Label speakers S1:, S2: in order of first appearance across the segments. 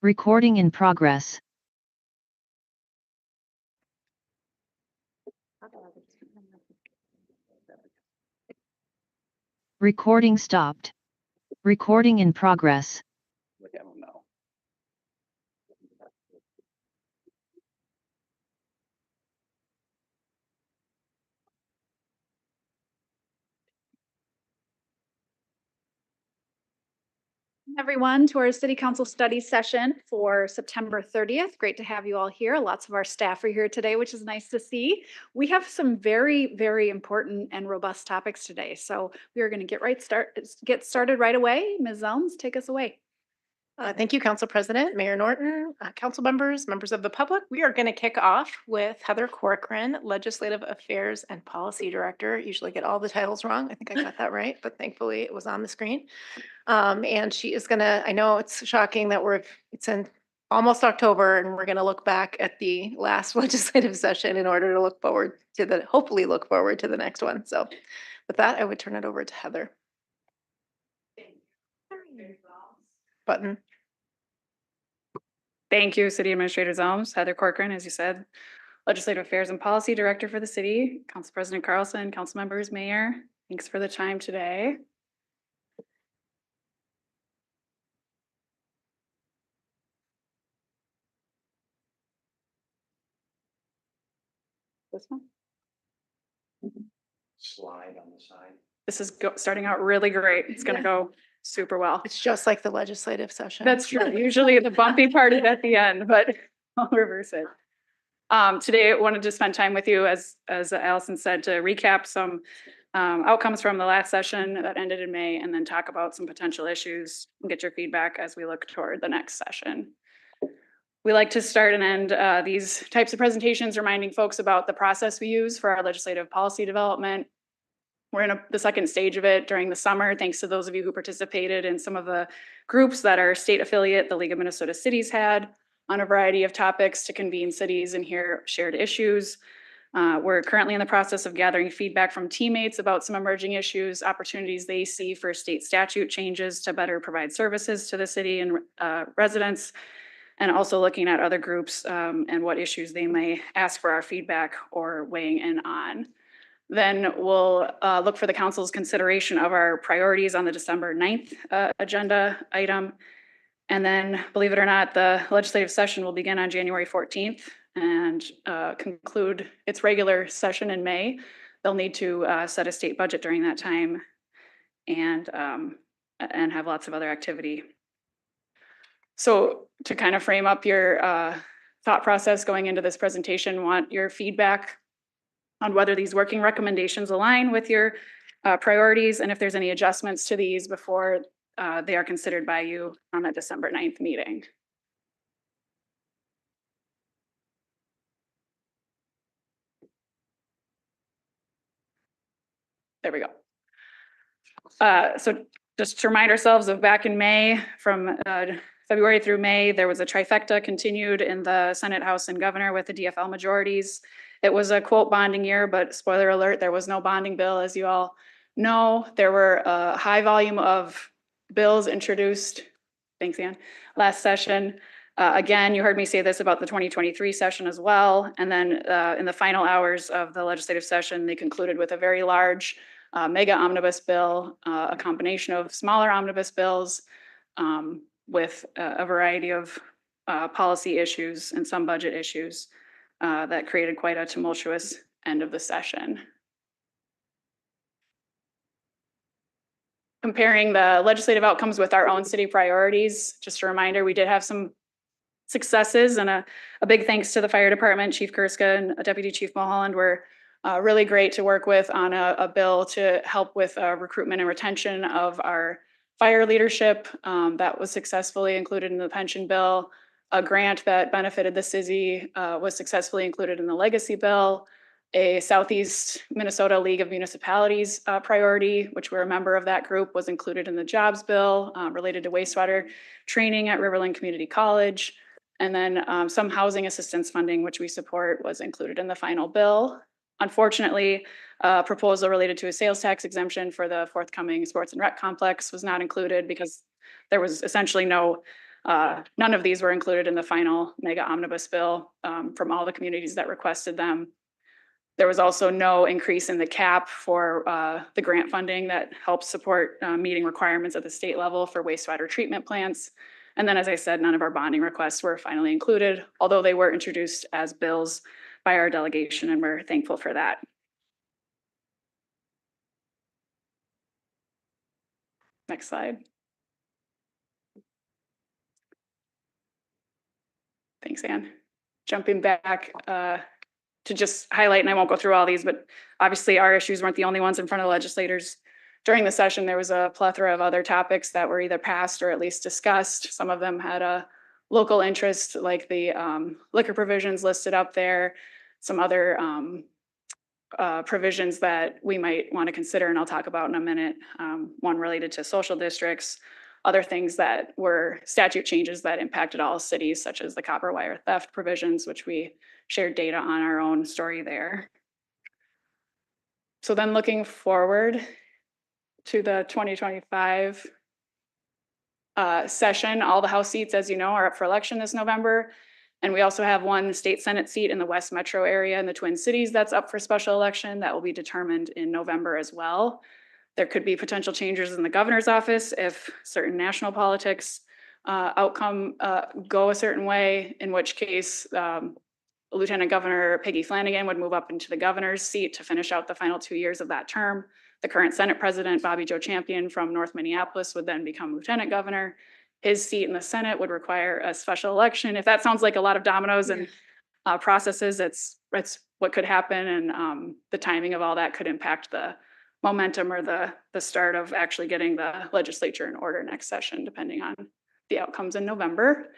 S1: Recording in progress. Recording stopped. Recording in progress.
S2: Look at them now.
S3: Everyone, to our City Council study session for September 30th. Great to have you all here. Lots of our staff are here today, which is nice to see. We have some very, very important and robust topics today. So we are going to get started right away. Ms. Zelms, take us away.
S4: Thank you, Council President, Mayor Norton, council members, members of the public. We are going to kick off with Heather Corcoran, Legislative Affairs and Policy Director. Usually get all the titles wrong. I think I got that right, but thankfully it was on the screen. And she is gonna, I know it's shocking that it's in almost October and we're gonna look back at the last legislative session in order to hopefully look forward to the next one. So with that, I would turn it over to Heather. Button.
S5: Thank you, City Administrator Zelms. Heather Corcoran, as you said, Legislative Affairs and Policy Director for the city. Council President Carlson, council members, Mayor, thanks for the time today. This one?
S2: Slide on the side.
S5: This is starting out really great. It's going to go super well.
S4: It's just like the legislative session.
S5: That's true. Usually the bumpy part is at the end, but I'll reverse it. Today, I wanted to spend time with you, as Allison said, to recap some outcomes from the last session that ended in May, and then talk about some potential issues and get your feedback as we look toward the next session. We like to start and end these types of presentations reminding folks about the process we use for our legislative policy development. We're in the second stage of it during the summer, thanks to those of you who participated in some of the groups that our state affiliate, the League of Minnesota Cities, had on a variety of topics to convene cities and hear shared issues. We're currently in the process of gathering feedback from teammates about some emerging issues, opportunities they see for state statute changes to better provide services to the city and residents, and also looking at other groups and what issues they may ask for our feedback or weighing in on. Then we'll look for the council's consideration of our priorities on the December 9th agenda item. And then, believe it or not, the legislative session will begin on January 14th and conclude its regular session in May. They'll need to set a state budget during that time and have lots of other activity. So to kind of frame up your thought process going into this presentation, want your feedback on whether these working recommendations align with your priorities and if there's any adjustments to these before they are considered by you on that December 9th meeting. There we go. So just to remind ourselves of back in May, from February through May, there was a trifecta continued in the Senate, House, and Governor with the DFL majorities. It was a quote bonding year, but spoiler alert, there was no bonding bill, as you all know. There were a high volume of bills introduced, thanks Ann, last session. Again, you heard me say this about the 2023 session as well. And then in the final hours of the legislative session, they concluded with a very large mega omnibus bill, a combination of smaller omnibus bills with a variety of policy issues and some budget issues that created quite a tumultuous end of the session. Comparing the legislative outcomes with our own city priorities, just a reminder, we did have some successes, and a big thanks to the fire department, Chief Kurska and Deputy Chief Mulholland were really great to work with on a bill to help with recruitment and retention of our fire leadership. That was successfully included in the pension bill. A grant that benefited the city was successfully included in the legacy bill. A Southeast Minnesota League of Municipalities priority, which we're a member of that group, was included in the jobs bill related to wastewater training at Riverland Community College. And then some housing assistance funding, which we support, was included in the final bill. Unfortunately, a proposal related to a sales tax exemption for the forthcoming sports and rec complex was not included because there was essentially no None of these were included in the final mega omnibus bill from all the communities that requested them. There was also no increase in the cap for the grant funding that helps support meeting requirements at the state level for wastewater treatment plants. And then, as I said, none of our bonding requests were finally included, although they were introduced as bills by our delegation, and we're thankful for that. Next slide. Thanks, Anne. Jumping back to just highlight, and I won't go through all these, but obviously our issues weren't the only ones in front of legislators. During the session, there was a plethora of other topics that were either passed or at least discussed. Some of them had a local interest, like the liquor provisions listed up there, some other provisions that we might want to consider, and I'll talk about in a minute. One related to social districts, other things that were statute changes that impacted all cities, such as the copper wire theft provisions, which we shared data on our own story there. So then looking forward to the 2025 session, all the House seats, as you know, are up for election this November. And we also have one state Senate seat in the West Metro area in the Twin Cities that's up for special election that will be determined in November as well. There could be potential changes in the governor's office if certain national politics outcome go a certain way, in which case Lieutenant Governor Peggy Flanagan would move up into the governor's seat to finish out the final 2 years of that term. The current Senate President, Bobby Joe Champion from North Minneapolis, would then become Lieutenant Governor. His seat in the Senate would require a special election. If that sounds like a lot of dominoes and processes, it's what could happen, and the timing of all that could impact the momentum or the start of actually getting the legislature in order next session, depending on the outcomes in November.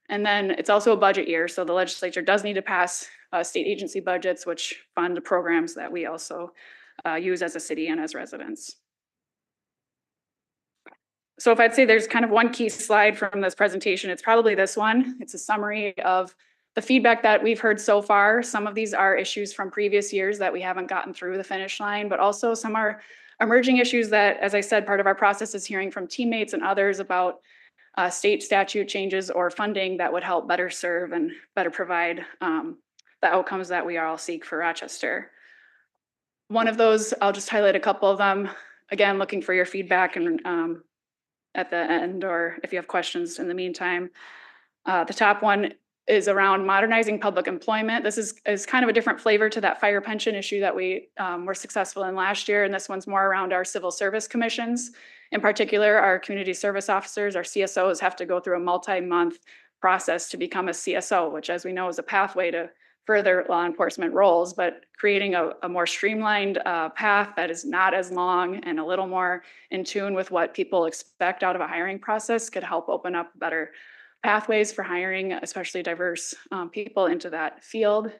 S5: And then it's also a budget year, so the legislature does need to pass state agency budgets, which fund programs that we also use as a city and as residents. So if I'd say there's kind of one key slide from this presentation, it's probably this one. It's a summary of the feedback that we've heard so far. Some of these are issues from previous years that we haven't gotten through the finish line, but also some are emerging issues that, as I said, part of our process is hearing from teammates and others about state statute changes or funding that would help better serve and better provide the outcomes that we all seek for Rochester. One of those, I'll just highlight a couple of them. Again, looking for your feedback and at the end, or if you have questions in the meantime. The top one is around modernizing public employment. This is kind of a different flavor to that fire pension issue that we were successful in last year. And this one's more around our civil service commissions. In particular, our community service officers, our CSOs, have to go through a multi-month process to become a CSO, which, as we know, is a pathway to further law enforcement roles, but creating a more streamlined path that is not as long and a little more in tune with what people expect out of a hiring process could help open up better pathways for hiring, especially diverse people into that field.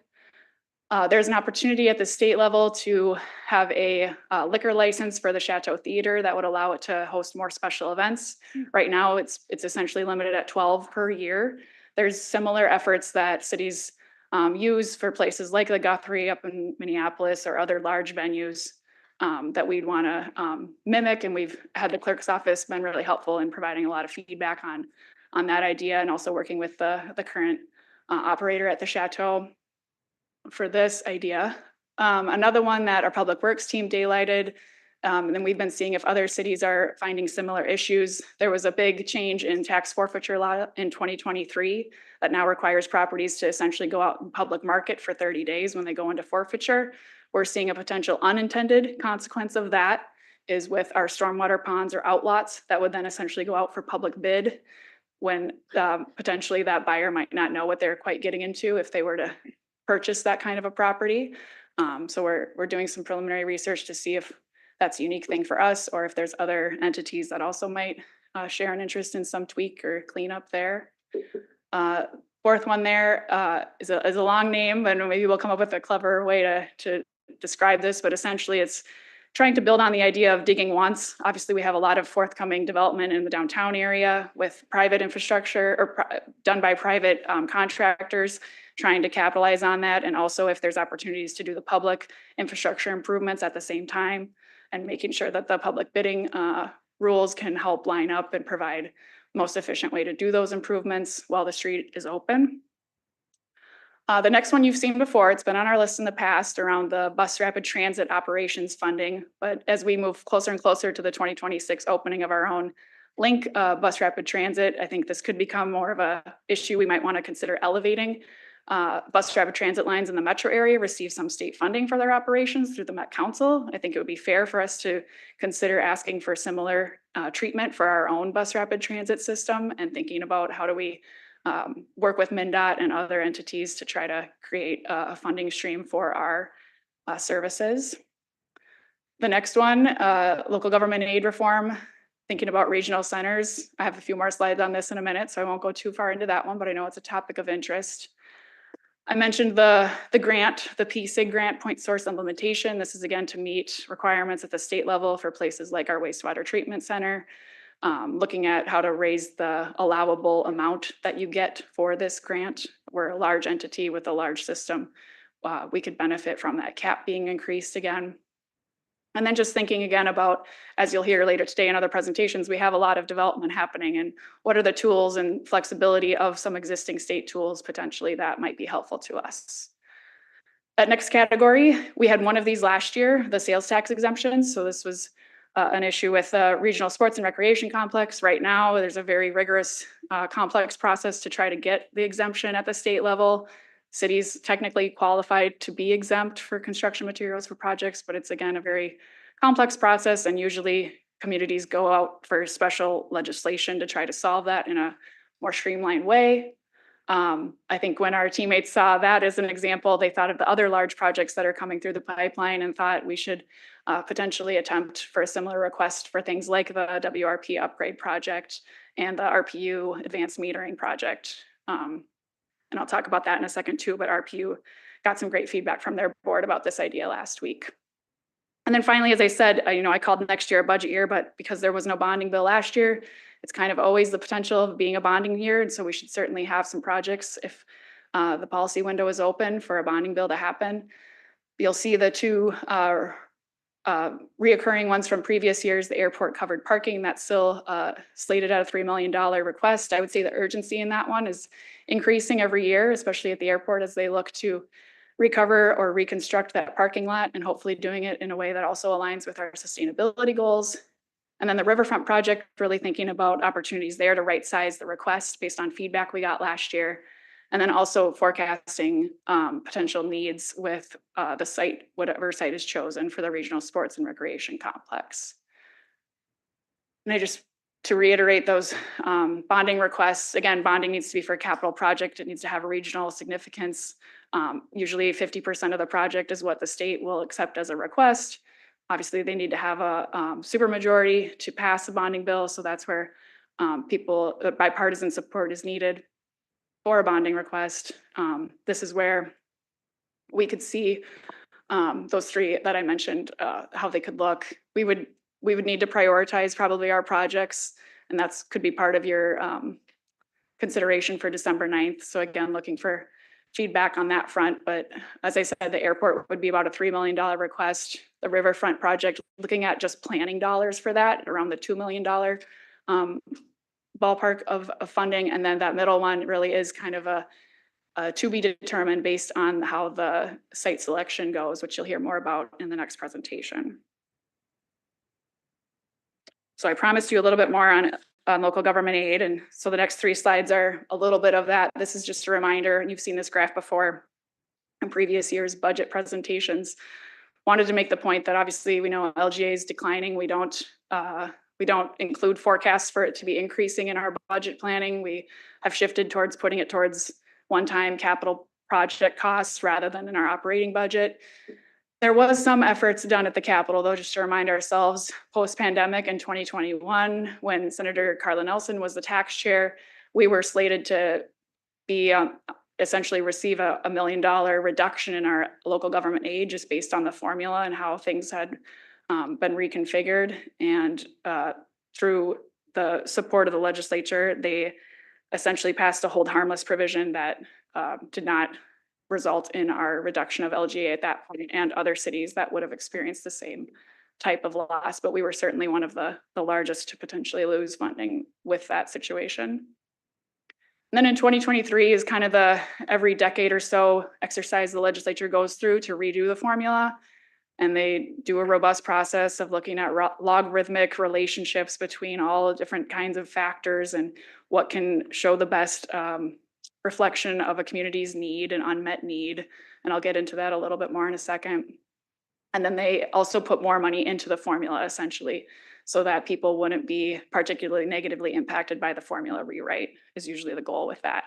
S5: There's an opportunity at the state level to have a liquor license for the Chateau Theater that would allow it to host more special events. Right now, it's essentially limited at 12 per year. There's similar efforts that cities use for places like the Guthrie up in Minneapolis or other large venues that we'd want to mimic. And we've had the clerk's office been really helpful in providing a lot of feedback on that idea, and also working with the current operator at the Chateau for this idea. Another one that our public works team daylighted, and we've been seeing if other cities are finding similar issues. There was a big change in tax forfeiture law in 2023 that now requires properties to essentially go out in public market for 30 days when they go into forfeiture. We're seeing a potential unintended consequence of that is with our stormwater ponds or outlots that would then essentially go out for public bid when potentially that buyer might not know what they're quite getting into if they were to purchase that kind of a property. So we're doing some preliminary research to see if that's a unique thing for us or if there's other entities that also might share an interest in some tweak or cleanup there. Fourth one there is a long name, and maybe we'll come up with a clever way to describe this, but essentially it's trying to build on the idea of digging once. Obviously, we have a lot of forthcoming development in the downtown area with private infrastructure or done by private contractors, trying to capitalize on that. And also if there's opportunities to do the public infrastructure improvements at the same time and making sure that the public bidding rules can help line up and provide most efficient way to do those improvements while the street is open. The next one you've seen before, it's been on our list in the past around the bus rapid transit operations funding. But as we move closer and closer to the 2026 opening of our own link bus rapid transit, I think this could become more of a issue. We might want to consider elevating bus rapid transit lines in the metro area receive some state funding for their operations through the Met Council. I think it would be fair for us to consider asking for similar treatment for our own bus rapid transit system and thinking about how do we work with MnDOT and other entities to try to create a funding stream for our services. The next one, local government aid reform, thinking about regional centers. I have a few more slides on this in a minute, so I won't go too far into that one, but I know it's a topic of interest. I mentioned the grant, the PSIG grant, point source implementation. This is again to meet requirements at the state level for places like our wastewater treatment center. Looking at how to raise the allowable amount that you get for this grant. We're a large entity with a large system. We could benefit from that cap being increased again. And then just thinking again about, as you'll hear later today in other presentations, we have a lot of development happening, and what are the tools and flexibility of some existing state tools potentially that might be helpful to us. That next category, we had one of these last year, the sales tax exemptions. So this was an issue with regional sports and recreation complex. Right now, there's a very rigorous, complex process to try to get the exemption at the state level. Cities technically qualified to be exempt for construction materials for projects, but it's again a very complex process, and usually communities go out for special legislation to try to solve that in a more streamlined way. I think when our teammates saw that as an example, they thought of the other large projects that are coming through the pipeline and thought we should potentially attempt for a similar request for things like the WRP upgrade project and the RPU advanced metering project. And I'll talk about that in a second too, but RPU got some great feedback from their board about this idea last week. And then finally, as I said, I called next year a budget year, but because there was no bonding bill last year, it's kind of always the potential of being a bonding year. And so we should certainly have some projects if the policy window is open for a bonding bill to happen. You'll see the two reoccurring ones from previous years, the airport covered parking, that's still slated at a $3 million request. I would say the urgency in that one is increasing every year, especially at the airport as they look to recover or reconstruct that parking lot, and hopefully doing it in a way that also aligns with our sustainability goals. And then the riverfront project, really thinking about opportunities there to right size the request based on feedback we got last year. And then also forecasting potential needs with the site, whatever site is chosen for the regional sports and recreation complex. And to reiterate those bonding requests, again, bonding needs to be for a capital project. It needs to have a regional significance. Usually 50% of the project is what the state will accept as a request. Obviously, they need to have a supermajority to pass a bonding bill. So that's where bipartisan support is needed for a bonding request. This is where we could see those three that I mentioned, how they could look. We would need to prioritize probably our projects, and that's could be part of your consideration for December 9th. So again, looking for feedback on that front. But as I said, the airport would be about a $3 million request. The riverfront project, looking at just planning dollars for that, around the $2 million ballpark of funding. And then that middle one really is kind of a to be determined based on how the site selection goes, which you'll hear more about in the next presentation. So I promised you a little bit more on local government aid. And so the next three slides are a little bit of that. This is just a reminder, and you've seen this graph before in previous years' budget presentations. Wanted to make the point that obviously we know LGA is declining. We don't include forecasts for it to be increasing in our budget planning. We have shifted towards putting it towards one-time capital project costs rather than in our operating budget. There was some efforts done at the Capitol, though, just to remind ourselves, post-pandemic in 2021, when Senator Carla Nelson was the tax chair, we were slated to be essentially receive a $1 million reduction in our local government aid just based on the formula and how things had been reconfigured. And through the support of the legislature, they essentially passed a hold harmless provision that did not result in our reduction of LGA at that point, and other cities that would have experienced the same type of loss, but we were certainly one of the largest to potentially lose funding with that situation. And then in 2023 is kind of the every decade or so exercise the legislature goes through to redo the formula. And they do a robust process of looking at logarithmic relationships between all the different kinds of factors and what can show the best reflection of a community's need and unmet need. And I'll get into that a little bit more in a second. And then they also put more money into the formula essentially, so that people wouldn't be particularly negatively impacted by the formula rewrite is usually the goal with that.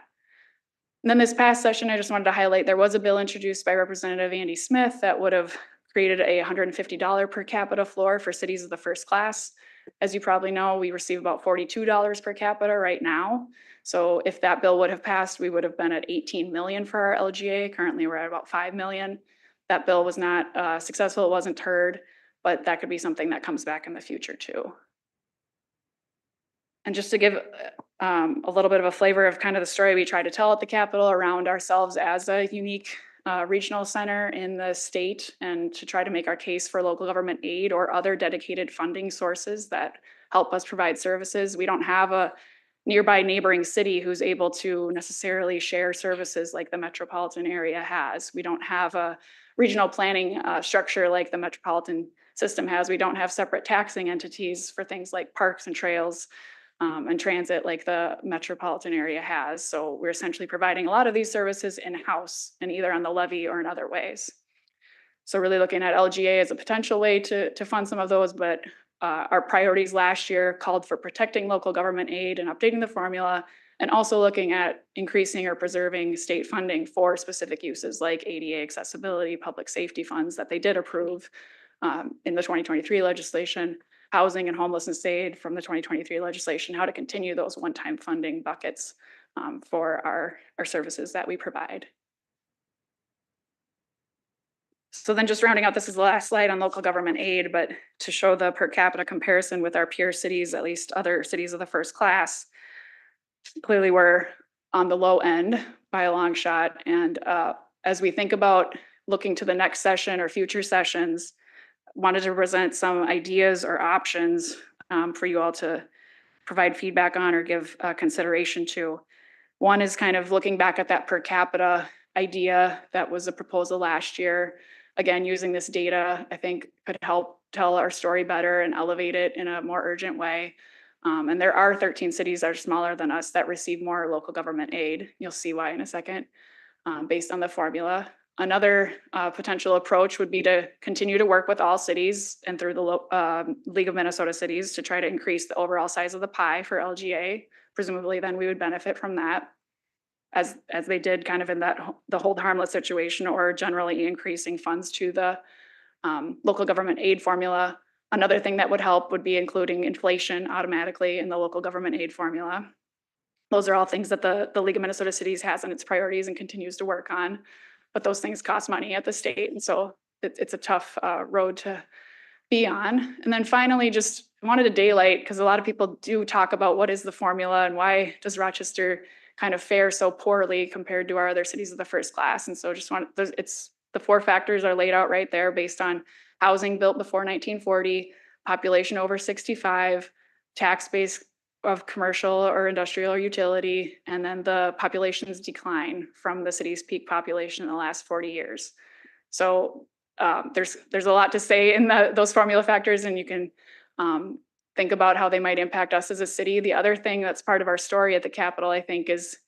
S5: And then this past session, I just wanted to highlight, there was a bill introduced by Representative Andy Smith that would have created a $150 per capita floor for cities of the first class. As you probably know, we receive about $42 per capita right now. So if that bill would have passed, we would have been at 18 million for our LGA. Currently, we're at about 5 million. That bill was not successful, it wasn't heard, but that could be something that comes back in the future too. And just to give a little bit of a flavor of kind of the story we try to tell at the Capitol around ourselves as a unique regional center in the state, and to try to make our case for local government aid or other dedicated funding sources that help us provide services. We don't have a nearby neighboring city who's able to necessarily share services like the metropolitan area has. We don't have a regional planning structure like the metropolitan system has. We don't have separate taxing entities for things like parks and trails and transit like the metropolitan area has. So we're essentially providing a lot of these services in-house and either on the levy or in other ways. So really looking at LGA as a potential way to fund some of those, but our priorities last year called for protecting local government aid and updating the formula, and also looking at increasing or preserving state funding for specific uses like ADA accessibility, public safety funds that they did approve in the 2023 legislation, housing and homelessness aid from the 2023 legislation, how to continue those one-time funding buckets for our services that we provide. So then just rounding out, this is the last slide on local government aid, but to show the per capita comparison with our peer cities, at least other cities of the first class, clearly we're on the low end by a long shot. And as we think about looking to the next session or future sessions, wanted to present some ideas or options for you all to provide feedback on or give consideration to. One is kind of looking back at that per capita idea that was a proposal last year. Again, using this data, I think could help tell our story better and elevate it in a more urgent way. And there are 13 cities that are smaller than us that receive more local government aid. You'll see why in a second, based on the formula. Another potential approach would be to continue to work with all cities and through the League of Minnesota Cities to try to increase the overall size of the pie for LGA. Presumably then we would benefit from that, as they did kind of in the hold harmless situation, or generally increasing funds to the local government aid formula. Another thing that would help would be including inflation automatically in the local government aid formula. Those are all things that the League of Minnesota Cities has in its priorities and continues to work on. But those things cost money at the state. And so it's a tough road to be on. And then finally, just wanted to daylight, because a lot of people do talk about what is the formula and why does Rochester kind of fare so poorly compared to our other cities of the first class. And so just the 4 factors are laid out right there based on housing built before 1940, population over 65, tax base of commercial or industrial or utility, and then the population's decline from the city's peak population in the last 40 years. So there's a lot to say in those formula factors, and you can think about how they might impact us as a city. The other thing that's part of our story at the Capitol, I think, is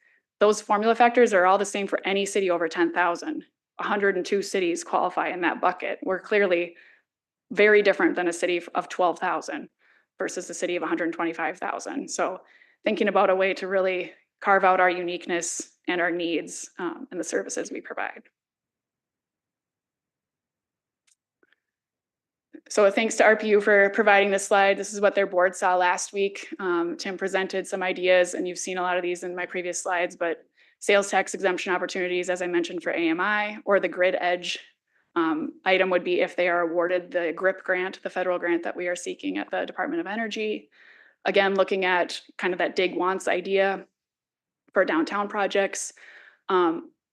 S5: those formula factors are all the same for any city over 10,000. 102 cities qualify in that bucket. We're clearly very different than a city of 12,000 versus a city of 125,000. So thinking about a way to really carve out our uniqueness and our needs and the services we provide. So thanks to RPU for providing this slide. This is what their board saw last week. Tim presented some ideas, and you've seen a lot of these in my previous slides, but sales tax exemption opportunities, as I mentioned, for AMI, or the grid edge item would be if they are awarded the GRIP grant, the federal grant that we are seeking at the Department of Energy. Again, looking at kind of that dig once idea for downtown projects.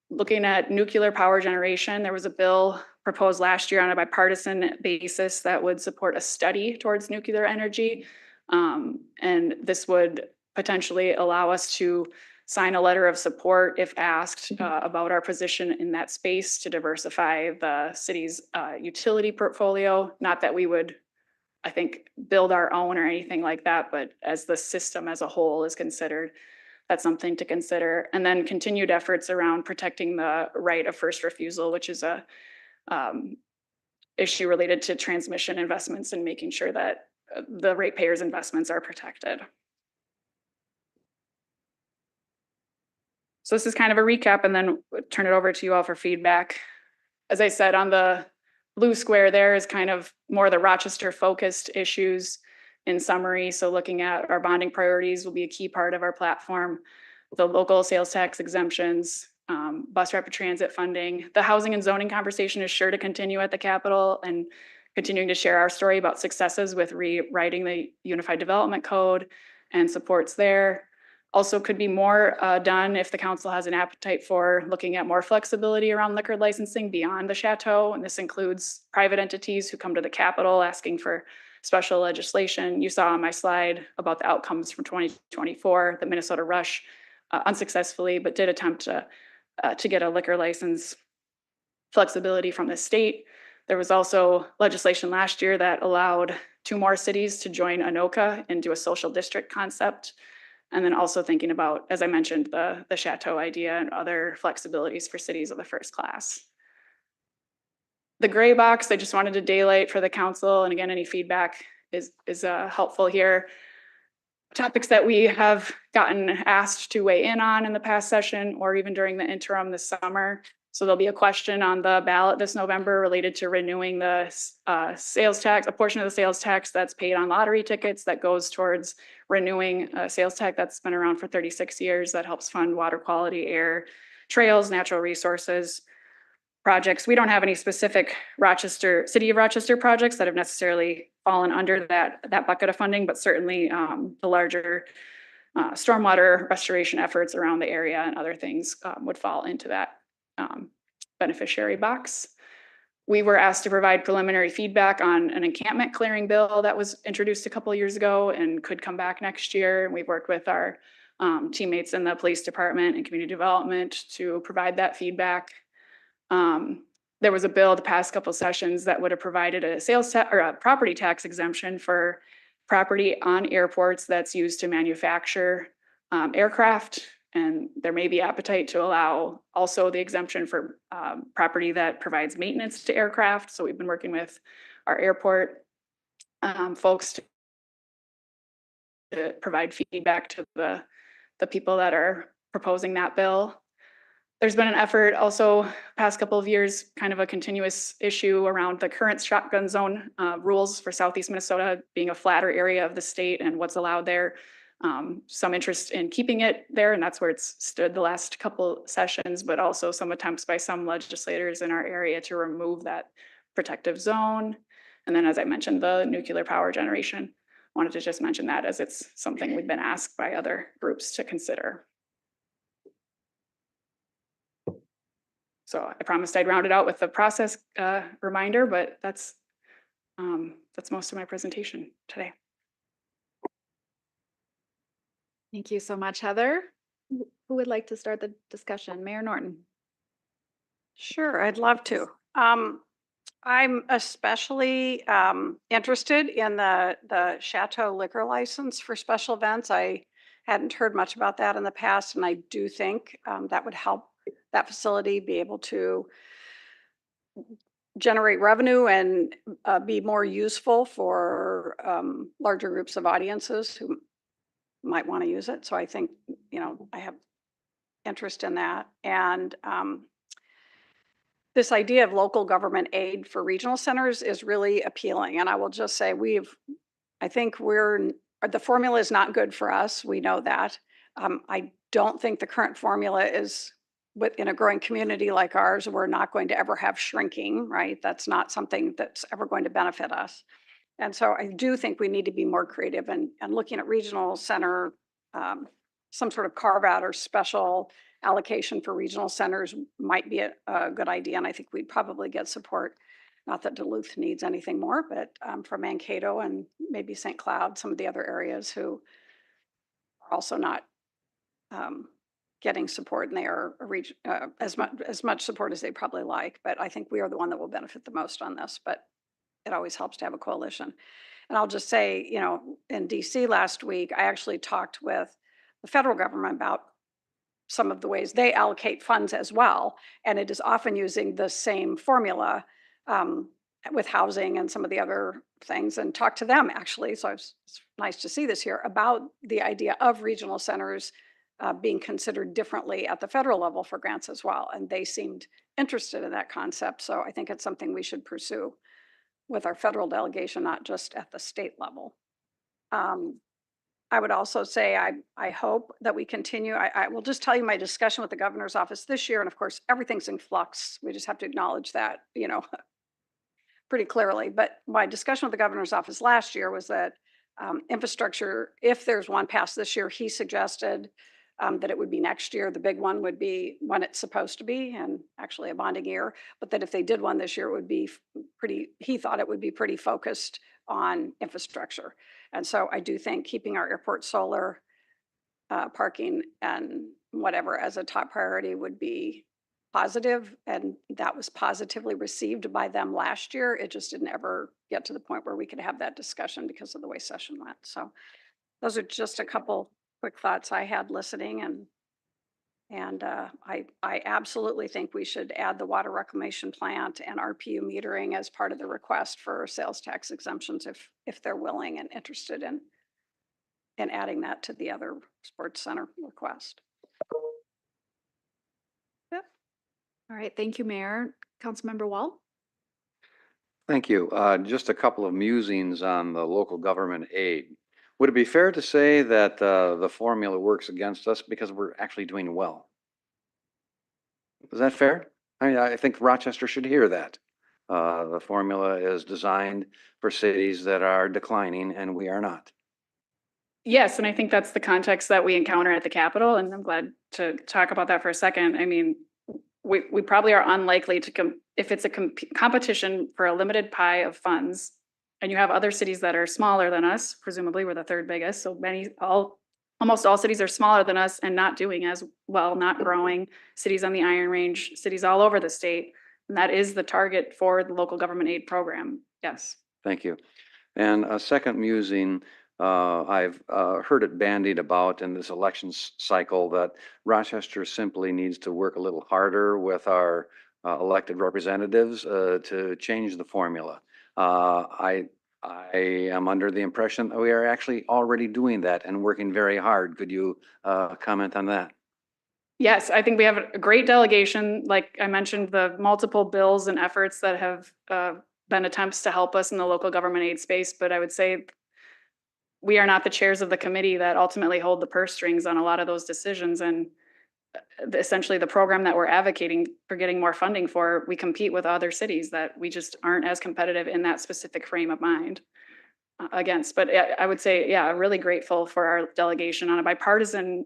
S5: Looking at nuclear power generation, there was a bill proposed last year on a bipartisan basis that would support a study towards nuclear energy. And this would potentially allow us to sign a letter of support if asked about our position in that space to diversify the city's utility portfolio. Not that we would, I think, build our own or anything like that, but as the system as a whole is considered, that's something to consider. And then continued efforts around protecting the right of first refusal, which is a issue related to transmission investments and making sure that the ratepayers' investments are protected. So this is kind of a recap, and then turn it over to you all for feedback. As I said, on the blue square there is kind of more the Rochester focused issues in summary. So looking at our bonding priorities will be a key part of our platform. The local sales tax exemptions, bus rapid transit funding. The housing and zoning conversation is sure to continue at the Capitol, and continuing to share our story about successes with rewriting the Unified Development Code and supports there. Also could be more done if the council has an appetite for looking at more flexibility around liquor licensing beyond the chateau. And this includes private entities who come to the Capitol asking for special legislation. You saw on my slide about the outcomes from 2024, the Minnesota Rush unsuccessfully, but did attempt to get a liquor license flexibility from the state. There was also legislation last year that allowed 2 more cities to join Anoka and do a social district concept. And then also thinking about, as I mentioned, the chateau idea and other flexibilities for cities of the first class. The gray box, I just wanted to daylight for the council. And again, any feedback is helpful here. Topics that we have gotten asked to weigh in on in the past session or even during the interim this summer. So there'll be a question on the ballot this November related to renewing the sales tax, a portion of the sales tax that's paid on lottery tickets that goes towards renewing a sales tax that's been around for 36 years that helps fund water quality, air, trails, natural resources projects. We don't have any specific City of Rochester projects that have necessarily fallen under that bucket of funding, but certainly the larger stormwater restoration efforts around the area and other things would fall into that beneficiary box. We were asked to provide preliminary feedback on an encampment clearing bill that was introduced a couple of years ago and could come back next year. And we've worked with our teammates in the police department and community development to provide that feedback. There was a bill the past couple of sessions that would have provided a sales tax or a property tax exemption for property on airports that's used to manufacture aircraft. And there may be appetite to allow also the exemption for property that provides maintenance to aircraft. So we've been working with our airport folks to provide feedback to the people that are proposing that bill. There's been an effort also past couple of years, kind of a continuous issue around the current shotgun zone rules for Southeast Minnesota being a flatter area of the state and what's allowed there. Some interest in keeping it there, and that's where it's stood the last couple sessions, but also some attempts by some legislators in our area to remove that protective zone. And then, as I mentioned, the nuclear power generation. Wanted to just mention that as it's something we've been asked by other groups to consider. So I promised I'd round it out with the process reminder, but that's most of my presentation today.
S3: Thank you so much, Heather. Who would like to start the discussion? Mayor Norton.
S6: Sure, I'd love to. I'm especially interested in the Chateau liquor license for special events. I hadn't heard much about that in the past, and I do think that would help that facility be able to generate revenue and be more useful for larger groups of audiences who might want to use it. So I think, I have interest in that. And this idea of local government aid for regional centers is really appealing. And I will just say I think the formula is not good for us. We know that. I don't think the current formula is in a growing community like ours. We're not going to ever have shrinking, right? That's not something that's ever going to benefit us. And so I do think we need to be more creative and looking at regional center, some sort of carve out or special allocation for regional centers might be a good idea. And I think we'd probably get support. Not that Duluth needs anything more, but from Mankato and maybe St. Cloud, some of the other areas who are also not getting support, and they are as much support as they probably like. But I think we are the one that will benefit the most on this. But it always helps to have a coalition. And I'll just say, you know, in DC last week, I actually talked with the federal government about some of the ways they allocate funds as well. And it is often using the same formula with housing and some of the other things, and talk to them actually. So it's nice to see this here about the idea of regional centers being considered differently at the federal level for grants as well. And they seemed interested in that concept. So I think it's something we should pursue with our federal delegation, not just at the state level. I would also say I hope that we continue. I will just tell you my discussion with the governor's office this year, and of course, everything's in flux. We just have to acknowledge that, you know, pretty clearly. But my discussion with the governor's office last year was that infrastructure, if there's one passed this year, he suggested that it would be next year. The big one would be when it's supposed to be, and actually a bonding year. But that if they did one this year, it would be he thought it would be pretty focused on infrastructure. And so I do think keeping our airport solar, parking and whatever as a top priority would be positive. And that was positively received by them last year. It just didn't ever get to the point where we could have that discussion because of the way session went. So those are just a couple quick thoughts I had listening, and I absolutely think we should add the water reclamation plant and RPU metering as part of the request for sales tax exemptions if they're willing and interested in adding that to the other sports center request.
S3: All right, thank you, Mayor. Councilmember Wall.
S2: Thank you. Just a couple of musings on the local government aid. Would it be fair to say that the formula works against us because we're actually doing well? Is that fair? I mean, I think Rochester should hear that. The formula is designed for cities that are declining, and we are not.
S5: Yes, and I think that's the context that we encounter at the Capitol, and I'm glad to talk about that for a second. I mean, we probably are unlikely to if it's a competition for a limited pie of funds, and you have other cities that are smaller than us, presumably we're the third biggest, so almost all cities are smaller than us and not doing as well, not growing, cities on the Iron Range, cities all over the state, and that is the target for the local government aid program. Yes.
S2: Thank you. And a second musing, I've heard it bandied about in this election cycle that Rochester simply needs to work a little harder with our elected representatives to change the formula. I am under the impression that we are actually already doing that and working very hard. Could you comment on that?
S5: Yes, I think we have a great delegation. Like I mentioned, the multiple bills and efforts that have been attempts to help us in the local government aid space, but I would say we are not the chairs of the committee that ultimately hold the purse strings on a lot of those decisions. And essentially the program that we're advocating for getting more funding for, we compete with other cities that we just aren't as competitive in that specific frame of mind against. But I would say, yeah, really grateful for our delegation on a bipartisan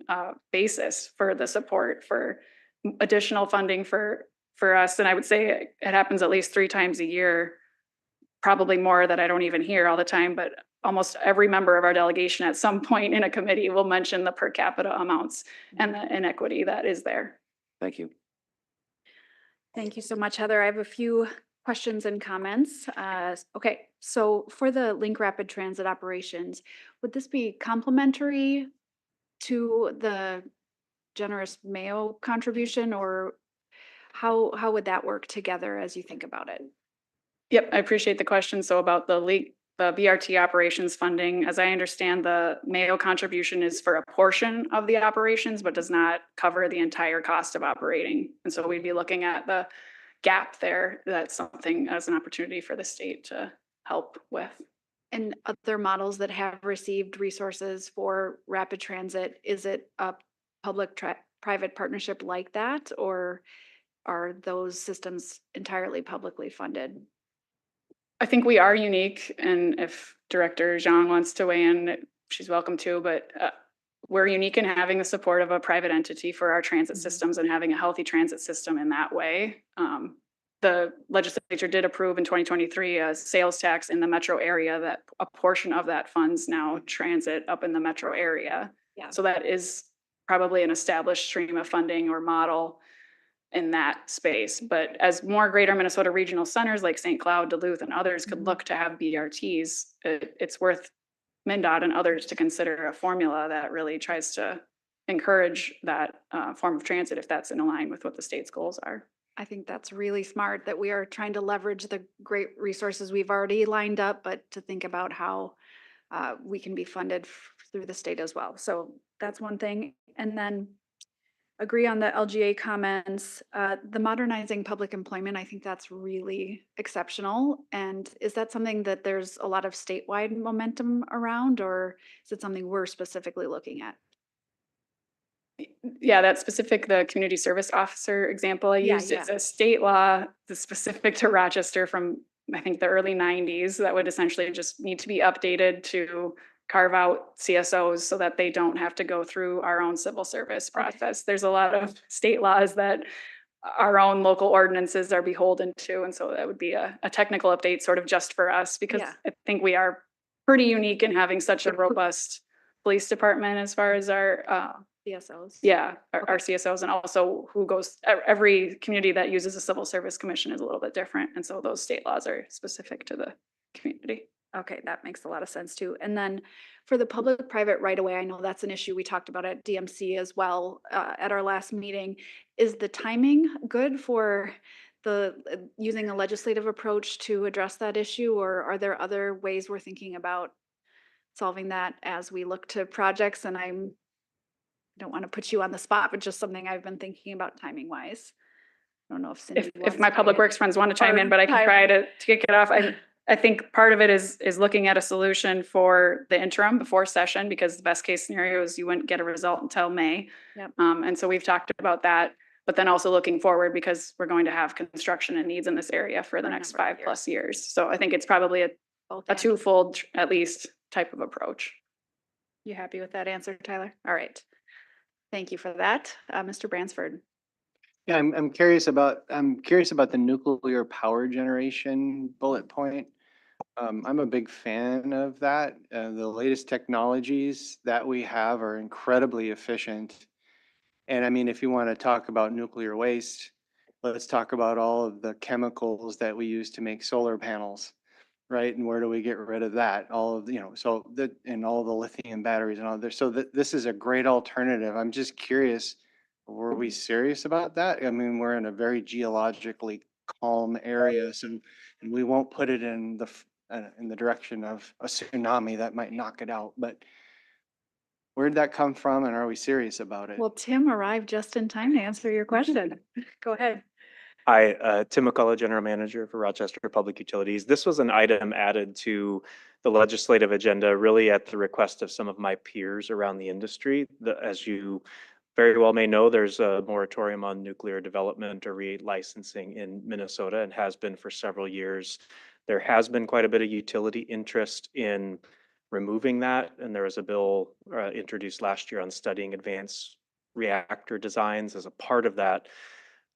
S5: basis for the support for additional funding for us. And I would say it happens at least 3 times a year, probably more that I don't even hear all the time, but almost every member of our delegation at some point in a committee will mention the per capita amounts and the inequity that is there.
S2: Thank you.
S3: Thank you so much, Heather. I have a few questions and comments. Okay, so for the Link Rapid Transit operations, would this be complementary to the generous Mayo contribution, or how would that work together as you think about it?
S5: Yep, I appreciate the question. So about the BRT operations funding, as I understand, the Mayo contribution is for a portion of the operations, but does not cover the entire cost of operating. And so we'd be looking at the gap there. That's something as an opportunity for the state to help with.
S3: And other models that have received resources for rapid transit, is it a public-private partnership like that, or are those systems entirely publicly funded?
S5: I think we are unique, and if Director Zhang wants to weigh in, she's welcome to, but we're unique in having the support of a private entity for our transit systems and having a healthy transit system in that way. The legislature did approve in 2023 a sales tax in the metro area that a portion of that funds now transit up in the metro area.
S3: Yeah.
S5: So that is probably an established stream of funding or model in that space. But as more greater Minnesota regional centers like St. Cloud, Duluth, and others could look to have BRTs, it's worth MnDOT and others to consider a formula that really tries to encourage that form of transit if that's in line with what the state's goals are.
S3: I think that's really smart that we are trying to leverage the great resources we've already lined up, but to think about how we can be funded through the state as well. So that's one thing. And then agree on the LGA comments, the modernizing public employment, I think that's really exceptional. And is that something that there's a lot of statewide momentum around, or is it something we're specifically looking at?
S5: Yeah, that specific, the community service officer example I
S3: Yeah,
S5: used, it's a state law that's specific to Rochester from, I think, the early 90s that would essentially just need to be updated to carve out CSOs so that they don't have to go through our own civil service process. There's a lot of state laws that our own local ordinances are beholden to. And so that would be a technical update sort of just for us, because
S3: Yeah.
S5: I think we are pretty unique in having such a robust police department as far as our
S3: CSOs.
S5: yeah, our CSOs, and also who goes, every community that uses a civil service commission is a little bit different. And so those state laws are specific to the community.
S3: Okay, that makes a lot of sense too. And then for the public-private right-of-way, I know that's an issue we talked about at DMC as well at our last meeting. Is the timing good for the using a legislative approach to address that issue, or are there other ways we're thinking about solving that as we look to projects? And I don't want to put you on the spot, but just something I've been thinking about timing wise. I don't know if Cindy
S5: If
S3: wants
S5: my
S3: to
S5: public
S3: weigh
S5: works friends want to chime in,
S3: Or
S5: but I can
S3: Tyler.
S5: try to kick it off. I think part of it is looking at a solution for the interim before session, because the best case scenario is you wouldn't get a result until May.
S3: Yep.
S5: And so we've talked about that, but then also looking forward, because we're going to have construction and needs in this area for the
S3: For a
S5: next
S3: number of
S5: 5+ years. So I think it's probably
S3: both
S5: a
S3: ends.
S5: twofold, at least, type of approach.
S3: You happy with that answer, Tyler? All right. Thank you for that. Mr. Bransford.
S7: Yeah, I'm curious about the nuclear power generation bullet point. I'm a big fan of that. The latest technologies that we have are incredibly efficient. And I mean, if you want to talk about nuclear waste, let's talk about all of the chemicals that we use to make solar panels, right? And where do we get rid of that? All of the, so that, and all the lithium batteries and all there. So this is a great alternative. I'm just curious, were we serious about that? I mean, we're in a very geologically calm area, so, and we won't put it in the direction of a tsunami that might knock it out, but where'd that come from, and are we serious about it?
S3: Well, Tim arrived just in time to answer your question. Go ahead.
S8: Hi, Tim McCullough, General Manager for Rochester Public Utilities. This was an item added to the legislative agenda really at the request of some of my peers around the industry. As you very well may know, there's a moratorium on nuclear development or re-licensing in Minnesota, and has been for several years. There has been quite a bit of utility interest in removing that, and there was a bill introduced last year on studying advanced reactor designs as a part of that.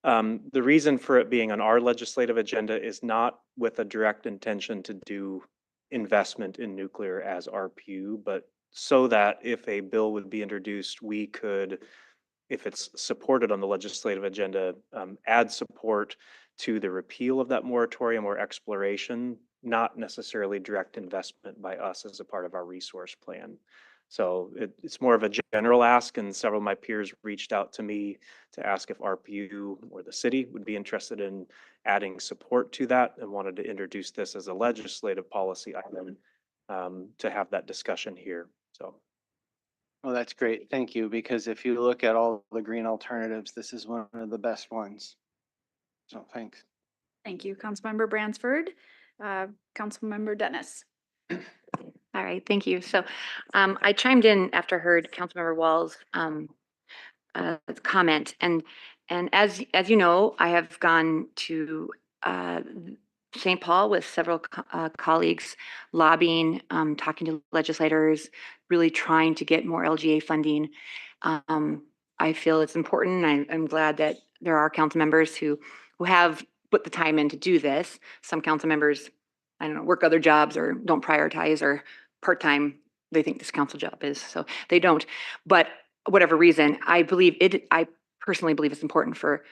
S8: The reason for it being on our legislative agenda is not with a direct intention to do investment in nuclear as RPU, but so that if a bill would be introduced, we could, if it's supported on the legislative agenda, add support to the repeal of that moratorium or exploration, not necessarily direct investment by us as a part of our resource plan. So it's more of a general ask, and several of my peers reached out to me to ask if RPU or the city would be interested in adding support to that, and wanted to introduce this as a legislative policy item to have that discussion here. So.
S7: Well, that's great. Thank you. Because if you look at all the green alternatives, this is one of the best ones. So thanks.
S3: Thank you, Councilmember Bransford. Councilmember Dennis.
S9: All right, thank you. So I chimed in after I heard Councilmember Wall's comment, and as you know, I have gone to St. Paul with several colleagues lobbying, talking to legislators, really trying to get more LGA funding. I feel it's important. I'm glad that there are council members who have put the time in to do this. Some council members, I don't know, work other jobs or don't prioritize or part-time. They think this council job is, so they don't. But whatever reason, I personally believe it's important for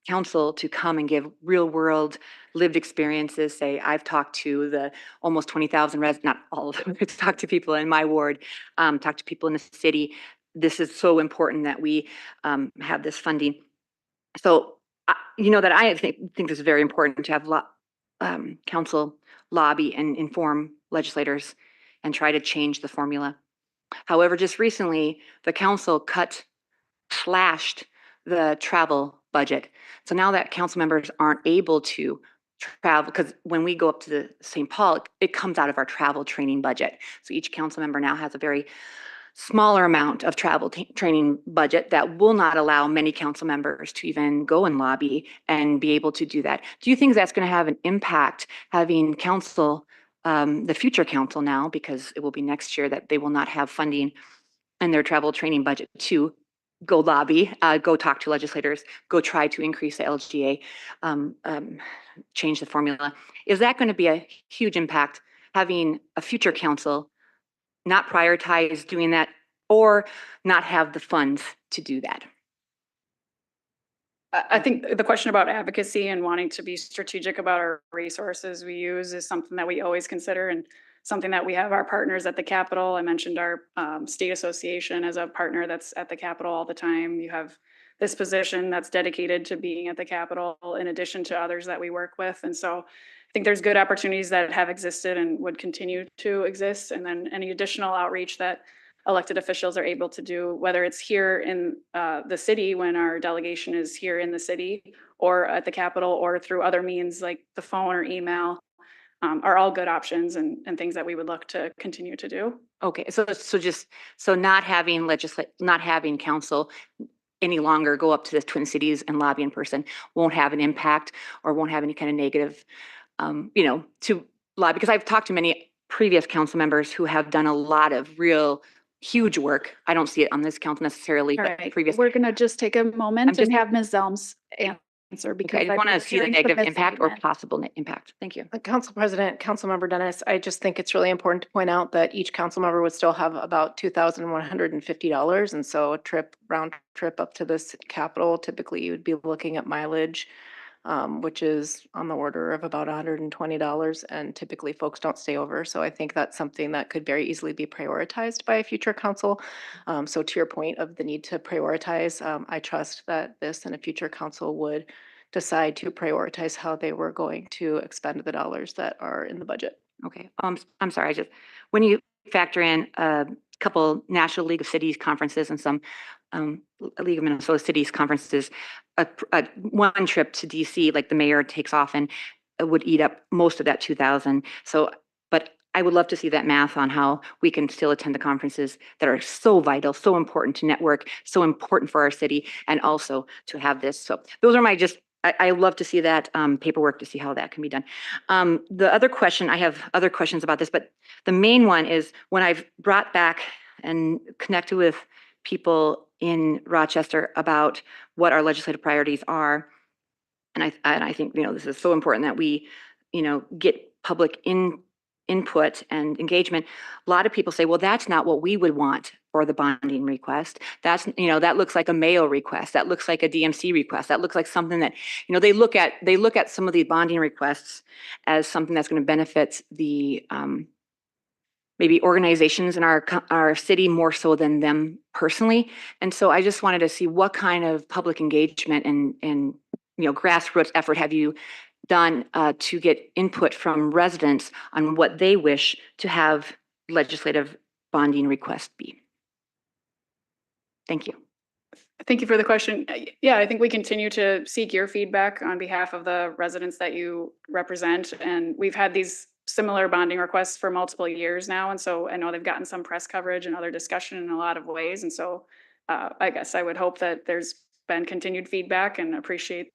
S9: council to come and give real world lived experiences. Say, I've talked to the almost 20,000 not all of them, it's talked to people in my ward, talked to people in the city. This is so important that we have this funding. So, you know that I think this is very important to have council lobby and inform legislators and try to change the formula. However, just recently, the council slashed the travel budget. So now that council members aren't able to travel, because when we go up to the St. Paul, it comes out of our travel training budget. So each council member now has a very smaller amount of travel training budget that will not allow many council members to even go and lobby and be able to do that. Do you think that's going to have an impact having council, the future council now, because it will be next year that they will not have funding in their travel training budget to go lobby, go talk to legislators, go try to increase the LGA, change the formula? Is that going to be a huge impact, having a future council not prioritize doing that or not have the funds to do that?
S5: I think the question about advocacy and wanting to be strategic about our resources we use is something that we always consider, and something that we have our partners at the Capitol. I mentioned our state association as a partner that's at the Capitol all the time. You have this position that's dedicated to being at the Capitol in addition to others that we work with. And so I think there's good opportunities that have existed and would continue to exist. And then any additional outreach that elected officials are able to do, whether it's here in the city when our delegation is here in the city, or at the Capitol, or through other means like the phone or email, are all good options and things that we would look to continue to do.
S9: Okay, so not having council any longer go up to the Twin Cities and lobby in person won't have an impact or won't have any kind of negative, to lobby. Because I've talked to many previous council members who have done a lot of real huge work. I don't see it on this council necessarily,
S3: All
S9: but
S3: right,
S9: previous.
S3: we're gonna just take a moment and have Ms. Zelms answer, because
S9: Okay, I just want to see the negative impact or possible impact. Thank you.
S4: Council President, Councilmember Dennis, I just think it's really important to point out that each council member would still have about $2,150. And so round trip up to this Capitol, typically you would be looking at mileage, which is on the order of about $120. And typically folks don't stay over. So I think that's something that could very easily be prioritized by a future council. So to your point of the need to prioritize, I trust that this and a future council would decide to prioritize how they were going to expend the dollars that are in the budget.
S9: Okay, I'm sorry, when you factor in a couple National League of Cities conferences and some League of Minnesota Cities conferences, one trip to DC, like the mayor takes off, and would eat up most of that 2,000. So, but I would love to see that math on how we can still attend the conferences that are so vital, so important to network, so important for our city, and also to have this. So those are my I love to see that paperwork to see how that can be done. The other question, I have other questions about this, but the main one is when I've brought back and connected with people in Rochester about what our legislative priorities are. And I think, this is so important that we, get public input and engagement. A lot of people say, well, that's not what we would want for the bonding request. That's, that looks like a mail request. That looks like a DMC request. That looks like something that, they look at some of these bonding requests as something that's going to benefit the, maybe organizations in our city more so than them personally. And so I just wanted to see what kind of public engagement and grassroots effort have you done to get input from residents on what they wish to have legislative bonding requests be. Thank you.
S5: Thank you for the question. Yeah, I think we continue to seek your feedback on behalf of the residents that you represent. And we've had these similar bonding requests for multiple years now. And so I know they've gotten some press coverage and other discussion in a lot of ways. And so I guess I would hope that there's been continued feedback and appreciate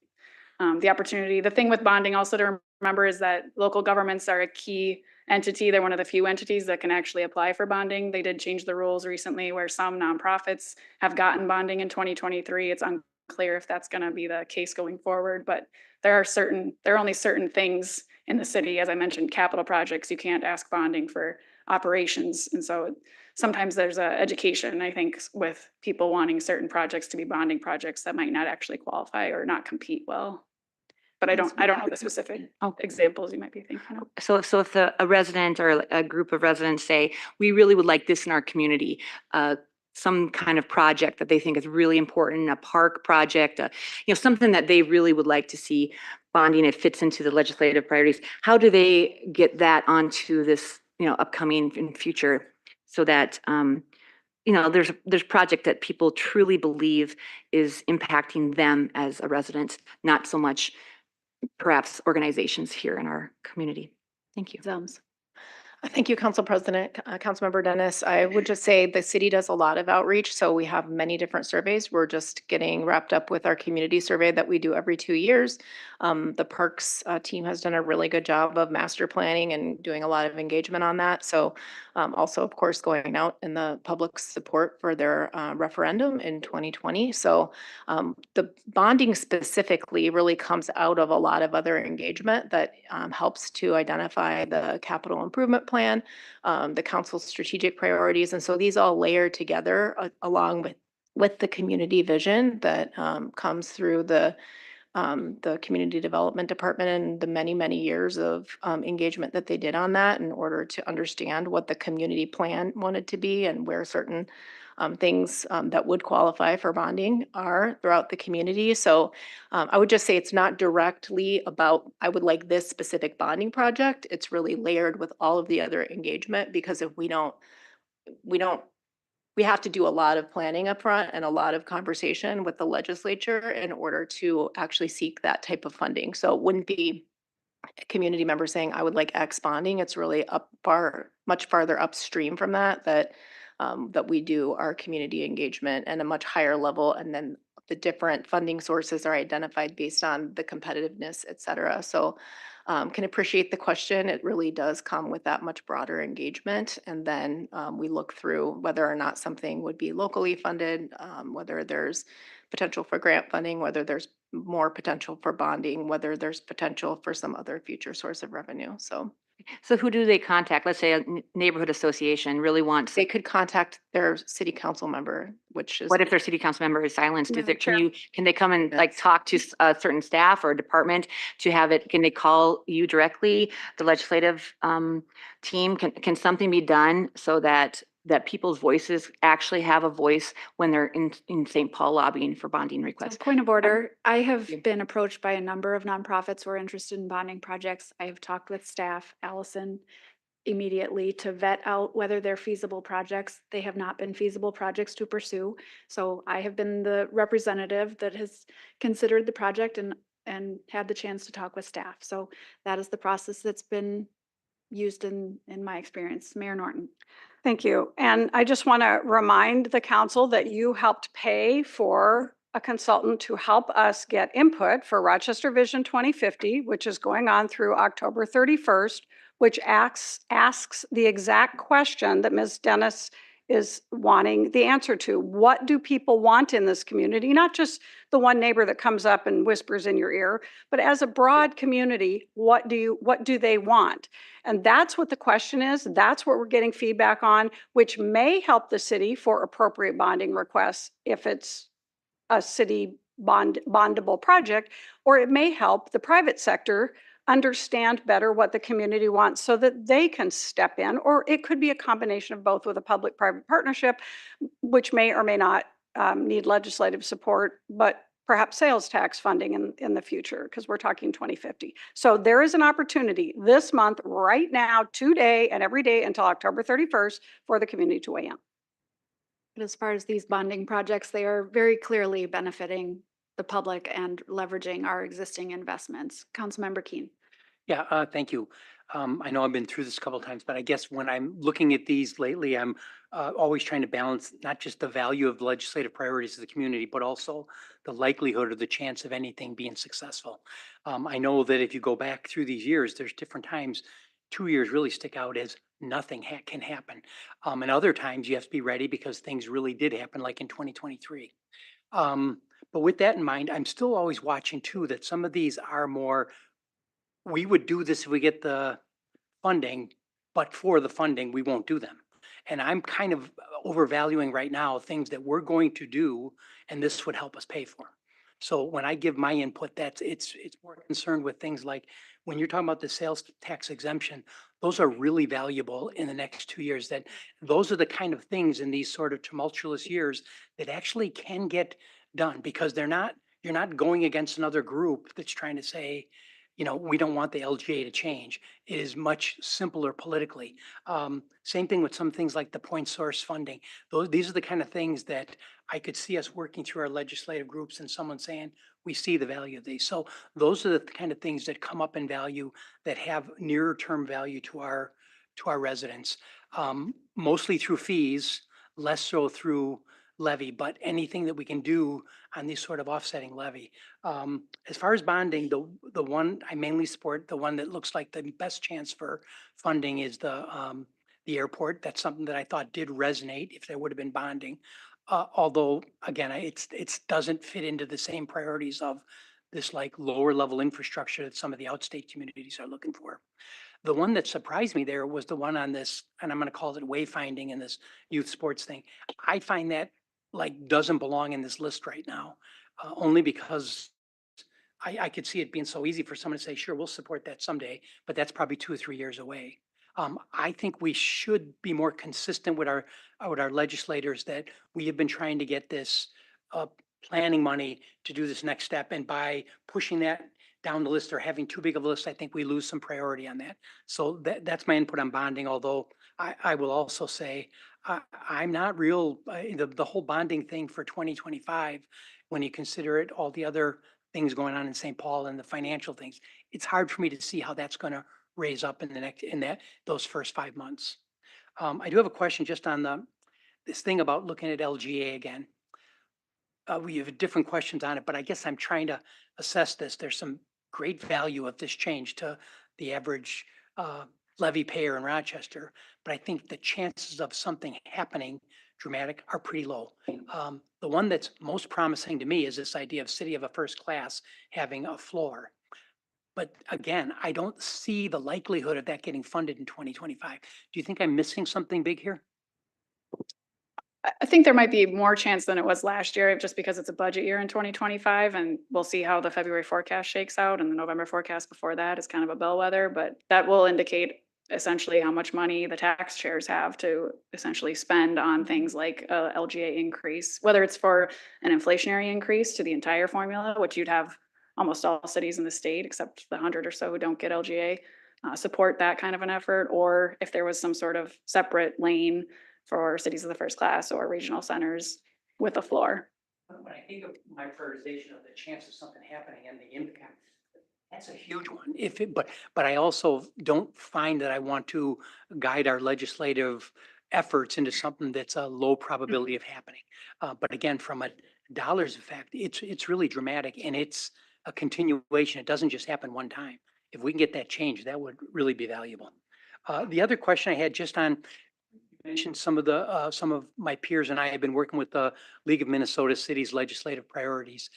S5: the opportunity. The thing with bonding also to remember is that local governments are a key entity. They're one of the few entities that can actually apply for bonding. They did change the rules recently where some nonprofits have gotten bonding in 2023. It's unclear if that's going to be the case going forward, but there are only certain things in the city, as I mentioned, capital projects. You can't ask bonding for operations. And so sometimes there's a education, I think, with people wanting certain projects to be bonding projects that might not actually qualify or not compete well. But I don't know the specific examples you might be thinking of.
S9: So if a resident or a group of residents say, we really would like this in our community, some kind of project that they think is really important, a park project, something that they really would like to see bonding, it fits into the legislative priorities. How do they get that onto this, upcoming in future so that, there's project that people truly believe is impacting them as a resident, not so much perhaps organizations here in our community. Thank you.
S4: Thank you, Council President, Councilmember Dennis. I would just say the city does a lot of outreach, so we have many different surveys. We're just getting wrapped up with our community survey that we do every 2 years. The Parks team has done a really good job of master planning and doing a lot of engagement on that. So also, of course, going out in the public support for their referendum in 2020. So the bonding specifically really comes out of a lot of other engagement that helps to identify the capital improvement plan, the council's strategic priorities. And so these all layer together along with the community vision that comes through the community development department and the many, many years of engagement that they did on that in order to understand what the community plan wanted to be and where certain things that would qualify for bonding are throughout the community. So I would just say it's not directly about, I would like this specific bonding project. It's really layered with all of the other engagement, because if we have to do a lot of planning up front and a lot of conversation with the legislature in order to actually seek that type of funding. So it wouldn't be a community member saying, I would like X bonding. It's really much farther upstream from that we do our community engagement and a much higher level. And then the different funding sources are identified based on the competitiveness, et cetera. So can appreciate the question. It really does come with that much broader engagement. And then we look through whether or not something would be locally funded, whether there's potential for grant funding, whether there's more potential for bonding, whether there's potential for some other future source of revenue.
S9: So who do they contact? Let's say a neighborhood association really wants.
S4: They could contact their city council member, which is.
S9: What if their city council member is silenced? Is
S3: Yeah,
S9: it, can they come and like talk to a certain staff or department to have it? Can they call you directly, the legislative team? Can something be done so that people's voices actually have a voice when they're in St. Paul lobbying for bonding requests?
S3: Point of order, I have been approached by a number of nonprofits who are interested in bonding projects. I have talked with staff, Allison, immediately to vet out whether they're feasible projects. They have not been feasible projects to pursue. So I have been the representative that has considered the project and had the chance to talk with staff. So that is the process that's been used in my experience. Mayor Norton.
S6: Thank you. And I just want to remind the council that you helped pay for a consultant to help us get input for Rochester Vision 2050, which is going on through October 31st, which asks the exact question that Ms. Dennis is wanting the answer to. What do people want in this community? Not just the one neighbor that comes up and whispers in your ear, but as a broad community, what do they want? And that's what the question is. That's what we're getting feedback on, which may help the city for appropriate bonding requests if it's a city bondable project, or it may help the private sector understand better what the community wants so that they can step in, or it could be a combination of both with a public-private partnership, which may or may not need legislative support, but perhaps sales tax funding in the future, because we're talking 2050. So there is an opportunity this month, right now, today and every day until October 31st for the community to weigh in.
S3: But as far as these bonding projects, they are very clearly benefiting the public and leveraging our existing investments. Councilmember Keen.
S10: Yeah, thank you. I know I've been through this a couple of times, but I guess when I'm looking at these lately, I'm always trying to balance not just the value of legislative priorities of the community, but also the likelihood or the chance of anything being successful. I know that if you go back through these years, there's different times, 2 years really stick out as nothing can happen. And other times you have to be ready because things really did happen, like in 2023. But with that in mind, I'm still always watching too that some of these are more, we would do this if we get the funding, but for the funding, we won't do them. And I'm kind of overvaluing right now things that we're going to do, and this would help us pay for. So when I give my input, it's more concerned with things like when you're talking about the sales tax exemption, those are really valuable in the next 2 years. That those are the kind of things in these sort of tumultuous years that actually can get done because you're not going against another group that's trying to say, we don't want the LGA to change. It is much simpler politically. Same thing with some things like the point source funding. These are the kind of things that I could see us working through our legislative groups and someone saying, we see the value of these. So those are the kind of things that come up in value that have nearer term value to our residents, mostly through fees, less so through levy, but anything that we can do on these sort of offsetting levy. As far as bonding, the one I mainly support, the one that looks like the best chance for funding is the airport. That's something that I thought did resonate if there would have been bonding. Although again, it's doesn't fit into the same priorities of this like lower level infrastructure that some of the outstate communities are looking for. The one that surprised me there was the one on this, and I'm going to call it wayfinding in this youth sports thing. I find that like doesn't belong in this list right now, only because I could see it being so easy for someone to say, sure, we'll support that someday, but that's probably 2 or 3 years away. I think we should be more consistent with our legislators that we have been trying to get this planning money to do this next step. And by pushing that down the list or having too big of a list, I think we lose some priority on that. So that's my input on bonding, although I will also say I'm not real, the whole bonding thing for 2025, when you consider it, all the other things going on in St. Paul and the financial things, it's hard for me to see how that's going to raise up in those first 5 months. I do have a question just on this thing about looking at LGA again. We have different questions on it, but I guess I'm trying to assess this. There's some great value of this change to the average levy payer in Rochester, but I think the chances of something happening dramatic are pretty low. The one that's most promising to me is this idea of city of a first class having a floor. But again, I don't see the likelihood of that getting funded in 2025. Do you think I'm missing something big here?
S5: I think there might be more chance than it was last year, just because it's a budget year in 2025, and we'll see how the February forecast shakes out, and the November forecast before that is kind of a bellwether, but that will indicate essentially how much money the tax chairs have to essentially spend on things like LGA increase, whether it's for an inflationary increase to the entire formula, which you'd have almost all cities in the state, except the 100 or so who don't get LGA, support that kind of an effort, or if there was some sort of separate lane for cities of the first class or regional centers with a floor.
S10: When I think of my prioritization of the chance of something happening and the impact, that's a huge one. But I also don't find that I want to guide our legislative efforts into something that's a low probability of happening. But again, from a dollars effect, it's really dramatic and it's a continuation. It doesn't just happen one time. If we can get that change, that would really be valuable. The other question I had just on, you mentioned some of my peers and I have been working with the League of Minnesota Cities legislative priorities.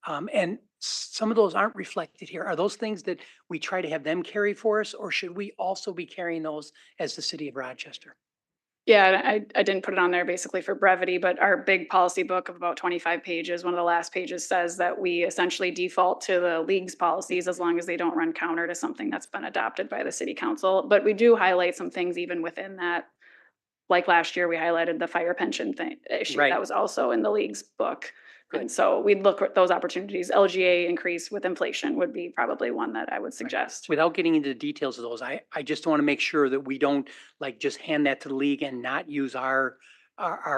S10: And some of those aren't reflected here. Are those things that we try to have them carry for us, or should we also be carrying those as the city of Rochester?
S5: Yeah, I didn't put it on there basically for brevity, but our big policy book of about 25 pages, one of the last pages says that we essentially default to the league's policies as long as they don't run counter to something that's been adopted by the city council. But we do highlight some things even within that. Like last year, we highlighted the fire pension issue.
S10: Right.
S5: That was also in the league's book.
S10: Good.
S5: And so we'd look at those opportunities. LGA increase with inflation would be probably one that I would suggest.
S10: Without getting into the details of those, I just want to make sure that we don't like just hand that to the league and not use our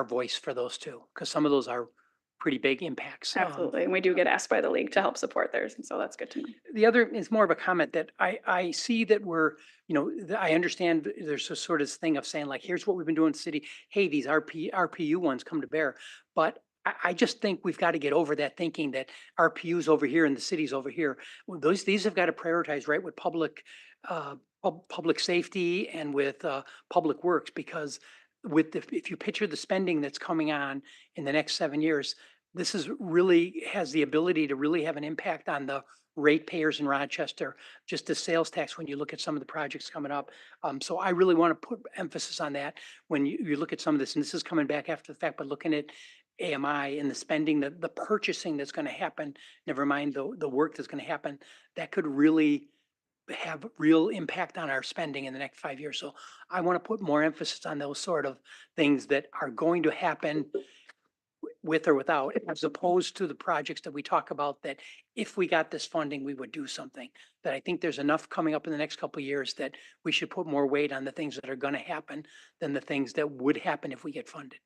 S10: voice for those two, because some of those are pretty big impacts.
S5: Absolutely. And we do get asked by the league to help support theirs. And so that's good to know.
S10: The other is more of a comment that I see that we're, I understand there's a sort of thing of saying like, here's what we've been doing in the city. Hey, these RPU ones come to bear. But I just think we've got to get over that thinking that RPU's over here and the city's over here. Well, these have got to prioritize right with public safety and with public works, because if you picture the spending that's coming on in the next 7 years, this is really has the ability to really have an impact on the ratepayers in Rochester, just the sales tax when you look at some of the projects coming up. So I really want to put emphasis on that when you look at some of this, and this is coming back after the fact, but looking at AMI and the spending, the purchasing that's going to happen, never mind the work that's going to happen, that could really have real impact on our spending in the next 5 years. So I want to put more emphasis on those sort of things that are going to happen with or without, as opposed to the projects that we talk about that if we got this funding, we would do something. That I think there's enough coming up in the next couple of years that we should put more weight on the things that are going to happen than the things that would happen if we get funded.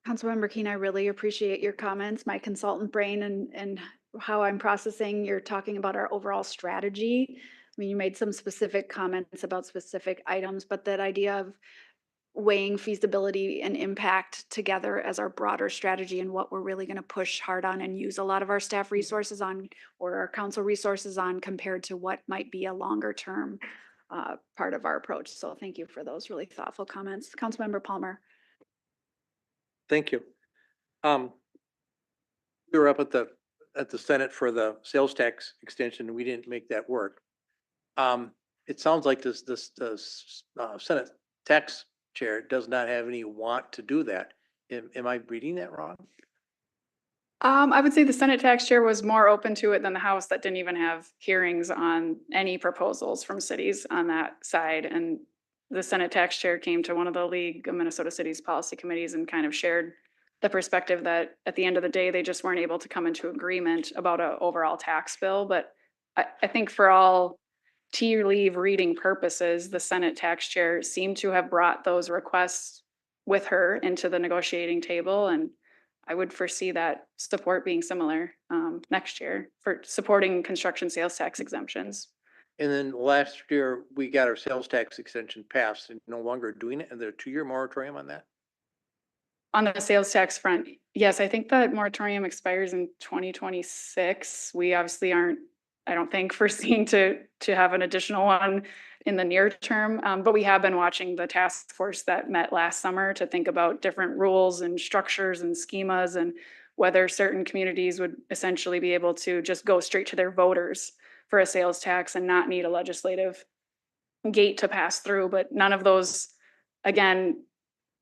S3: Councilmember Keen, I really appreciate your comments, my consultant brain and how I'm processing. You're talking about our overall strategy. I mean, you made some specific comments about specific items, but that idea of weighing feasibility and impact together as our broader strategy and what we're really going to push hard on and use a lot of our staff resources on or our council resources on compared to what might be a longer term part of our approach. So thank you for those really thoughtful comments. Councilmember Palmer.
S11: Thank you. We were up at the Senate for the sales tax extension, and we didn't make that work. It sounds like this Senate tax chair does not have any want to do that. Am I reading that wrong?
S5: I would say the Senate tax chair was more open to it than the House that didn't even have hearings on any proposals from cities on that side. And the Senate tax chair came to one of the League of Minnesota Cities policy committees and kind of shared the perspective that at the end of the day, they just weren't able to come into agreement about an overall tax bill. But I think for all tea leave reading purposes, the Senate tax chair seemed to have brought those requests with her into the negotiating table. And I would foresee that support being similar next year for supporting construction sales tax exemptions.
S11: And then last year, we got our sales tax extension passed and no longer doing it. And there a 2-year moratorium on that?
S5: On the sales tax front, yes, I think that moratorium expires in 2026. We obviously aren't, I don't think, foreseeing to have an additional one in the near term, but we have been watching the task force that met last summer to think about different rules and structures and schemas and whether certain communities would essentially be able to just go straight to their voters for a sales tax and not need a legislative gate to pass through. But none of those, again,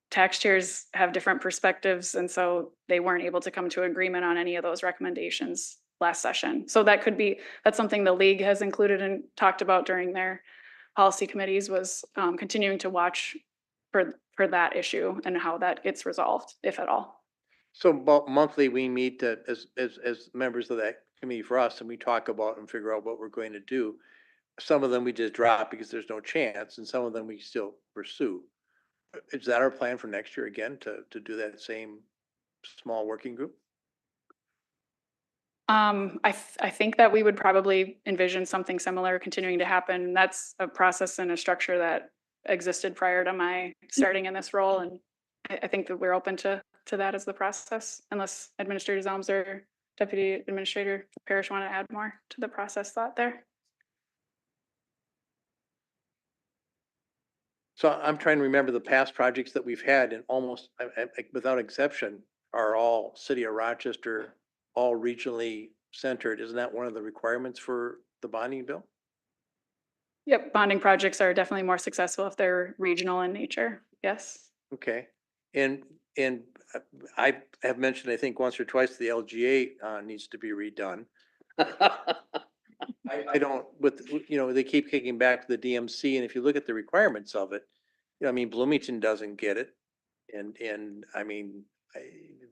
S5: tax chairs have different perspectives, and so they weren't able to come to agreement on any of those recommendations last session. So that's something the league has included and talked about during their policy committees, was continuing to watch for that issue and how that gets resolved, if at all.
S11: So about monthly, we meet as members of that committee for us, and we talk about and figure out what we're going to do. Some of them we just drop because there's no chance, and some of them we still pursue. Is that our plan for next year again, to do that same small working group?
S5: I think that we would probably envision something similar continuing to happen. That's a process and a structure that existed prior to my starting in this role. And I think that we're open to that as the process, unless Administrator Zelms or Deputy Administrator Parrish want to add more to the process thought there.
S11: So I'm trying to remember the past projects that we've had, and almost without exception are all City of Rochester, all regionally centered. Isn't that one of the requirements for the bonding bill?
S5: Yep, bonding projects are definitely more successful if they're regional in nature. Yes.
S11: Okay, and I have mentioned, I think once or twice, the LGA needs to be redone. I don't, they keep kicking back to the DMC, and if you look at the requirements of it, I mean, Bloomington doesn't get it. And I mean,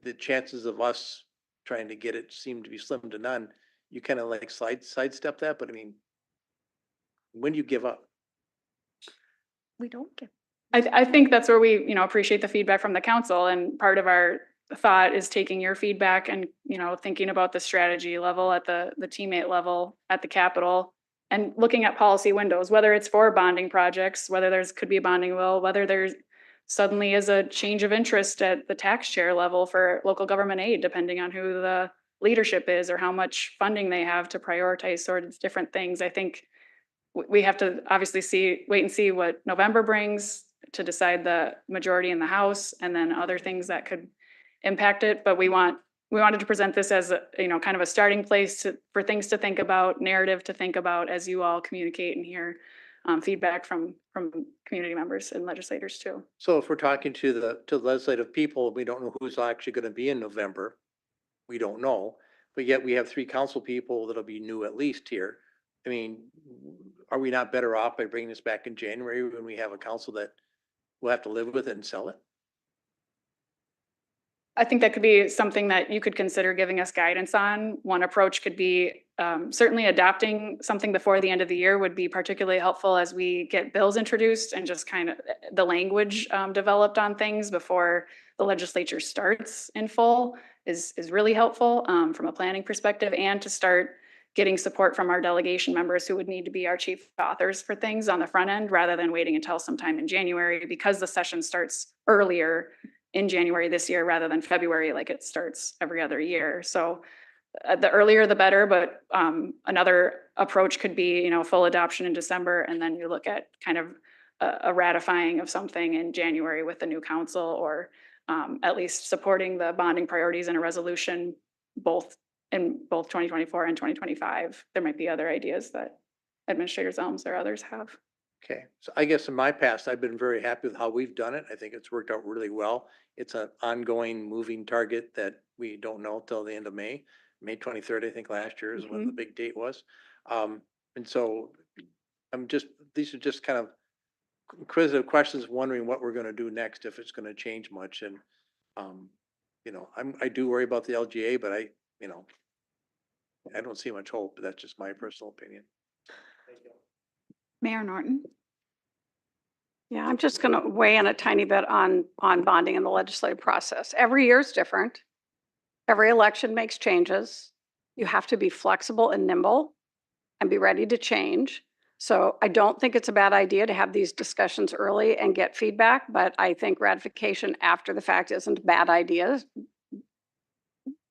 S11: the chances of us trying to get it seem to be slim to none. You kind of like sidestep that, but I mean, when do you give up?
S3: We don't give.
S5: I think that's where we, appreciate the feedback from the council, and part of our thought is taking your feedback and, you know, thinking about the strategy level at the teammate level at the Capitol and looking at policy windows, whether it's for bonding projects, whether could be a bonding will, whether there's suddenly is a change of interest at the tax share level for local government aid, depending on who the leadership is or how much funding they have to prioritize sort of different things. I think we have to obviously wait and see what November brings to decide the majority in the House and then other things that could impact it. But we wanted to present this as a, you know, kind of a starting place for things to think about, narrative to think about as you all communicate and hear feedback from community members and legislators too.
S11: So if we're talking to the legislative people, we don't know who's actually gonna be in November. We don't know, but yet we have 3 council people that'll be new at least here. I mean, are we not better off by bringing this back in January when we have a council that will have to live with it and sell it?
S5: I think that could be something that you could consider giving us guidance on. One approach could be certainly adopting something before the end of the year would be particularly helpful as we get bills introduced and just kind of the language developed on things before the legislature starts in full is really helpful from a planning perspective, and to start getting support from our delegation members who would need to be our chief authors for things on the front end rather than waiting until sometime in January, because the session starts earlier in January this year rather than February like it starts every other year. So the earlier the better, but another approach could be, you know, full adoption in December, and then you look at kind of a ratifying of something in January with the new council, or at least supporting the bonding priorities in a resolution in both 2024 and 2025. There might be other ideas that Administrator Zelms or others have.
S11: Okay, so I guess in my past, I've been very happy with how we've done it. I think it's worked out really well. It's an ongoing moving target that we don't know till the end of May. May 23rd, I think last year is when the big date was. And so these are just kind of inquisitive questions, wondering what we're gonna do next, if it's gonna change much. And, you know, I do worry about the LGA, but you know, I don't see much hope, but that's just my personal opinion.
S3: Mayor Norton.
S6: Yeah, I'm just going to weigh in a tiny bit on bonding in the legislative process. Every year is different. Every election makes changes. You have to be flexible and nimble and be ready to change. So I don't think it's a bad idea to have these discussions early and get feedback, but I think ratification after the fact isn't a bad idea.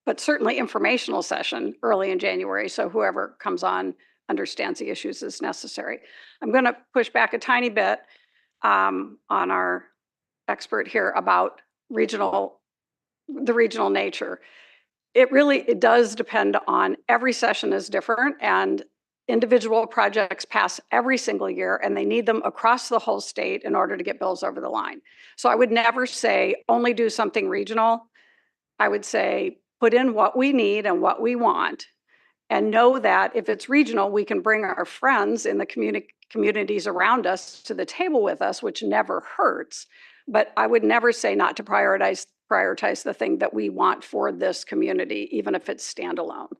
S6: But certainly informational session early in January, so whoever comes on understands the issues is necessary. I'm going to push back a tiny bit on our expert here about the regional nature. It does depend on, every session is different, and individual projects pass every single year, and they need them across the whole state in order to get bills over the line. So I would never say only do something regional. I would say put in what we need and what we want, and know that if it's regional, we can bring our friends in the communities around us to the table with us, which never hurts. But I would never say not to prioritize the thing that we want for this community, even if it's standalone.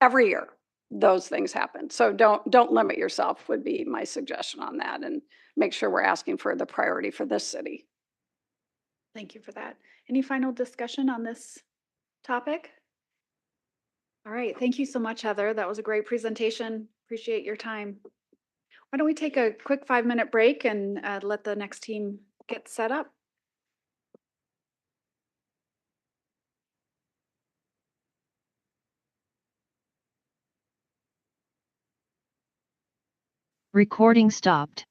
S6: Every year, those things happen. So don't limit yourself would be my suggestion on that, and make sure we're asking for the priority for this city.
S3: Thank you for that. Any final discussion on this topic? All right, thank you so much, Heather. That was a great presentation. Appreciate your time. Why don't we take a quick 5-minute break and let the next team get set up?
S1: Recording stopped.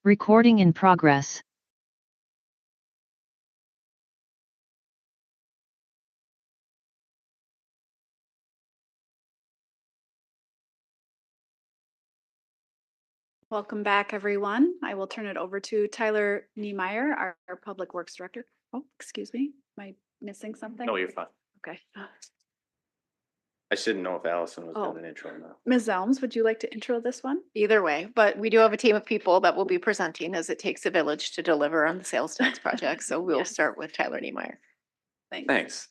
S1: Recording in progress.
S3: Welcome back, everyone. I will turn it over to Tyler Niemeyer, our Public Works Director. Oh, excuse me. Am I missing something?
S12: No, you're fine.
S3: Okay.
S12: I just didn't know if Allison was
S3: Oh.
S12: doing an intro or not.
S3: Ms. Elms, would you like to intro this one?
S4: Either way, but we do have a team of people that will be presenting as it takes a village to deliver on the sales tax project. So we'll
S3: Yes.
S4: start with Tyler Niemeyer.
S12: Thanks.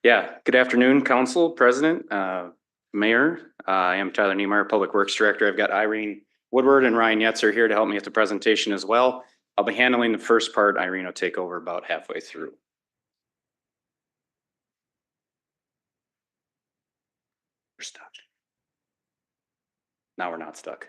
S12: Yeah, good afternoon, council, president, mayor. I am Tyler Niemeyer, Public Works Director. I've got Irene Woodward and Ryan Yetzer here to help me with the presentation as well. I'll be handling the first part. Irene will take over about halfway through. We're stuck. Now we're not stuck.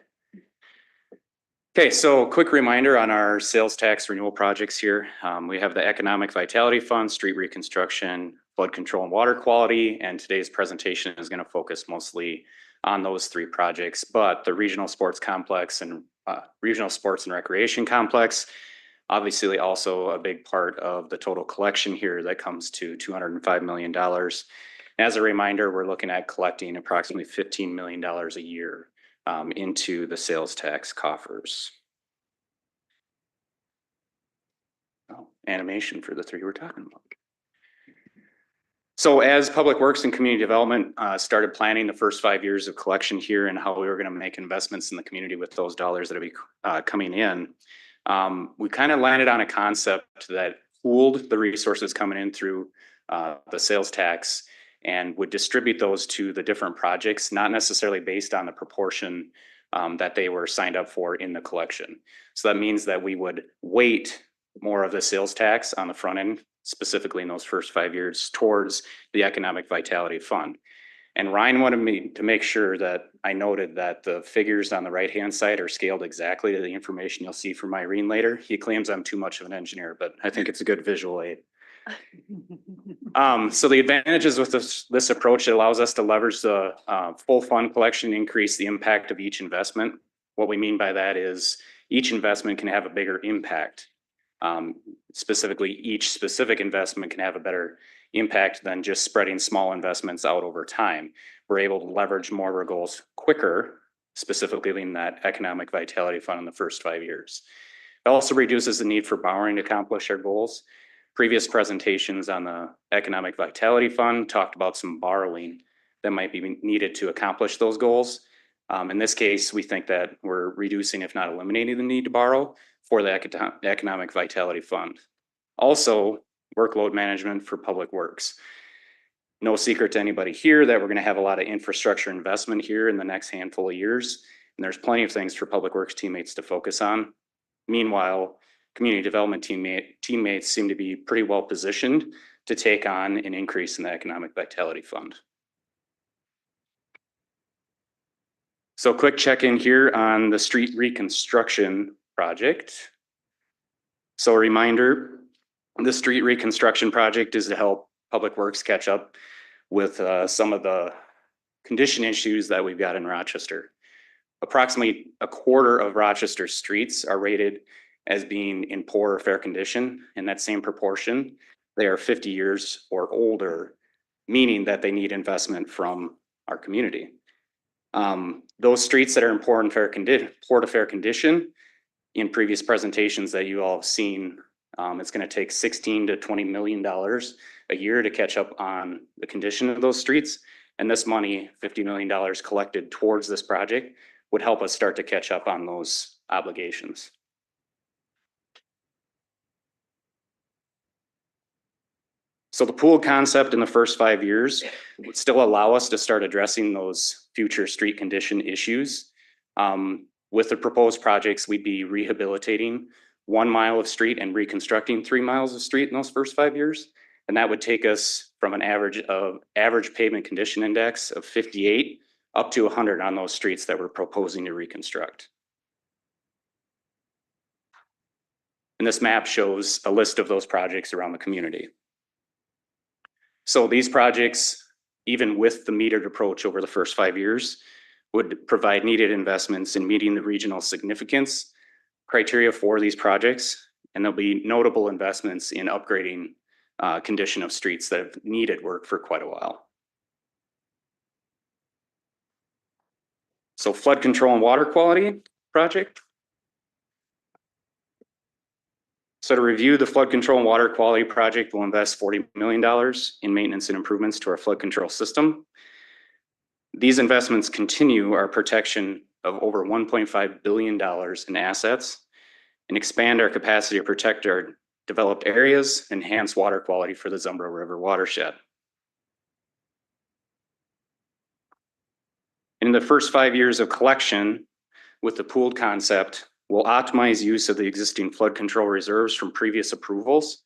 S12: Okay, so quick reminder on our sales tax renewal projects here. We have the Economic Vitality Fund, street reconstruction, flood control and water quality, and today's presentation is going to focus mostly on those three projects, but the regional sports complex and regional sports and recreation complex, obviously also a big part of the total collection here that comes to $205 million. As a reminder, we're looking at collecting approximately $15 million a year into the sales tax coffers. Oh, animation for the three we're talking about. So as Public Works and Community Development started planning the first 5 years of collection here and how we were going to make investments in the community with those dollars that would be coming in, we kind of landed on a concept that pooled the resources coming in through the sales tax and would distribute those to the different projects, not necessarily based on the proportion that they were signed up for in the collection. So that means that we would weight more of the sales tax on the front end, specifically in those first 5 years, towards the Economic Vitality Fund. And Ryan wanted me to make sure that I noted that the figures on the right-hand side are scaled exactly to the information you'll see from Irene later. He claims I'm too much of an engineer, but I think it's a good visual aid. So the advantages with this approach, it allows us to leverage the full fund collection, increase the impact of each investment. What we mean by that is each investment can have a bigger impact. Specifically, each specific investment can have a better impact than just spreading small investments out over time. We're able to leverage more of our goals quicker, specifically in that Economic Vitality Fund in the first 5 years. It also reduces the need for borrowing to accomplish our goals. Previous presentations on the Economic Vitality Fund talked about some borrowing that might be needed to accomplish those goals. In this case, we think that we're reducing, if not eliminating, the need to borrow for the Economic Vitality Fund. Also, workload management for Public Works. No secret to anybody here that we're going to have a lot of infrastructure investment here in the next handful of years, and there's plenty of things for Public Works teammates to focus on. Meanwhile, community development teammates seem to be pretty well positioned to take on an increase in the Economic Vitality Fund. So quick check-in here on the street reconstruction project. So a reminder, the street reconstruction project is to help Public Works catch up with some of the condition issues that we've got in Rochester. Approximately a quarter of Rochester's streets are rated as being in poor or fair condition. In that same proportion, they are 50 years or older, meaning that they need investment from our community. Those streets that are in poor to fair condition, in previous presentations that you all have seen, it's going to take $16 to $20 million a year to catch up on the condition of those streets. And this money, $50 million collected towards this project, would help us start to catch up on those obligations. So the pool concept in the first 5 years would still allow us to start addressing those future street condition issues. With the proposed projects, we'd be rehabilitating 1 mile of street and reconstructing 3 miles of street in those first 5 years. And that would take us from an average pavement condition index of 58 up to 100 on those streets that we're proposing to reconstruct. And this map shows a list of those projects around the community. So these projects, even with the metered approach over the first 5 years, would provide needed investments in meeting the regional significance criteria for these projects, and there'll be notable investments in upgrading condition of streets that have needed work for quite a while. So flood control and water quality project. So to review, the flood control and water quality project will invest $40 million in maintenance and improvements to our flood control system. These investments continue our protection of over $1.5 billion in assets and expand our capacity to protect our developed areas, enhance water quality for the Zumbro River watershed. In the first 5 years of collection with the pooled concept, we'll optimize use of the existing flood control reserves from previous approvals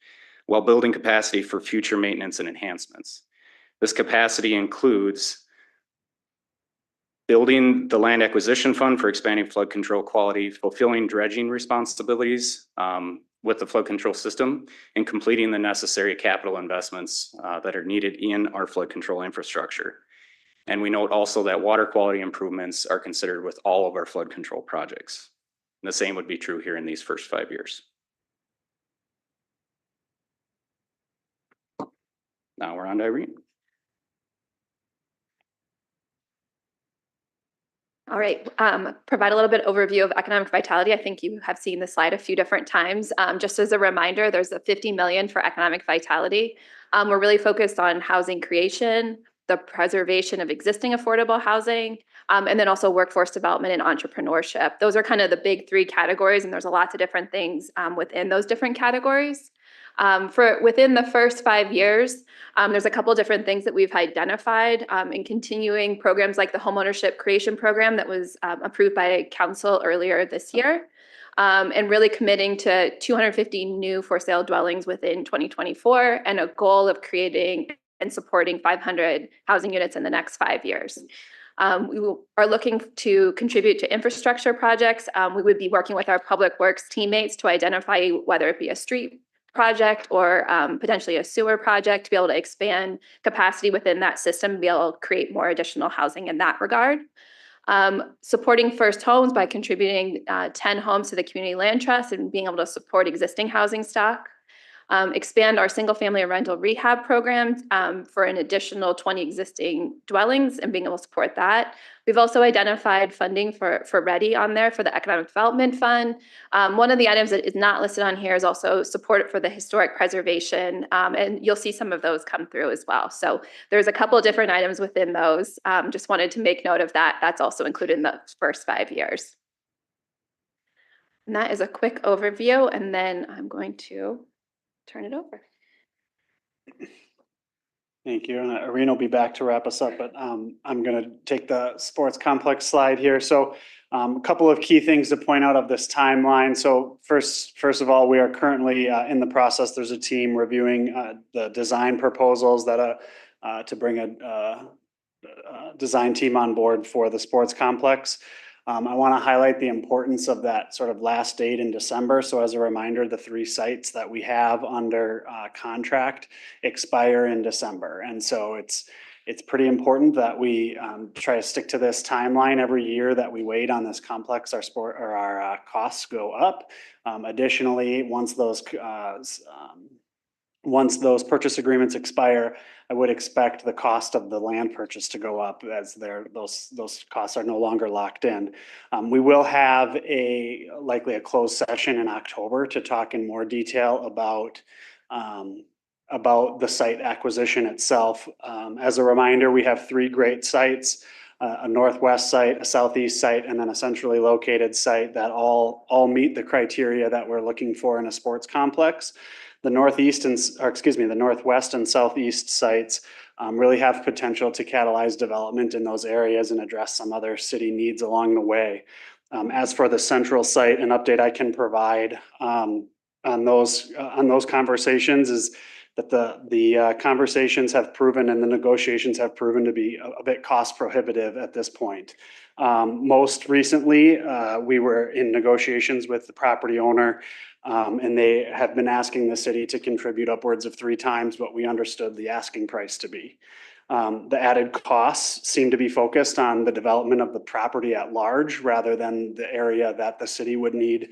S12: while building capacity for future maintenance and enhancements. This capacity includes building the land acquisition fund for expanding flood control quality, fulfilling dredging responsibilities with the flood control system, and completing the necessary capital investments that are needed in our flood control infrastructure. And we note also that water quality improvements are considered with all of our flood control projects. And the same would be true here in these first 5 years. Now we're on to Irene.
S13: All right, provide a little bit overview of economic vitality. I think you have seen the slide a few different times. Just as a reminder, there's a $50 million for economic vitality. We're really focused on housing creation, the preservation of existing affordable housing, and then also workforce development and entrepreneurship. Those are kind of the big three categories, and there's a lots of different things within those different categories. For within the first 5 years, there's a couple different things that we've identified in continuing programs like the homeownership creation program that was approved by council earlier this year, and really committing to 250 new for sale dwellings within 2024 and a goal of creating and supporting 500 housing units in the next 5 years. We are looking to contribute to infrastructure projects. We would be working with our public works teammates to identify whether it be a street project or potentially a sewer project to be able to expand capacity within that system, be able to create more additional housing in that regard. Supporting first homes by contributing 10 homes to the community land trust and being able to support existing housing stock. Expand our single family and rental rehab programs for an additional 20 existing dwellings and being able to support that. We've also identified funding for READY on there for the Economic Development Fund. One of the items that is not listed on here is also support for the historic preservation, and you'll see some of those come through as well. So there's a couple of different items within those. Just wanted to make note of that. That's also included in the first 5 years. And that is a quick overview, and then I'm going to turn it over.
S14: Thank you. And Irene will be back to wrap us up, but I'm going to take the sports complex slide here. So a couple of key things to point out of this timeline. So first of all, we are currently in the process. There's a team reviewing the design proposals that to bring a design team on board for the sports complex. I want to highlight the importance of that sort of last date in December. So as a reminder, the 3 sites that we have under contract expire in December. And so it's pretty important that we try to stick to this timeline. Every year that we wait on this complex, our costs go up. Additionally, once those purchase agreements expire, I would expect the cost of the land purchase to go up as those costs are no longer locked in. We will have likely a closed session in October to talk in more detail about the site acquisition itself. As a reminder, we have 3 great sites, a northwest site, a southeast site, and then a centrally located site that all meet the criteria that we're looking for in a sports complex. The northwest and southeast sites really have potential to catalyze development in those areas and address some other city needs along the way. As for the central site, an update I can provide on those conversations is that the conversations have proven and the negotiations have proven to be a bit cost prohibitive at this point. Most recently, we were in negotiations with the property owner, and they have been asking the city to contribute upwards of 3 times what we understood the asking price to be. The added costs seem to be focused on the development of the property at large rather than the area that the city would need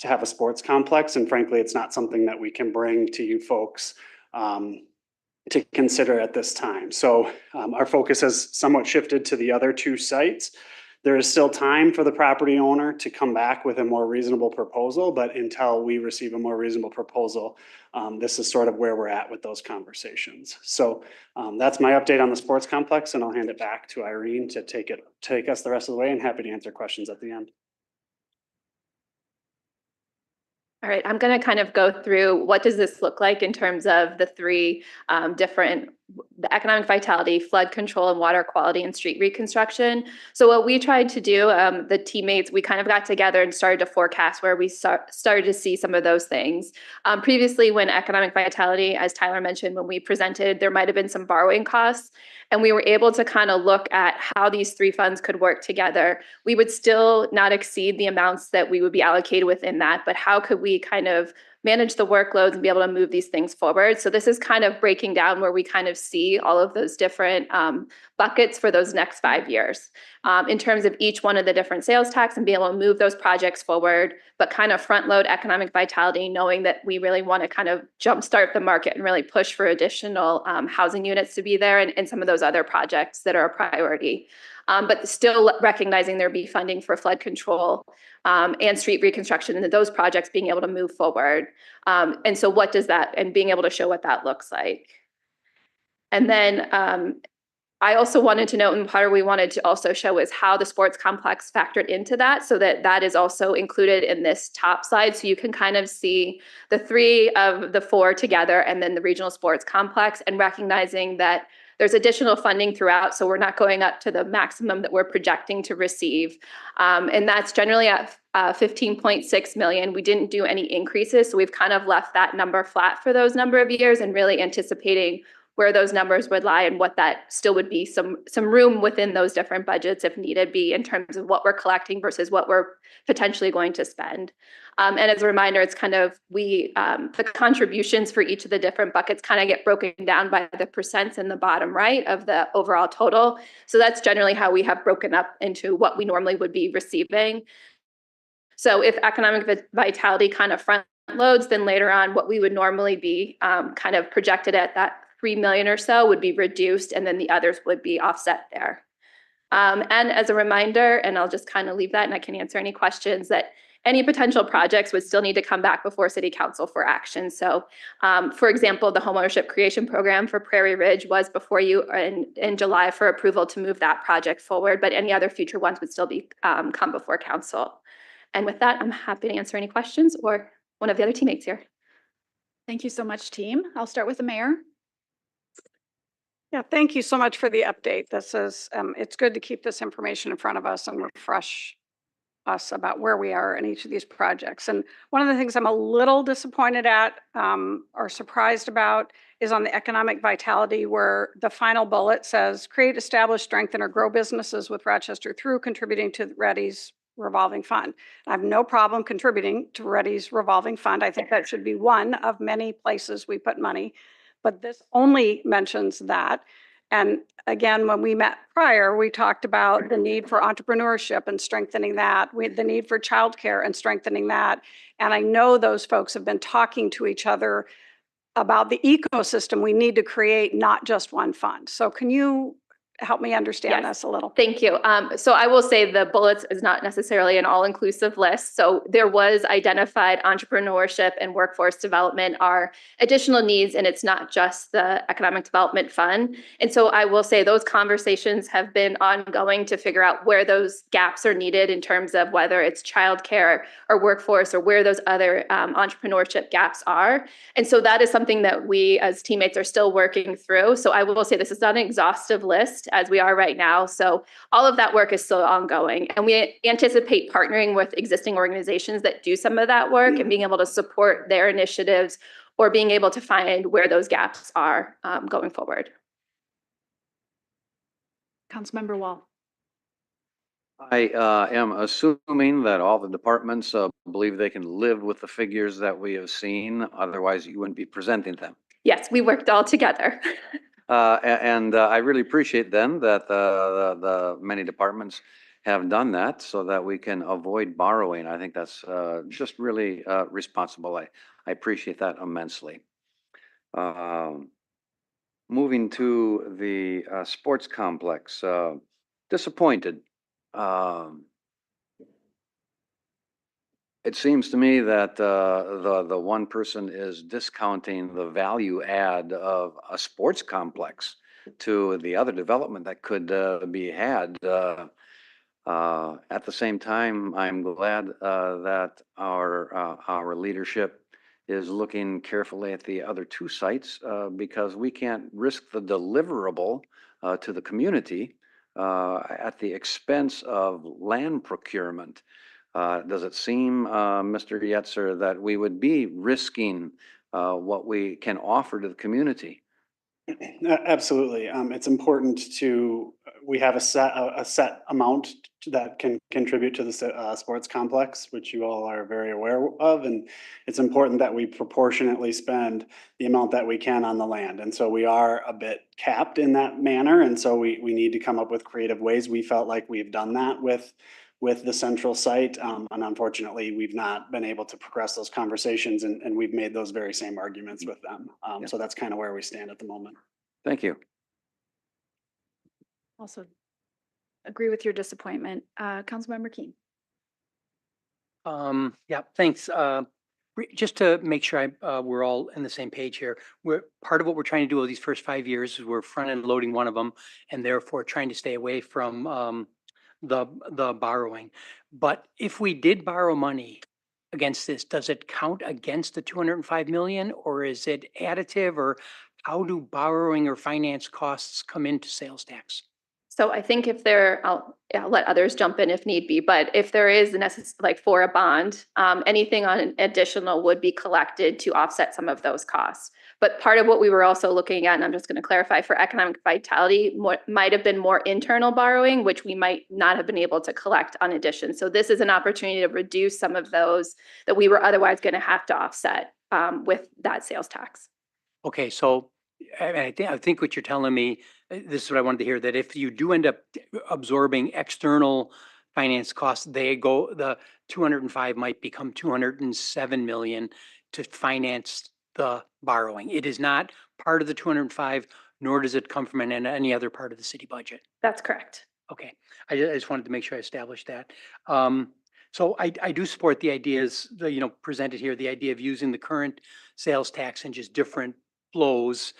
S14: to have a sports complex. And frankly, it's not something that we can bring to you folks to consider at this time. So our focus has somewhat shifted to the other two sites. There is still time for the property owner to come back with a more reasonable proposal, but until we receive a more reasonable proposal, this is sort of where we're at with those conversations. So that's my update on the sports complex, and I'll hand it back to Irene to take us the rest of the way, and happy to answer questions at the end.
S13: All right, I'm going to kind of go through what does this look like in terms of the three different, the economic vitality, flood control, and water quality and street reconstruction. So what we tried to do, the teammates, we kind of got together and started to forecast where we started to see some of those things. Previously, when economic vitality, as Tyler mentioned, when we presented, there might have been some borrowing costs. And we were able to kind of look at how these three funds could work together. We would still not exceed the amounts that we would be allocated within that, but how could we kind of manage the workloads and be able to move these things forward? So this is kind of breaking down where we kind of see all of those different buckets for those next 5 years in terms of each one of the different sales tax and be able to move those projects forward, but kind of front load economic vitality, knowing that we really want to kind of jumpstart the market and really push for additional housing units to be there and some of those other projects that are a priority. But still recognizing there'd be funding for flood control and street reconstruction and those projects being able to move forward. And so what does that, and being able to show what that looks like. And then I also wanted to note, and part we wanted to also show is how the sports complex factored into that, so that that is also included in this top slide. So you can kind of see the 3 of the 4 together and then the regional sports complex, and recognizing that there's additional funding throughout, so we're not going up to the maximum that we're projecting to receive. And that's generally at 15.6 million. We didn't do any increases, so we've kind of left that number flat for those number of years and really anticipating where those numbers would lie and what that still would be some room within those different budgets if needed be in terms of what we're collecting versus what we're potentially going to spend. And as a reminder, it's kind of the contributions for each of the different buckets kind of get broken down by the percents in the bottom right of the overall total. So that's generally how we have broken up into what we normally would be receiving. So if economic vitality kind of front loads, then later on what we would normally be kind of projected at that 3 million or so would be reduced, and then the others would be offset there. And as a reminder, and I'll just kind of leave that and I can answer any questions, that any potential projects would still need to come back before City Council for action. So for example, the homeownership creation program for Prairie Ridge was before you in July for approval to move that project forward, but any other future ones would still be come before council. And with that, I'm happy to answer any questions or one of the other teammates here.
S3: Thank you so much, team. I'll start with the mayor.
S6: Yeah, thank you so much for the update. This is, it's good to keep this information in front of us and refresh us about where we are in each of these projects. And one of the things I'm a little disappointed at or surprised about is on the economic vitality, where the final bullet says, create, establish, strengthen, or grow businesses with Rochester through contributing to READY's revolving fund. I have no problem contributing to READY's revolving fund. I think that should be one of many places we put money. But this only mentions that. And again, when we met prior, we talked about the need for entrepreneurship and strengthening that, the need for childcare and strengthening that. And I know those folks have been talking to each other about the ecosystem we need to create, not just one fund. So can you help me understand this a little?
S13: Thank you. So I will say the bullets is not necessarily an all-inclusive list. So there was identified entrepreneurship and workforce development are additional needs, and it's not just the economic development fund. And so I will say those conversations have been ongoing to figure out where those gaps are needed in terms of whether it's childcare or workforce or where those other entrepreneurship gaps are. And so that is something that we as teammates are still working through. So I will say this is not an exhaustive list as we are right now. So all of that work is still ongoing. And we anticipate partnering with existing organizations that do some of that work and being able to support their initiatives or being able to find where those gaps are going forward.
S3: Councilmember Wall.
S2: I am assuming that all the departments believe they can live with the figures that we have seen. Otherwise, you wouldn't be presenting them.
S13: Yes, we worked all together.
S2: And I really appreciate then that the many departments have done that so that we can avoid borrowing. I think that's just really responsible. I appreciate that immensely. Moving to the sports complex, disappointed. It seems to me that the one person is discounting the value add of a sports complex to the other development that could be had. At the same time, I'm glad that our leadership is looking carefully at the other two sites because we can't risk the deliverable to the community at the expense of land procurement. Does it seem, Mr. Yetzer, that we would be risking what we can offer to the community?
S14: Absolutely. It's important to, we have a set amount that can contribute to the sports complex, which you all are very aware of. And it's important that we proportionately spend the amount that we can on the land. And so we are a bit capped in that manner. And so we need to come up with creative ways. We felt like we've done that with the central site. And unfortunately, we've not been able to progress those conversations, and we've made those very same arguments with them. So that's kind of where we stand at the moment.
S2: Thank you.
S3: Also agree with your disappointment. Councilmember Keen.
S10: Yeah, thanks. Just to make sure we're all in the same page here, part of what we're trying to do over these first 5 years is we're front end loading one of them and therefore trying to stay away from the borrowing. But if we did borrow money against this, does it count against the 205 million, or is it additive, or how do borrowing or finance costs come into sales tax?
S13: So I think if I'll let others jump in if need be, but if there is like for a bond, anything on an additional would be collected to offset some of those costs. But part of what we were also looking at, and I'm just going to clarify for economic vitality, might have been more internal borrowing, which we might not have been able to collect on addition. So this is an opportunity to reduce some of those that we were otherwise going to have to offset with that sales tax.
S10: Okay, so I think what you're telling me, this is what I wanted to hear, that if you do end up absorbing external finance costs, the 205 might become 207 million to finance the borrowing. It is not part of the 205, nor does it come from any other part of the city budget.
S13: That's correct.
S10: Okay, I just wanted to make sure I established that. So I do support the ideas that, presented here, the idea of using the current sales tax and just different flows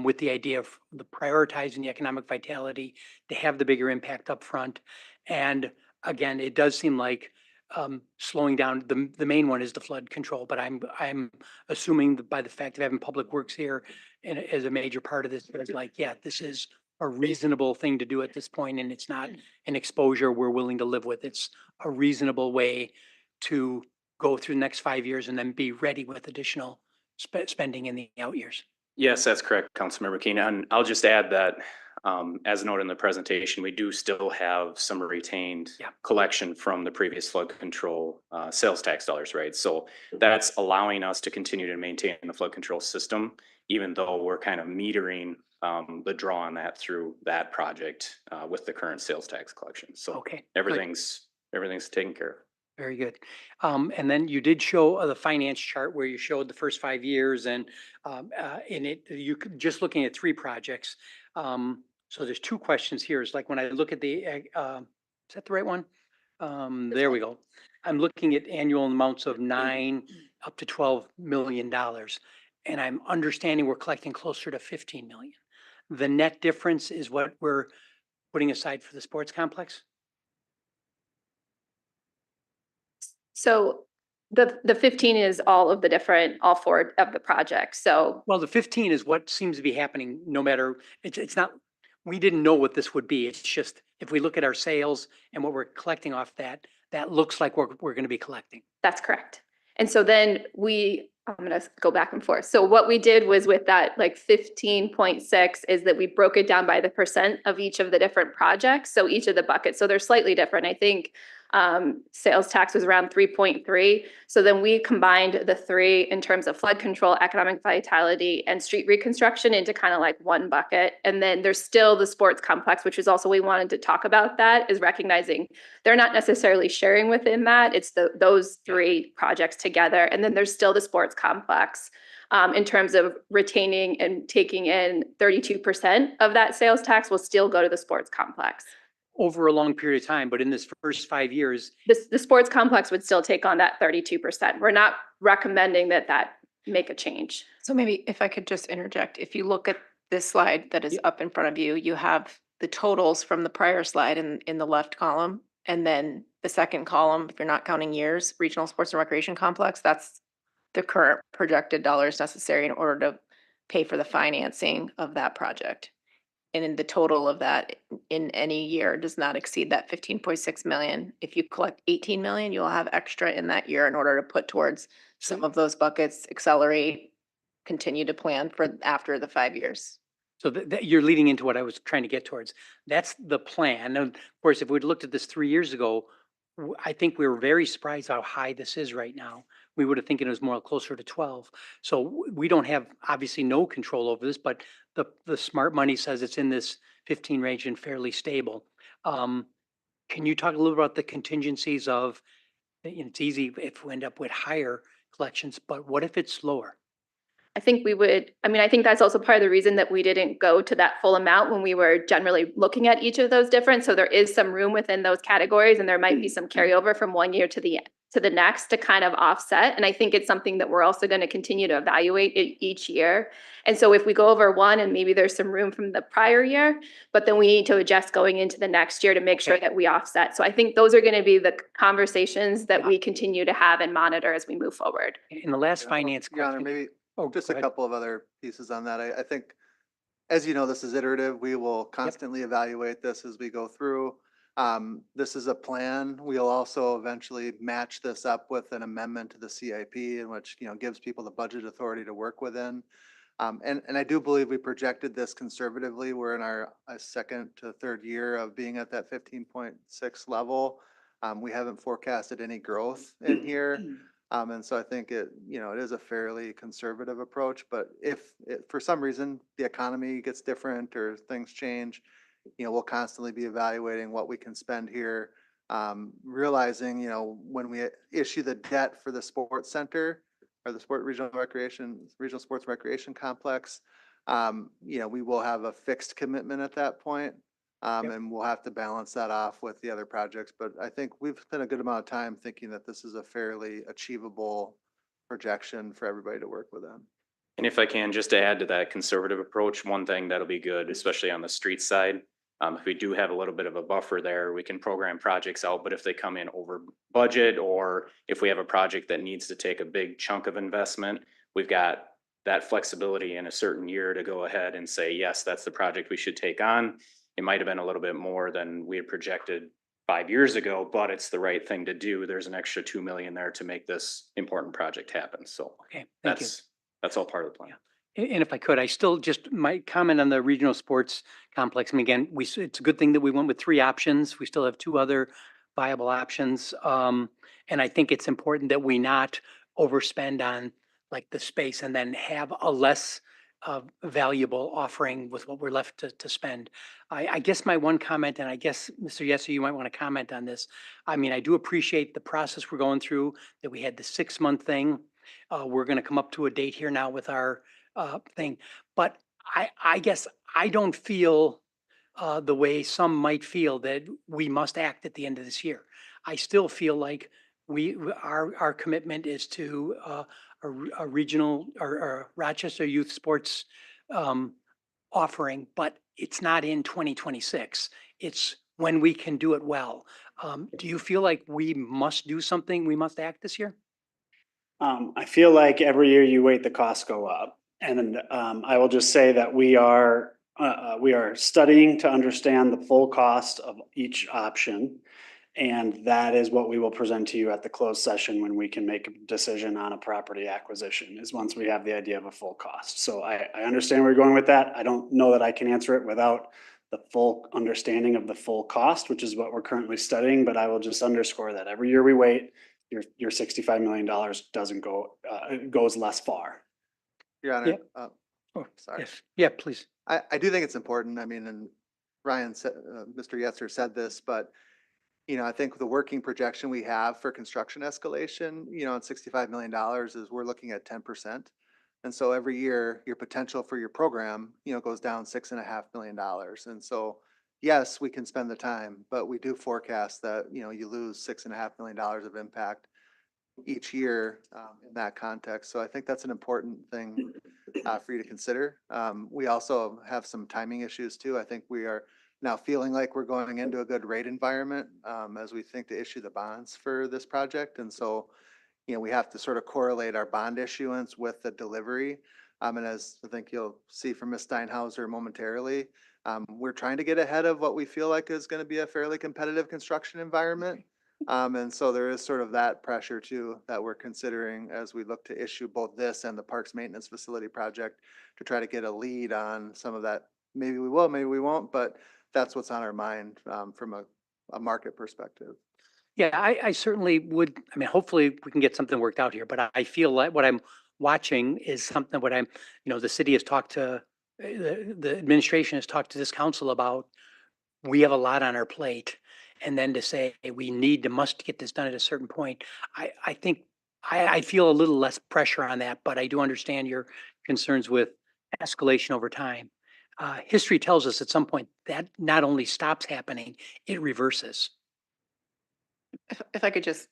S10: with the idea of prioritizing the economic vitality to have the bigger impact up front. And again, it does seem like slowing down, the main one is the flood control, but I'm assuming that by the fact of having Public Works here as a major part of this, it's like, yeah, this is a reasonable thing to do at this point, and it's not an exposure we're willing to live with. It's a reasonable way to go through the next 5 years and then be ready with additional spending in the out years.
S12: Yes, that's correct, Councilmember Keen. And I'll just add that, as noted in the presentation, we do still have some retained collection from the previous flood control sales tax dollars, right? So that's allowing us to continue to maintain the flood control system, even though we're kind of metering the draw on that through that project with the current sales tax collection. So
S10: okay,
S12: everything's taken care of.
S10: Very good. And then you did show the finance chart where you showed the first 5 years, and in it, just looking at 3 projects. So there's 2 questions here. It's like when I look at the, is that the right one? There we go. I'm looking at annual amounts of $9 up to $12 million. And I'm understanding we're collecting closer to 15 million. The net difference is what we're putting aside for the sports complex?
S13: So the 15 is all 4 of the projects. So
S10: Well, the 15 is what seems to be happening no matter, it's not, we didn't know what this would be. It's just, if we look at our sales and what we're collecting off that looks like we're going to be collecting.
S13: that's correct. And so then I'm going to go back and forth. So what we did was with that like 15.6 is that we broke it down by the percent of each of the different projects. So each of the buckets, so they're slightly different. I think Sales tax was around 3.3. So then we combined the three in terms of flood control, economic vitality, and street reconstruction into kind of like one bucket. And then there's still the sports complex, which is also we wanted to talk about, that is recognizing they're not necessarily sharing within that. It's those three projects together. And then there's still the sports complex. In terms of retaining and taking in 32% of that sales tax will still go to the sports complex.
S10: Over a long period of time, but in this first 5 years,
S13: The sports complex would still take on that 32%. We're not recommending that make a change.
S4: So maybe if I could just interject, if you look at this slide that is up in front of you, you have the totals from the prior slide in the left column. And then the second column, if you're not counting years, regional sports and recreation complex, that's the current projected dollars necessary in order to pay for the financing of that project. And in the total of that in any year does not exceed that 15.6 million. If you collect 18 million, you'll have extra in that year in order to put towards some of those buckets, accelerate, continue to plan for after the 5 years.
S10: so that you're leading into what I was trying to get towards. That's the plan. And of course, if we'd looked at this 3 years ago, I think we were very surprised how high this is right now. We would have thinking it was more closer to 12. So we don't have obviously no control over this, but the smart money says it's in this 15 range and fairly stable. Can you talk a little about the contingencies of, it's easy if we end up with higher collections, but what if it's lower?
S13: I think I think that's also part of the reason that we didn't go to that full amount when we were generally looking at each of those different. So there is some room within those categories and there might be some carryover from one year to the next to kind of offset. And I think it's something that we're also going to continue to evaluate each year. And so if we go over one and maybe there's some room from the prior year, but then we need to adjust going into the next year to make sure that we offset. So I think those are going to be the conversations that we continue to have and monitor as we move forward.
S10: In the last finance
S15: Your Honor,
S10: question.
S15: maybe
S10: Oh,
S15: just
S10: go
S15: a
S10: ahead.
S15: couple of other pieces on that. I think, as you know, this is iterative. We will constantly evaluate this as we go through. This is a plan. We'll also eventually match this up with an amendment to the CIP in which, gives people the budget authority to work within. And I do believe we projected this conservatively. We're in our second to third year of being at that 15.6 level. We haven't forecasted any growth in here. And so I think it is a fairly conservative approach, but if for some reason the economy gets different or things change, we'll constantly be evaluating what we can spend here. Realizing, when we issue the debt for the sports center or the regional sports and recreation complex, we will have a fixed commitment at that point. And we'll have to balance that off with the other projects. But I think we've spent a good amount of time thinking that this is a fairly achievable projection for everybody to work within.
S12: And if I can, just to add to that conservative approach, one thing that'll be good, especially on the street side, if we do have a little bit of a buffer there, we can program projects out, but if they come in over budget, or if we have a project that needs to take a big chunk of investment, we've got that flexibility in a certain year to go ahead and say, yes, that's the project we should take on. It might have been a little bit more than we had projected 5 years ago, but it's the right thing to do. There's an extra 2 million there to make this important project happen. So
S10: Okay, thank you.
S12: that's all part of the plan.
S10: And if I could, I still just might comment on the regional sports complex. I mean, again, it's a good thing that we went with 3 options. We still have 2 other viable options. And I think it's important that we not overspend on like the space and then have a less valuable offering with what we're left to spend. I guess my one comment, and I guess Mr. Yesser, you might want to comment on this. I mean, I do appreciate the process we're going through, that we had the 6-month thing. We're going to come up to a date here now with our thing. But I guess I don't feel the way some might feel that we must act at the end of this year. I still feel like our commitment is to a regional or Rochester youth sports offering, but it's not in 2026. It's when we can do it well. Do you feel like we must do something? We must act this year?
S14: I feel like every year you wait, the costs go up. And I will just say that we are studying to understand the full cost of each option. And that is what we will present to you at the closed session when we can make a decision on a property acquisition, is once we have the idea of a full cost. So I understand where you're going with that. I don't know that I can answer it without the full understanding of the full cost, which is what we're currently studying, but I will just underscore that every year we wait, your $65 million doesn't go, it goes less far.
S15: Your Honor,
S10: Oh,
S15: sorry.
S10: yes. Yeah, please.
S15: I do think it's important. I mean, and Ryan said, Mr. Yetzer said this, but I think the working projection we have for construction escalation, at $65 million is we're looking at 10%. And so every year, your potential for your program, goes down $6.5 million. And so, yes, we can spend the time, but we do forecast that, you lose $6.5 million of impact each year in that context. So I think that's an important thing for you to consider. We also have some timing issues too. I think we are now feeling like we're going into a good rate environment as we think to issue the bonds for this project. And so, we have to sort of correlate our bond issuance with the delivery. And as I think you'll see from Ms. Steinhauser momentarily, we're trying to get ahead of what we feel like is going to be a fairly competitive construction environment. And so there is sort of that pressure too that we're considering as we look to issue both this and the Parks Maintenance Facility project to try to get a lead on some of that. Maybe we will, maybe we won't, but that's what's on our mind from a market perspective.
S10: Yeah, I certainly would. I mean, hopefully we can get something worked out here, but I feel like what I'm watching is something what I'm, the city has talked to, the administration has talked to this council about, we have a lot on our plate. And then to say, hey, we must get this done at a certain point. I think I feel a little less pressure on that, but I do understand your concerns with escalation over time. History tells us at some point that not only stops happening, it reverses.
S4: If I could just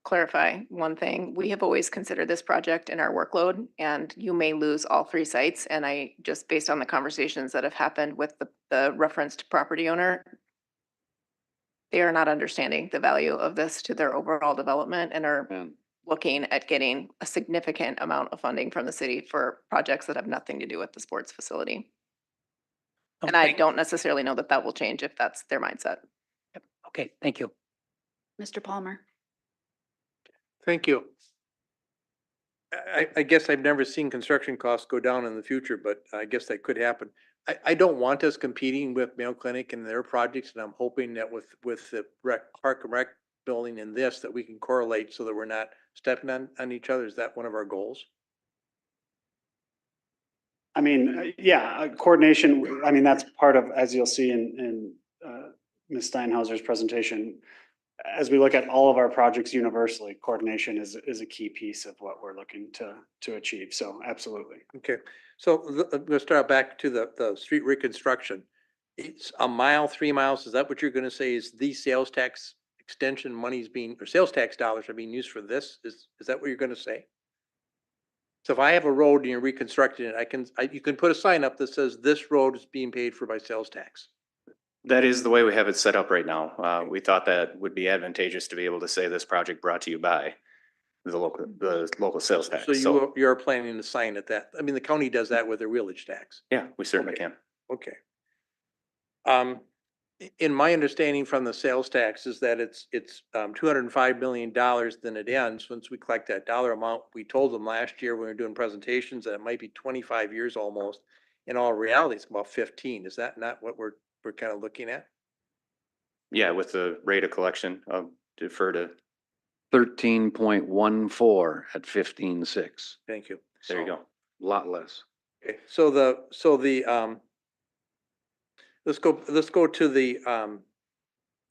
S4: clarify one thing, we have always considered this project in our workload, and you may lose all 3 sites. And I just, based on the conversations that have happened with the referenced property owner, they are not understanding the value of this to their overall development and are looking at getting a significant amount of funding from the city for projects that have nothing to do with the sports facility. And I don't necessarily know that that will change if that's their mindset.
S10: Yep. Okay, thank you.
S3: Mr. Palmer.
S11: Thank you. I guess I've never seen construction costs go down in the future, but I guess that could happen. I don't want us competing with Mayo Clinic and their projects, and I'm hoping that with the Park and Rec building and this, that we can correlate so that we're not stepping on each other. Is that one of our goals?
S14: I mean, yeah, coordination, I mean, that's part of, as you'll see in Ms. Steinhauser's presentation, as we look at all of our projects universally, coordination is a key piece of what we're looking to achieve. So absolutely.
S11: Okay, so let's start back to the street reconstruction. It's a mile, 3 miles. Is that what you're going to say is the sales tax extension monies being, or sales tax dollars are being used for this? Is that what you're going to say? So if I have a road and you're reconstructing it, you can put a sign up that says this road is being paid for by sales tax.
S12: That is the way we have it set up right now. We thought that would be advantageous to be able to say this project brought to you by the local sales tax.
S11: So you're planning to sign at that. I mean, the county does that with their wheelage tax.
S12: Yeah, we certainly can.
S11: Okay. In my understanding from the sales tax is that it's $205 million, then it ends. Once we collect that dollar amount, we told them last year when we were doing presentations that it might be 25 years almost. In all reality, it's about 15. Is that not what we're kind of looking at?
S12: Yeah, with the rate of collection, I'll defer to.
S2: 13.14 at 15.6.
S11: Thank you.
S12: There you go.
S2: A lot less.
S11: Okay, so let's go to the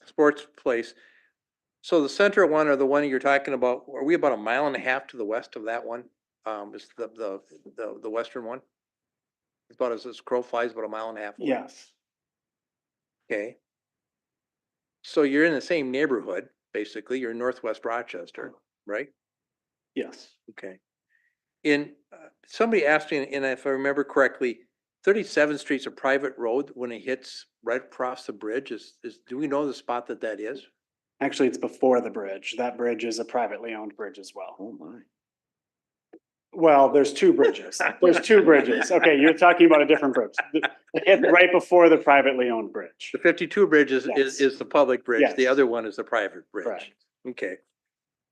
S11: sports place. So the center one or the one you're talking about, are we about 1.5 miles to the west of that one? Is the western one? It's about as crow flies, about 1.5 miles away.
S14: Yes.
S11: Okay. So you're in the same neighborhood, basically. You're in Northwest Rochester, right?
S14: Yes.
S11: Okay. Somebody asked me, and if I remember correctly, 37th Street's a private road when it hits right across the bridge. Do we know the spot that is?
S14: Actually, it's before the bridge. That bridge is a privately owned bridge as well.
S2: Oh my.
S14: Well, there's 2 bridges. There's 2 bridges. Okay, you're talking about a different bridge. It's right before the privately owned bridge.
S11: The 52 bridge is the public bridge.
S14: Yes.
S11: The other one is the private bridge.
S14: Correct.
S11: Okay.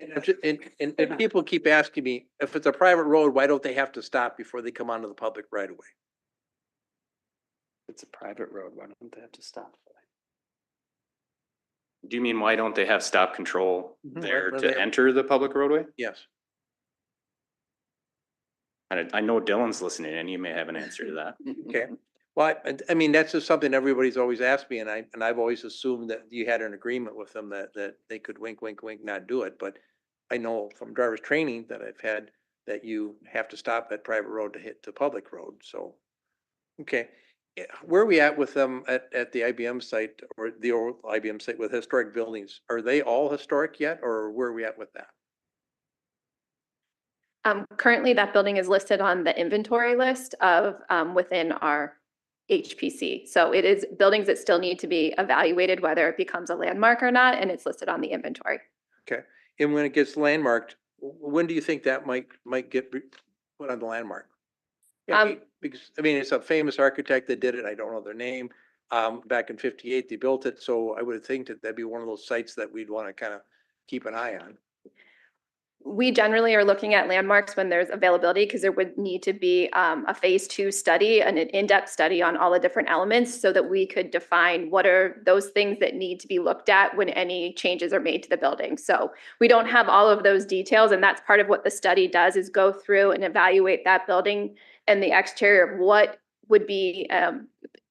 S11: And people keep asking me, if it's a private road, why don't they have to stop before they come onto the public right away?
S16: it's a private road, why don't they have to stop?
S12: Do you mean, why don't they have stop control
S11: Mhm.
S12: there
S11: Where
S12: to
S11: they-
S12: enter the public roadway?
S11: Yes.
S12: I know Dylan's listening and you may have an answer to that.
S11: Okay. Well, I mean, that's just something everybody's always asked me, and I've always assumed that you had an agreement with them that they could wink, wink, wink, not do it. But I know from driver's training that I've had that you have to stop at private road to hit the public road, so. Okay, where are we at with them at the IBM site or the old IBM site with historic buildings? Are they all historic yet, or where are we at with that?
S13: Currently, that building is listed on the inventory list of, within our HPC. So it is buildings that still need to be evaluated, whether it becomes a landmark or not, and it's listed on the inventory.
S11: Okay, and when it gets landmarked, when do you think that might get put on the landmark? Yeah, because, I mean, it's a famous architect that did it. I don't know their name. Back in 58, they built it. So I would think that that'd be one of those sites that we'd want to kind of keep an eye on.
S13: We generally are looking at landmarks when there's availability, because there would need to be a phase 2 study and an in-depth study on all the different elements so that we could define what are those things that need to be looked at when any changes are made to the building. So we don't have all of those details, and that's part of what the study does, is go through and evaluate that building and the exterior of what would be,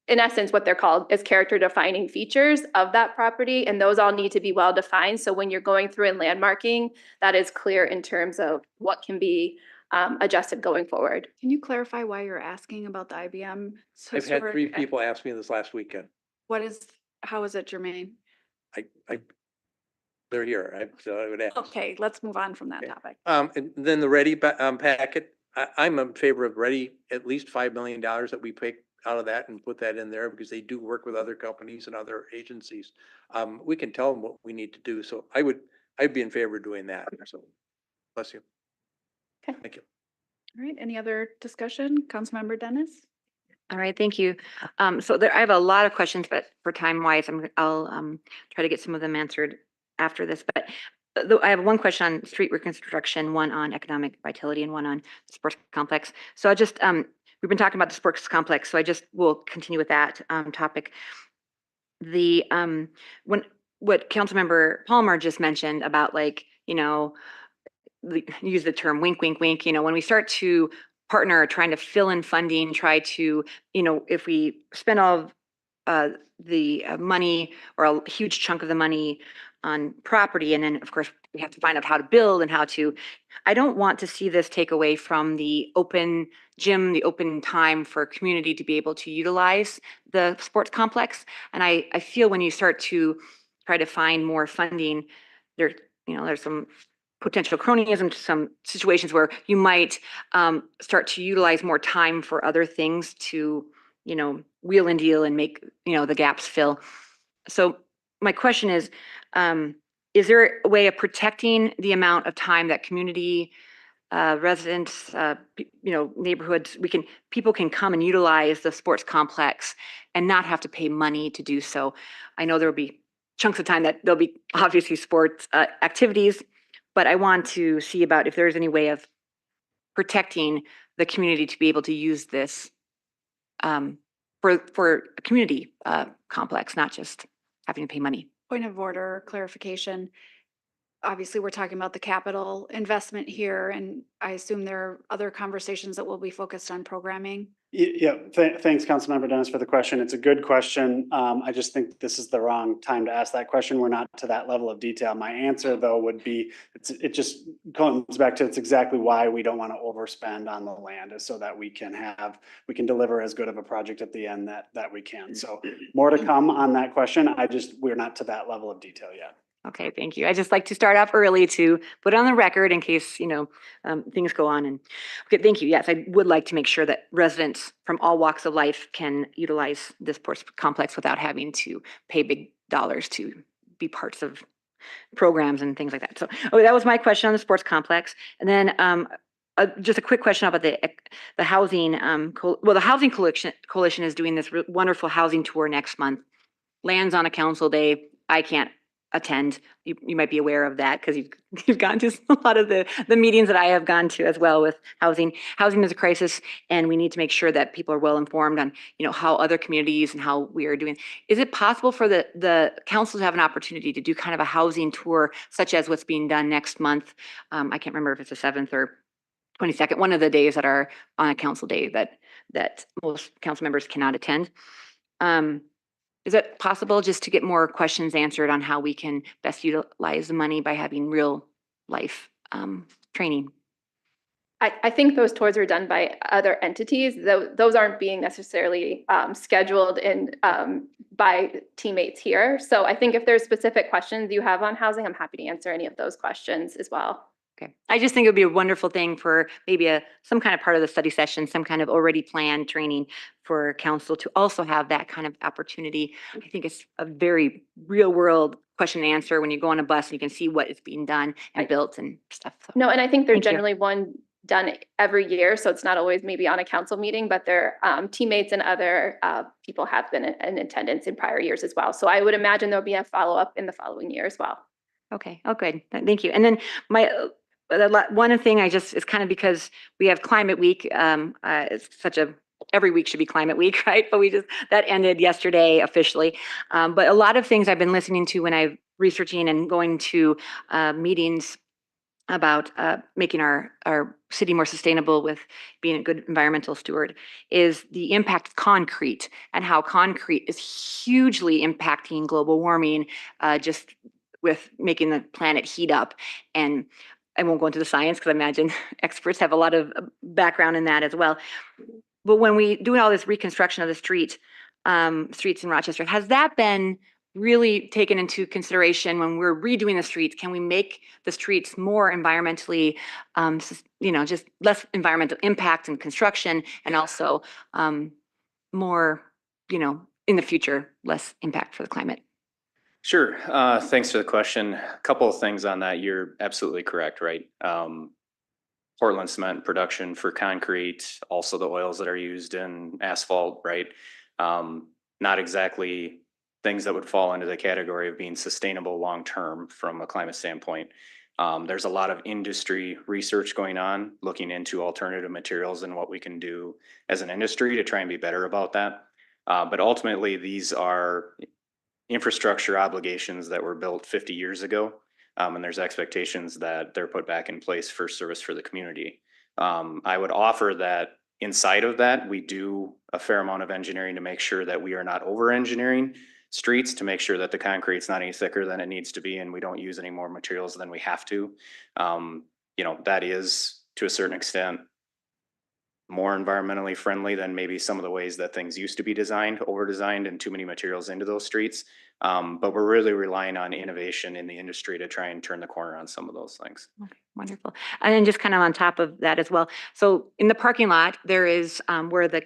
S13: in essence, what they're called is character defining features of that property. And those all need to be well defined. So when you're going through and landmarking, that is clear in terms of what can be adjusted going forward.
S3: Can you clarify why you're asking about the IBM?
S11: I've had
S3: historic-
S11: 3 people ask me this last weekend.
S3: How is it germane?
S11: They're here. So I would ask.
S3: Okay, let's move on from that
S11: Okay.
S3: topic.
S11: And then the ready packet, I'm in favor of ready, at least $5 million that we pick out of that and put that in there because they do work with other companies and other agencies. We can tell them what we need to do. So I'd be in favor of doing that. So bless you.
S13: Okay.
S11: Thank you.
S3: All right, any other discussion? Councilmember Dennis?
S9: All right, thank you. So I have a lot of questions, but for time wise, I'll try to get some of them answered after this. But I have one question on street reconstruction, one on economic vitality, and one on sports complex. So I just, we've been talking about the sports complex, so I just will continue with that topic. The what Councilmember Palmer just mentioned about, like, use the term wink, wink, wink, when we start to partner, trying to fill in funding, try to, if we spend all of the money or a huge chunk of the money on property, and then of course we have to find out how to build and how to, I don't want to see this take away from the open gym, the open time for community to be able to utilize the sports complex. And I feel when you start to try to find more funding, there's some potential cronyism, to some situations where you might start to utilize more time for other things to, wheel and deal and make, the gaps fill. So my question is there a way of protecting the amount of time that community residents, neighborhoods, people can come and utilize the sports complex and not have to pay money to do so? I know there will be chunks of time that there'll be obviously sports activities, but I want to see about if there's any way of protecting the community to be able to use this for a community complex, not just having to pay money.
S3: Point of order, clarification. Obviously, we're talking about the capital investment here, and I assume there are other conversations that will be focused on programming.
S14: Yeah, thanks, Councilmember Dennis, for the question. It's a good question. I just think this is the wrong time to ask that question. We're not to that level of detail. My answer, though, would be, it just comes back to, it's exactly why we don't want to overspend on the land, is so that we can deliver as good of a project at the end that we can. So more to come on that question. We're not to that level of detail yet.
S9: Okay, thank you. I just like to start off early to put it on the record in case, things go on. And okay, thank you. Yes, I would like to make sure that residents from all walks of life can utilize this sports complex without having to pay big dollars to be parts of programs and things like that. So, that was my question on the sports complex. And then just a quick question about the housing. The Housing Coalition is doing this wonderful housing tour next month. Lands on a council day. I can't attend. You might be aware of that because you've gone to a lot of the meetings that I have gone to as well with housing. Housing is a crisis, and we need to make sure that people are well informed on, how other communities and how we are doing. Is it possible for the council to have an opportunity to do kind of a housing tour, such as what's being done next month? I can't remember if it's the 7th or 22nd, one of the days that are on a council day that most council members cannot attend. Is it possible just to get more questions answered on how we can best utilize the money by having real life training?
S13: I think those tours are done by other entities. Those aren't being necessarily scheduled by teammates here. So I think if there's specific questions you have on housing, I'm happy to answer any of those questions as well.
S9: Okay. I just think it would be a wonderful thing for maybe some kind of part of the study session, some kind of already planned training for council to also have that kind of opportunity. I think it's a very real world question and answer when you go on a bus and you can see what is being done and built and stuff. So.
S13: No, and I think there's
S9: Thank you.
S13: generally one done every year. So it's not always maybe on a council meeting, but their teammates and other people have been in attendance in prior years as well. So I would imagine there'll be a follow-up in the following year as well.
S9: Okay. Oh, good. Thank you. And then one thing it's kind of because we have Climate Week. It's every week should be Climate Week, right? But that ended yesterday officially. But a lot of things I've been listening to when I'm researching and going to meetings about making our city more sustainable with being a good environmental steward is the impact of concrete and how concrete is hugely impacting global warming, just with making the planet heat up. And I won't go into the science because I imagine experts have a lot of background in that as well. But when we do all this reconstruction of the streets in Rochester, has that been really taken into consideration when we're redoing the streets? Can we make the streets more environmentally, just less environmental impact and construction, and also more, in the future, less impact for the climate?
S12: Sure. Thanks for the question. A couple of things on that. You're absolutely correct, right? Portland cement production for concrete, also the oils that are used in asphalt, right? Not exactly things that would fall into the category of being sustainable long-term from a climate standpoint. There's a lot of industry research going on, looking into alternative materials and what we can do as an industry to try and be better about that. But ultimately, these are infrastructure obligations that were built 50 years ago. And there's expectations that they're put back in place for service for the community. I would offer that inside of that, we do a fair amount of engineering to make sure that we are not over-engineering streets, to make sure that the concrete's not any thicker than it needs to be and we don't use any more materials than we have to. That is, to a certain extent, more environmentally friendly than maybe some of the ways that things used to be designed, over-designed, and too many materials into those streets. But we're really relying on innovation in the industry to try and turn the corner on some of those things.
S9: Okay, wonderful. And then just kind of on top of that as well. So in the parking lot, there is where the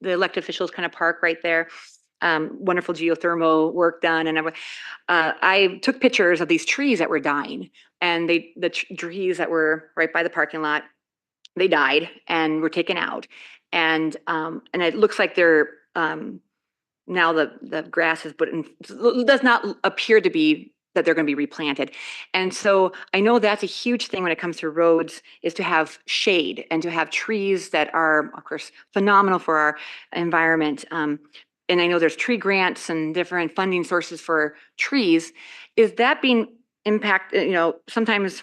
S9: elected officials kind of park right there. Wonderful geothermal work done and everything. I took pictures of these trees that were dying, and the trees that were right by the parking lot, they died and were taken out. And it looks like they're now the grass is does not appear to be that they're going to be replanted. And so I know that's a huge thing when it comes to roads, is to have shade and to have trees that are, of course, phenomenal for our environment. And I know there's tree grants and different funding sources for trees. Is that being impacted? Sometimes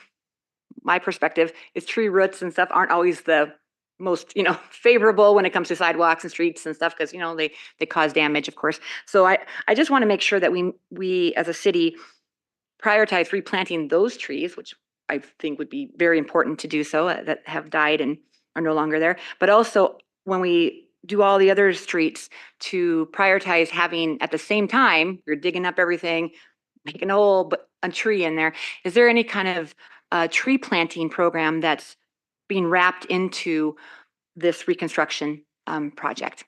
S9: my perspective is tree roots and stuff aren't always the most, favorable when it comes to sidewalks and streets and stuff, because, they cause damage, of course. So I just want to make sure that we as a city prioritize replanting those trees, which I think would be very important to do so, that have died and are no longer there. But also when we do all the other streets, to prioritize having at the same time, you're digging up everything, making a tree in there. Is there any kind of tree planting program that's being wrapped into this reconstruction project?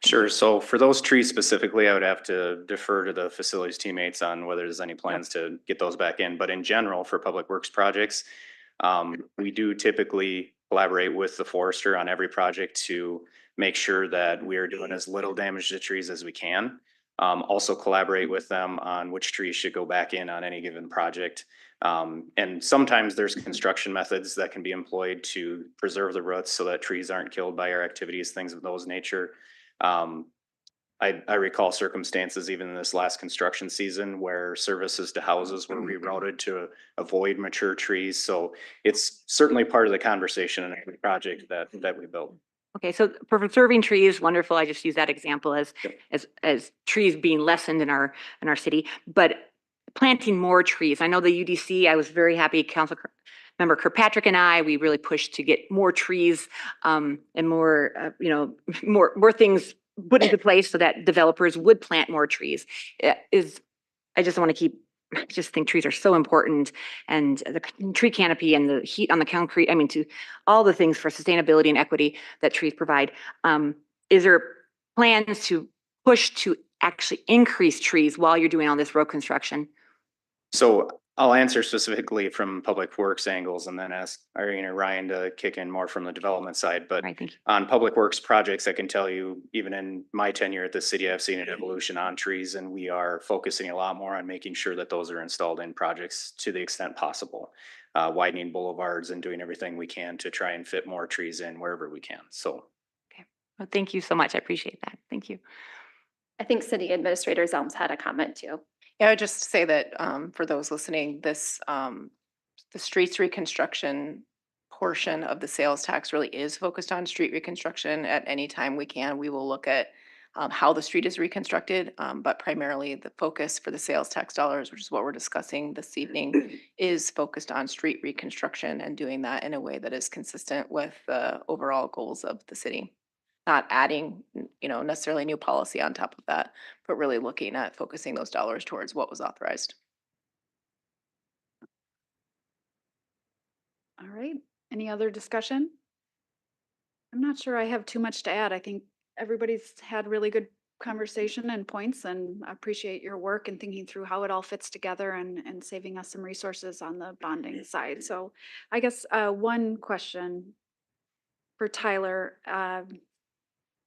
S12: Sure. So for those trees specifically, I would have to defer to the facilities teammates on whether there's any plans to get those back in. But in general, for public works projects, we do typically collaborate with the forester on every project to make sure that we are doing as little damage to trees as we can. Also collaborate with them on which trees should go back in on any given project. And sometimes there's construction methods that can be employed to preserve the roots so that trees aren't killed by our activities, things of those nature. I recall circumstances even in this last construction season where services to houses were rerouted to avoid mature trees. So it's certainly part of the conversation in every project that we build.
S9: Okay, so for preserving trees, wonderful. I just use that example as trees being lessened in our city, but planting more trees. I know the UDC, I was very happy, Member Kirkpatrick and I, we really pushed to get more trees and more, more things put into place so that developers would plant more trees. I just think trees are so important, and the tree canopy and the heat on the concrete, I mean, to all the things for sustainability and equity that trees provide. Is there plans to push to actually increase trees while you're doing all this road construction?
S12: So I'll answer specifically from Public Works angles and then ask Irene or Ryan to kick in more from the development side. But
S9: Right, thank you.
S12: on Public Works projects, I can tell you, even in my tenure at the city, I've seen an evolution on trees, and we are focusing a lot more on making sure that those are installed in projects to the extent possible. Widening boulevards and doing everything we can to try and fit more trees in wherever we can. So.
S9: Okay, well, thank you so much. I appreciate that. Thank you.
S13: I think City Administrator Zelms had a comment too.
S4: Yeah, I would just say that for those listening, this the streets reconstruction portion of the sales tax really is focused on street reconstruction. At any time we can, we will look at how the street is reconstructed, but primarily the focus for the sales tax dollars, which is what we're discussing this evening, is focused on street reconstruction and doing that in a way that is consistent with the overall goals of the city. Not adding, necessarily new policy on top of that, but really looking at focusing those dollars towards what was authorized.
S3: All right, any other discussion? I'm not sure I have too much to add. I think everybody's had really good conversation and points, and I appreciate your work and thinking through how it all fits together and saving us some resources on the bonding side. So I guess one question for Tyler,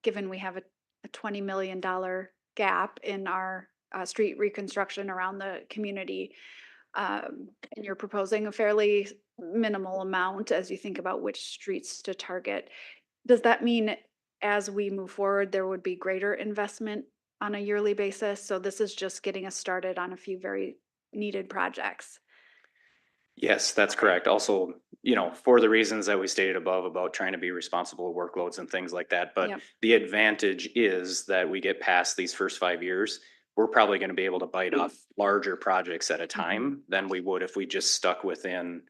S3: given we have a $20 million gap in our street reconstruction around the community, and you're proposing a fairly minimal amount as you think about which streets to target. Does that mean as we move forward, there would be greater investment on a yearly basis? So this is just getting us started on a few very needed projects.
S12: Yes, that's correct. Also, for the reasons that we stated above about trying to be responsible with workloads and things like that. But
S3: Yep.
S12: the advantage is that we get past these first 5 years, we're probably going to be able to bite off larger projects at a time than we would if we just stuck within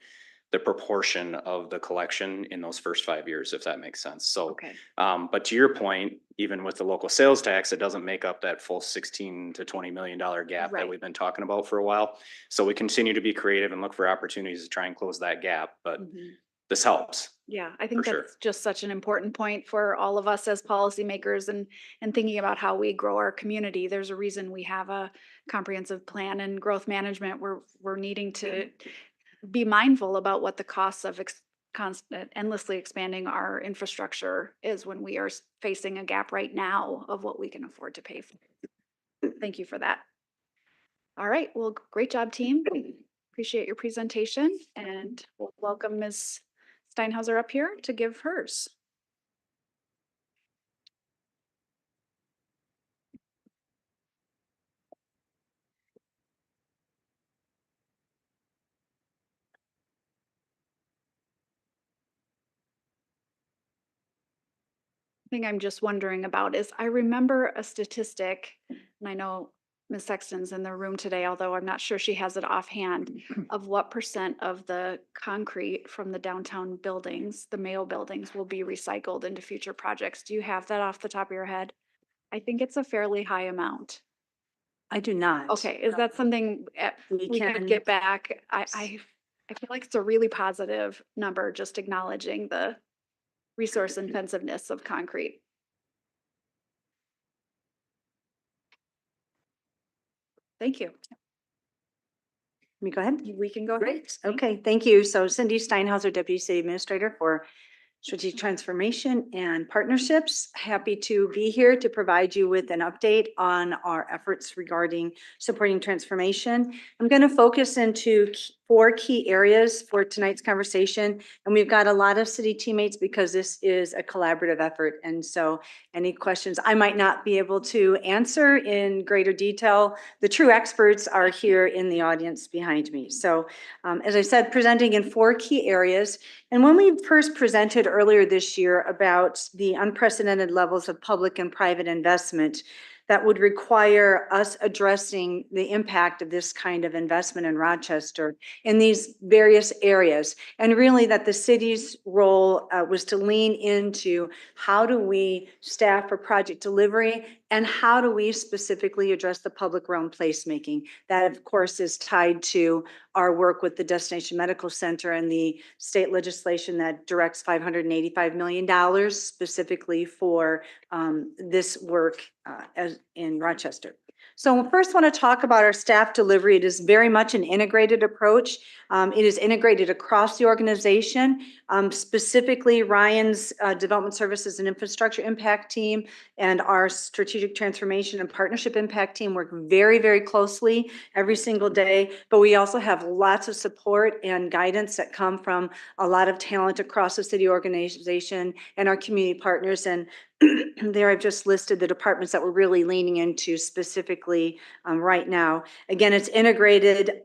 S12: the proportion of the collection in those first 5 years, if that makes sense. So,
S3: Okay.
S12: but to your point, even with the local sales tax, it doesn't make up that full $16 to $20 million gap
S3: Right.
S12: that we've been talking about for a while. So we continue to be creative and look for opportunities to try and close that gap, but this helps.
S3: Yeah, I think
S12: For sure.
S3: that's just such an important point for all of us as policymakers and thinking about how we grow our community. There's a reason we have a comprehensive plan and growth management. We're needing to be mindful about what the costs of constant, endlessly expanding our infrastructure is when we are facing a gap right now of what we can afford to pay for. Thank you for that. All right, well, great job, team. Appreciate your presentation, and we'll welcome Ms. Steinhauser up here to give hers. Thing I'm just wondering about is I remember a statistic, and I know Ms. Sexton's in the room today, although I'm not sure she has it offhand, of what percent of the concrete from the downtown buildings, the Mayo buildings, will be recycled into future projects. Do you have that off the top of your head? I think it's a fairly high amount.
S17: I do not.
S3: Okay, is that something we could get back? I feel like it's a really positive number, just acknowledging the resource intensiveness of concrete. Thank you.
S17: Let me go ahead.
S3: We can go ahead.
S17: Great. Okay, thank you. So Cindy Steinhauser, Deputy City Administrator for Strategic Transformation and Partnerships. Happy to be here to provide you with an update on our efforts regarding supporting transformation. I'm going to focus into 4 key areas for tonight's conversation. And we've got a lot of city teammates because this is a collaborative effort. And so any questions I might not be able to answer in greater detail, the true experts are here in the audience behind me. So as I said, presenting in 4 key areas. And when we first presented earlier this year about the unprecedented levels of public and private investment that would require us addressing the impact of this kind of investment in Rochester in these various areas, and really that the city's role was to lean into how do we staff for project delivery and how do we specifically address the public realm placemaking. That, of course, is tied to our work with the Destination Medical Center and the state legislation that directs $585 million specifically for this work as in Rochester. So first I want to talk about our staff delivery. It is very much an integrated approach. It is integrated across the organization. Specifically, Ryan's Development Services and Infrastructure Impact Team and our Strategic Transformation and Partnership Impact Team work very, very closely every single day. But we also have lots of support and guidance that come from a lot of talent across the city organization and our community partners. And there I've just listed the departments that we're really leaning into specifically right now. Again, it's integrated.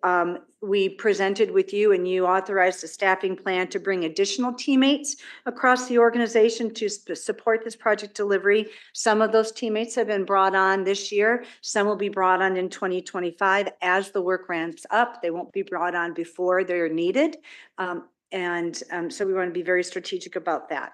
S17: We presented with you and you authorized a staffing plan to bring additional teammates across the organization to support this project delivery. Some of those teammates have been brought on this year. Some will be brought on in 2025 as the work ramps up. They won't be brought on before they're needed. So we want to be very strategic about that.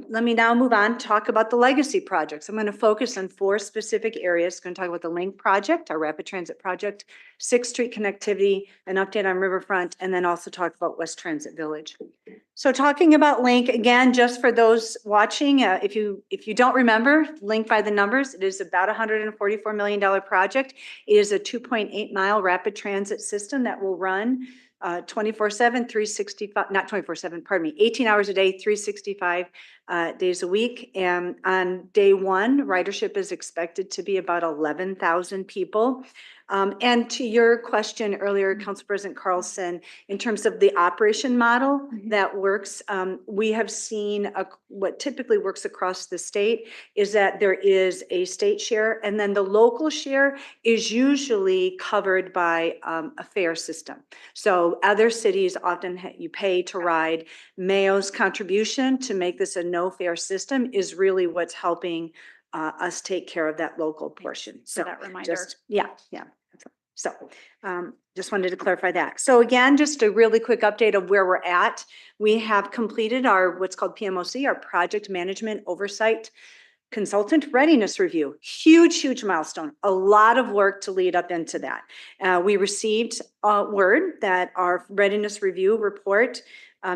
S17: Let me now move on, talk about the legacy projects. I'm going to focus on 4 specific areas. I'm going to talk about the LINK project, our rapid transit project, 6th Street connectivity, an update on Riverfront, and then also talk about West Transit Village. So talking about LINK, again, just for those watching, if you don't remember, LINK by the numbers, it is about $144 million project. It is a 2.8-mile rapid transit system that will run 24/7, 365, not 24/7, pardon me, 18 hours a day, 365 days a week. And on day 1, ridership is expected to be about 11,000 people. And to your question earlier, Council President Carlson, in terms of the operation model that works, we have seen what typically works across the state is that there is a state share and then the local share is usually covered by a fare system. So other cities often you pay to ride. Mayo's contribution to make this a no fare system is really what's helping us take care of that local portion. So
S3: that reminder.
S17: Yeah. So just wanted to clarify that. So again, just a really quick update of where we're at. We have completed our what's called PMOC, our Project Management Oversight Consultant Readiness Review. Huge milestone. A lot of work to lead up into that. We received word that our readiness review report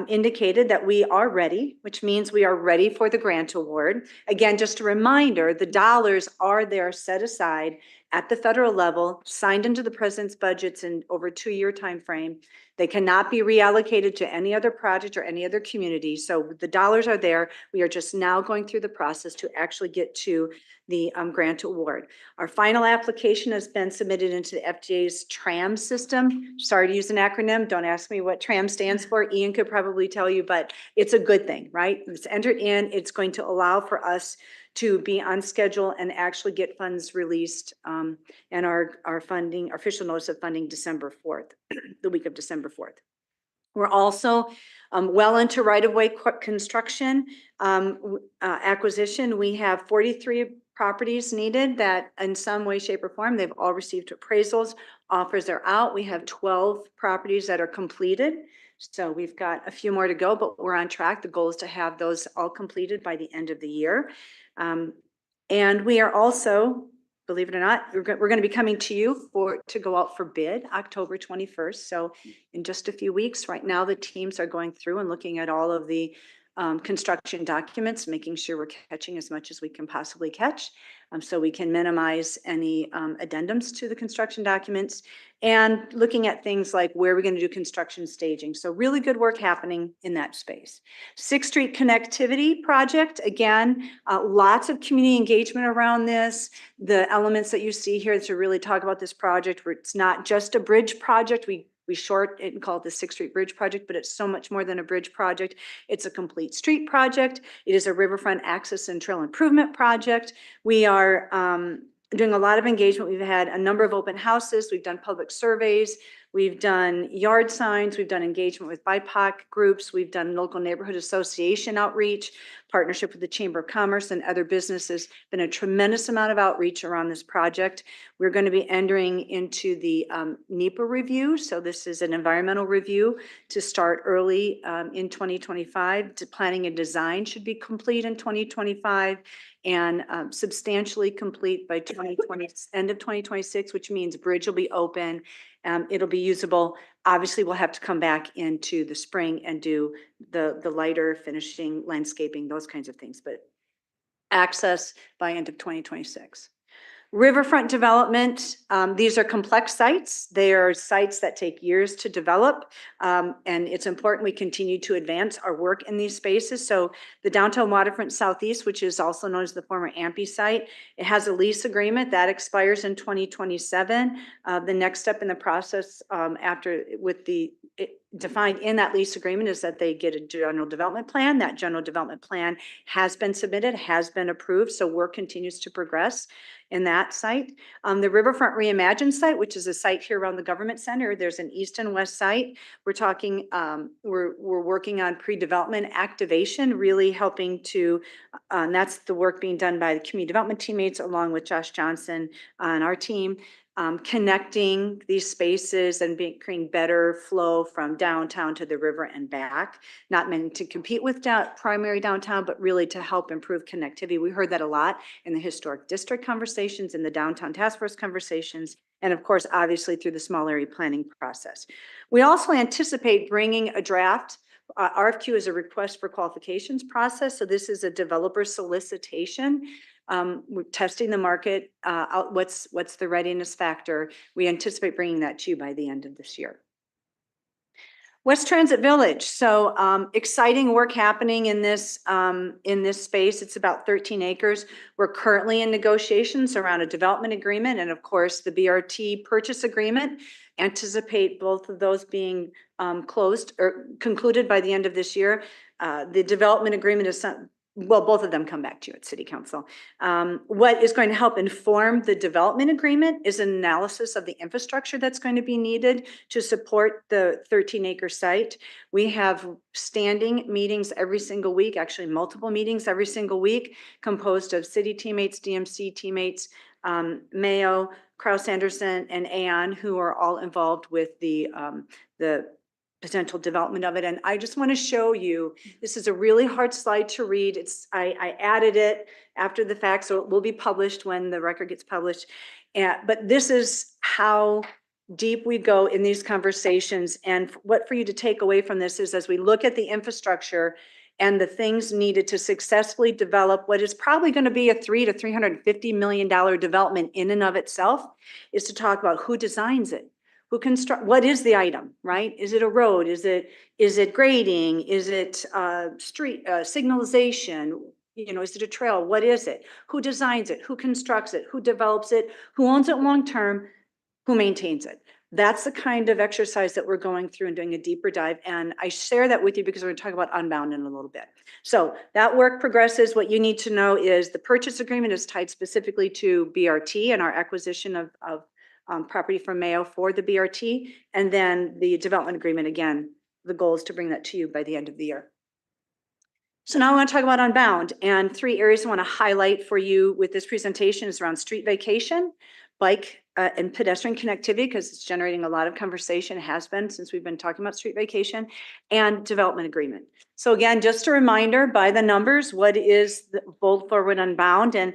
S17: indicated that we are ready, which means we are ready for the grant award. Again, just a reminder, the dollars are there set aside at the federal level, signed into the president's budgets in over a 2-year time frame. They cannot be reallocated to any other project or any other community. So the dollars are there. We are just now going through the process to actually get to the grant award. Our final application has been submitted into the FDA's TRAM system. Sorry to use an acronym. Don't ask me what TRAM stands for. Ian could probably tell you, but it's a good thing, right? It's entered in. It's going to allow for us to be on schedule and actually get funds released and our funding, our official notice of funding December 4th, the week of December 4th. We're also well into right-of-way construction acquisition. We have 43 properties needed that in some way, shape, or form, they've all received appraisals, offers are out. We have 12 properties that are completed. So we've got a few more to go, but we're on track. The goal is to have those all completed by the end of the year. And we are also, believe it or not, we're going to be coming to you to go out for bid October 21st. So in just a few weeks, right now, the teams are going through and looking at all of the construction documents, making sure we're catching as much as we can possibly catch. so we can minimize any addendums to the construction documents, and looking at things like where we're going to do construction staging. So really good work happening in that space. Sixth Street connectivity project, again, lots of community engagement around this. The elements that you see here to really talk about this project, where it's not just a bridge project. We short it and call it the Sixth Street Bridge Project, but it's so much more than a bridge project. It's a complete street project. It is a riverfront access and trail improvement project. We are doing a lot of engagement. We've had a number of open houses. We've done public surveys. We've done yard signs. We've done engagement with BIPOC groups. We've done local neighborhood association outreach, partnership with the Chamber of Commerce and other businesses. Been a tremendous amount of outreach around this project. We're going to be entering into the NEPA review. So this is an environmental review to start early in 2025. Planning and design should be complete in 2025 and substantially complete by end of 2026, which means bridge will be open. It'll be usable. Obviously, we'll have to come back into the spring and do the lighter finishing, landscaping, those kinds of things, but access by end of 2026. Riverfront development, these are complex sites. They are sites that take years to develop, and it's important we continue to advance our work in these spaces. So the downtown waterfront southeast, which is also known as the former AMPI site, it has a lease agreement that expires in 2027. The next step in the process defined in that lease agreement is that they get a general development plan. That general development plan has been submitted, has been approved, so work continues to progress in that site. The Riverfront Reimagined site, which is a site here around the government center, there's an east and west site. We're talking, we're working on pre-development activation, really helping to, and that's the work being done by the community development teammates along with Josh Johnson and our team. Connecting these spaces and creating better flow from downtown to the river and back, not meant to compete with primary downtown, but really to help improve connectivity. We heard that a lot in the historic district conversations, in the downtown task force conversations, and of course, obviously through the small area planning process. We also anticipate bringing a draft. RFQ is a request for qualifications process. So this is a developer solicitation. We're testing the market out. What's the readiness factor? We anticipate bringing that to you by the end of this year. West Transit Village. So exciting work happening in this space. It's about 13 acres. We're currently in negotiations around a development agreement and of course the BRT purchase agreement. Anticipate both of those being closed or concluded by the end of this year. The development agreement is well, both of them come back to you at City Council. What is going to help inform the development agreement is an analysis of the infrastructure that's going to be needed to support the 13-acre site. We have standing meetings every single week, actually multiple meetings every single week, composed of city teammates, DMC teammates, Mayo, Kraus Anderson, and Aon, who are all involved with the potential development of it. And I just want to show you, this is a really hard slide to read. I added it after the fact, so it will be published when the record gets published. But this is how deep we go in these conversations. And what for you to take away from this is as we look at the infrastructure and the things needed to successfully develop what is probably going to be a $300 to $350 million development in and of itself, is to talk about who designs it. Who what is the item, right? Is it a road? Is it grading? Is it street signalization? You know, is it a trail? What is it? Who designs it? Who constructs it? Who develops it? Who owns it long-term? Who maintains it? That's the kind of exercise that we're going through and doing a deeper dive. And I share that with you because we're going to talk about Unbound in a little bit. So that work progresses. What you need to know is the purchase agreement is tied specifically to BRT and our acquisition of property from Mayo for the BRT, and then the development agreement, again, the goal is to bring that to you by the end of the year. So now I want to talk about Unbound, and 3 areas I want to highlight for you with this presentation is around street vacation, bike and pedestrian connectivity, because it's generating a lot of conversation, has been since we've been talking about street vacation, and development agreement. So again, just a reminder by the numbers, what is the Bold Forward Unbound, and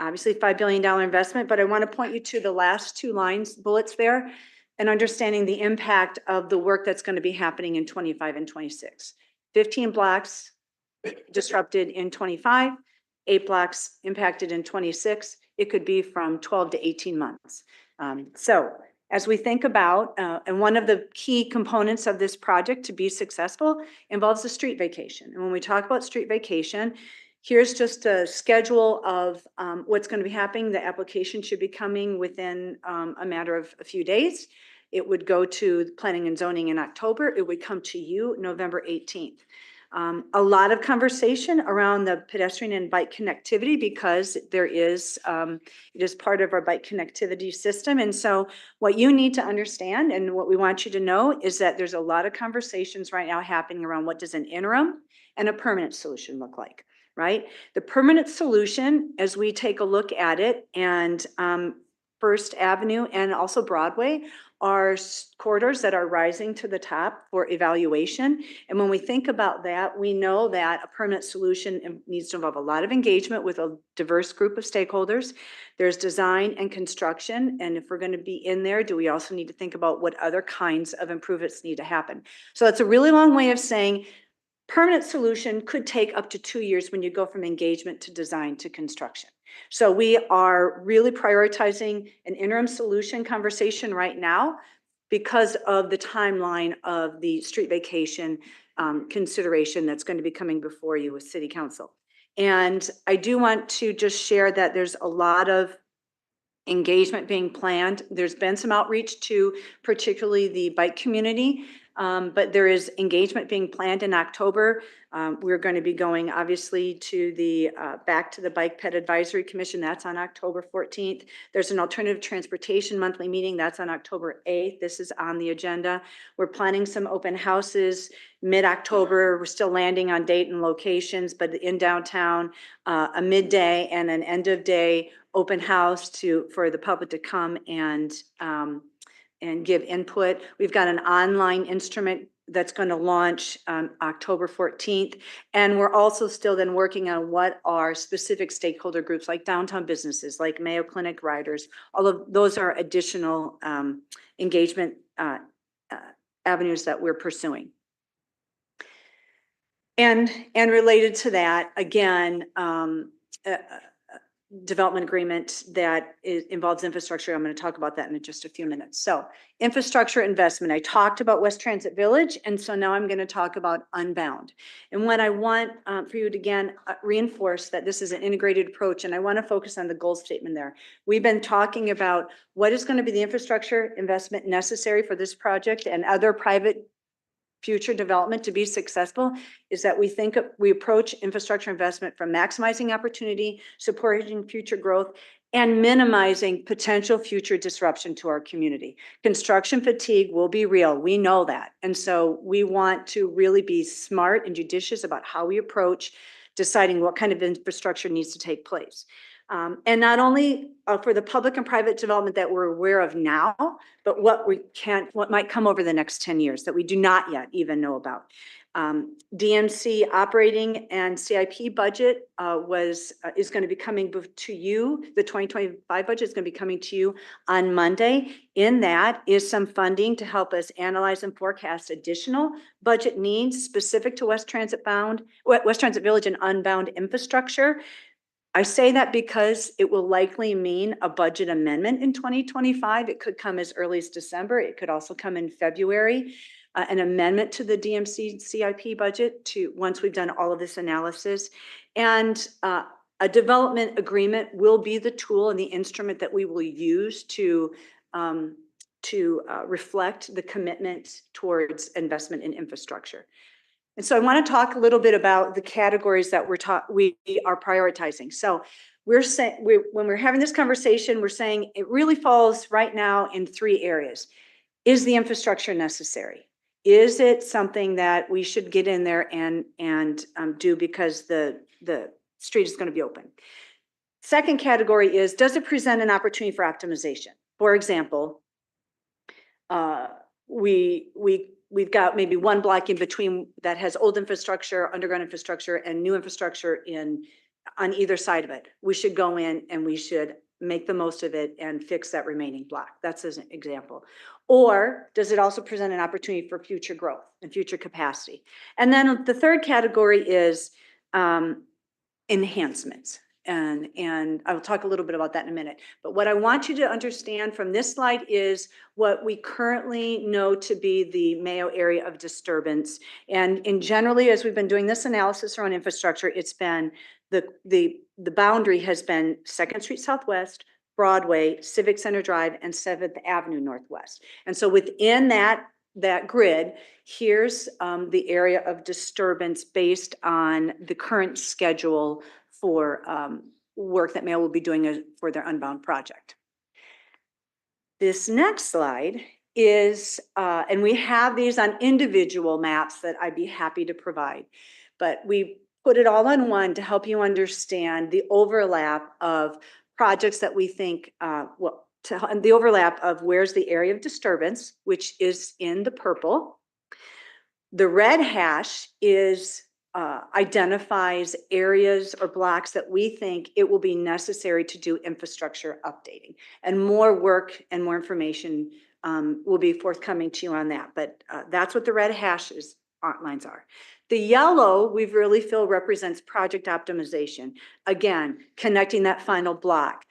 S17: obviously $5 billion investment, but I want to point you to the last 2 lines, bullets there, and understanding the impact of the work that's going to be happening in 25 and 26. 15 blocks disrupted in 25, 8 blocks impacted in 26, it could be from 12 to 18 months. So as we think about, and one of the key components of this project to be successful involves the street vacation. And when we talk about street vacation, here's just a schedule of what's going to be happening. The application should be coming within a matter of a few days. It would go to planning and zoning in October. It would come to you November 18th. A lot of conversation around the pedestrian and bike connectivity because there is, it is part of our bike connectivity system. And so what you need to understand and what we want you to know is that there's a lot of conversations right now happening around what does an interim and a permanent solution look like, right? The permanent solution, as we take a look at it, and First Avenue and also Broadway are corridors that are rising to the top for evaluation. And when we think about that, we know that a permanent solution needs to involve a lot of engagement with a diverse group of stakeholders. There's design and construction. And if we're going to be in there, do we also need to think about what other kinds of improvements need to happen? So that's a really long way of saying permanent solution could take up to 2 years when you go from engagement to design to construction. So we are really prioritizing an interim solution conversation right now because of the timeline of the street vacation consideration that's going to be coming before you with City Council. And I do want to just share that there's a lot of engagement being planned. There's been some outreach to particularly the bike community, but there is engagement being planned in October. We're going to be going obviously to the back to the Bike Ped Advisory Commission. That's on October 14th. There's an alternative transportation monthly meeting. That's on October 8th. This is on the agenda. We're planning some open houses mid-October. We're still landing on date and locations, but in downtown, a midday and an end of day open house for the public to come and give input. We've got an online instrument that's going to launch October 14th. And we're also still then working on what are specific stakeholder groups like downtown businesses, like Mayo Clinic riders. All of those are additional engagement avenues that we're pursuing. And related to that, again, development agreement that involves infrastructure. I'm going to talk about that in just a few minutes. So infrastructure investment, I talked about West Transit Village, and so now I'm going to talk about Unbound. And what I want for you to again reinforce that this is an integrated approach, and I want to focus on the goal statement there. We've been talking about what is going to be the infrastructure investment necessary for this project and other private future development to be successful is that we approach infrastructure investment from maximizing opportunity, supporting future growth, and minimizing potential future disruption to our community. Construction fatigue will be real. We know that. And so we want to really be smart and judicious about how we approach deciding what kind of infrastructure needs to take place. And not only for the public and private development that we're aware of now, but what might come over the next 10 years that we do not yet even know about. DMC operating and CIP budget is going to be coming to you. The 2025 budget is going to be coming to you on Monday. In that is some funding to help us analyze and forecast additional budget needs specific to West Transit Village and Unbound infrastructure. I say that because it will likely mean a budget amendment in 2025. It could come as early as December. It could also come in February. An amendment to the DMC CIP budget once we've done all of this analysis. And a development agreement will be the tool and the instrument that we will use to reflect the commitment towards investment in infrastructure. And so I want to talk a little bit about the categories that we are prioritizing. So we're saying, when we're having this conversation, we're saying it really falls right now in 3 areas. Is the infrastructure necessary? Is it something that we should get in there and do because the street is going to be open? Second category is, does it present an opportunity for optimization? For example, we've got maybe one block in between that has old infrastructure, underground infrastructure, and new infrastructure on either side of it. We should go in and we should make the most of it and fix that remaining block. That's an example. Or does it also present an opportunity for future growth and future capacity? And then the third category is enhancements. And I will talk a little bit about that in a minute. But what I want you to understand from this slide is what we currently know to be the Mayo area of disturbance. And generally, as we've been doing this analysis around infrastructure, it's been the boundary has been 2nd Street Southwest, Broadway, Civic Center Drive, and 7th Avenue Northwest. And so within that grid, here's the area of disturbance based on the current schedule for work that Mayo will be doing for their Unbound project. This next slide is, and we have these on individual maps that I'd be happy to provide, but we put it all on one to help you understand the overlap of projects that we think, the overlap of where's the area of disturbance, which is in the purple. The red hash is identifies areas or blocks that we think it will be necessary to do infrastructure updating, and more work and more information will be forthcoming to you on that. But that's what the red hashes lines are. The yellow, we really feel represents project optimization. Again, connecting that final block,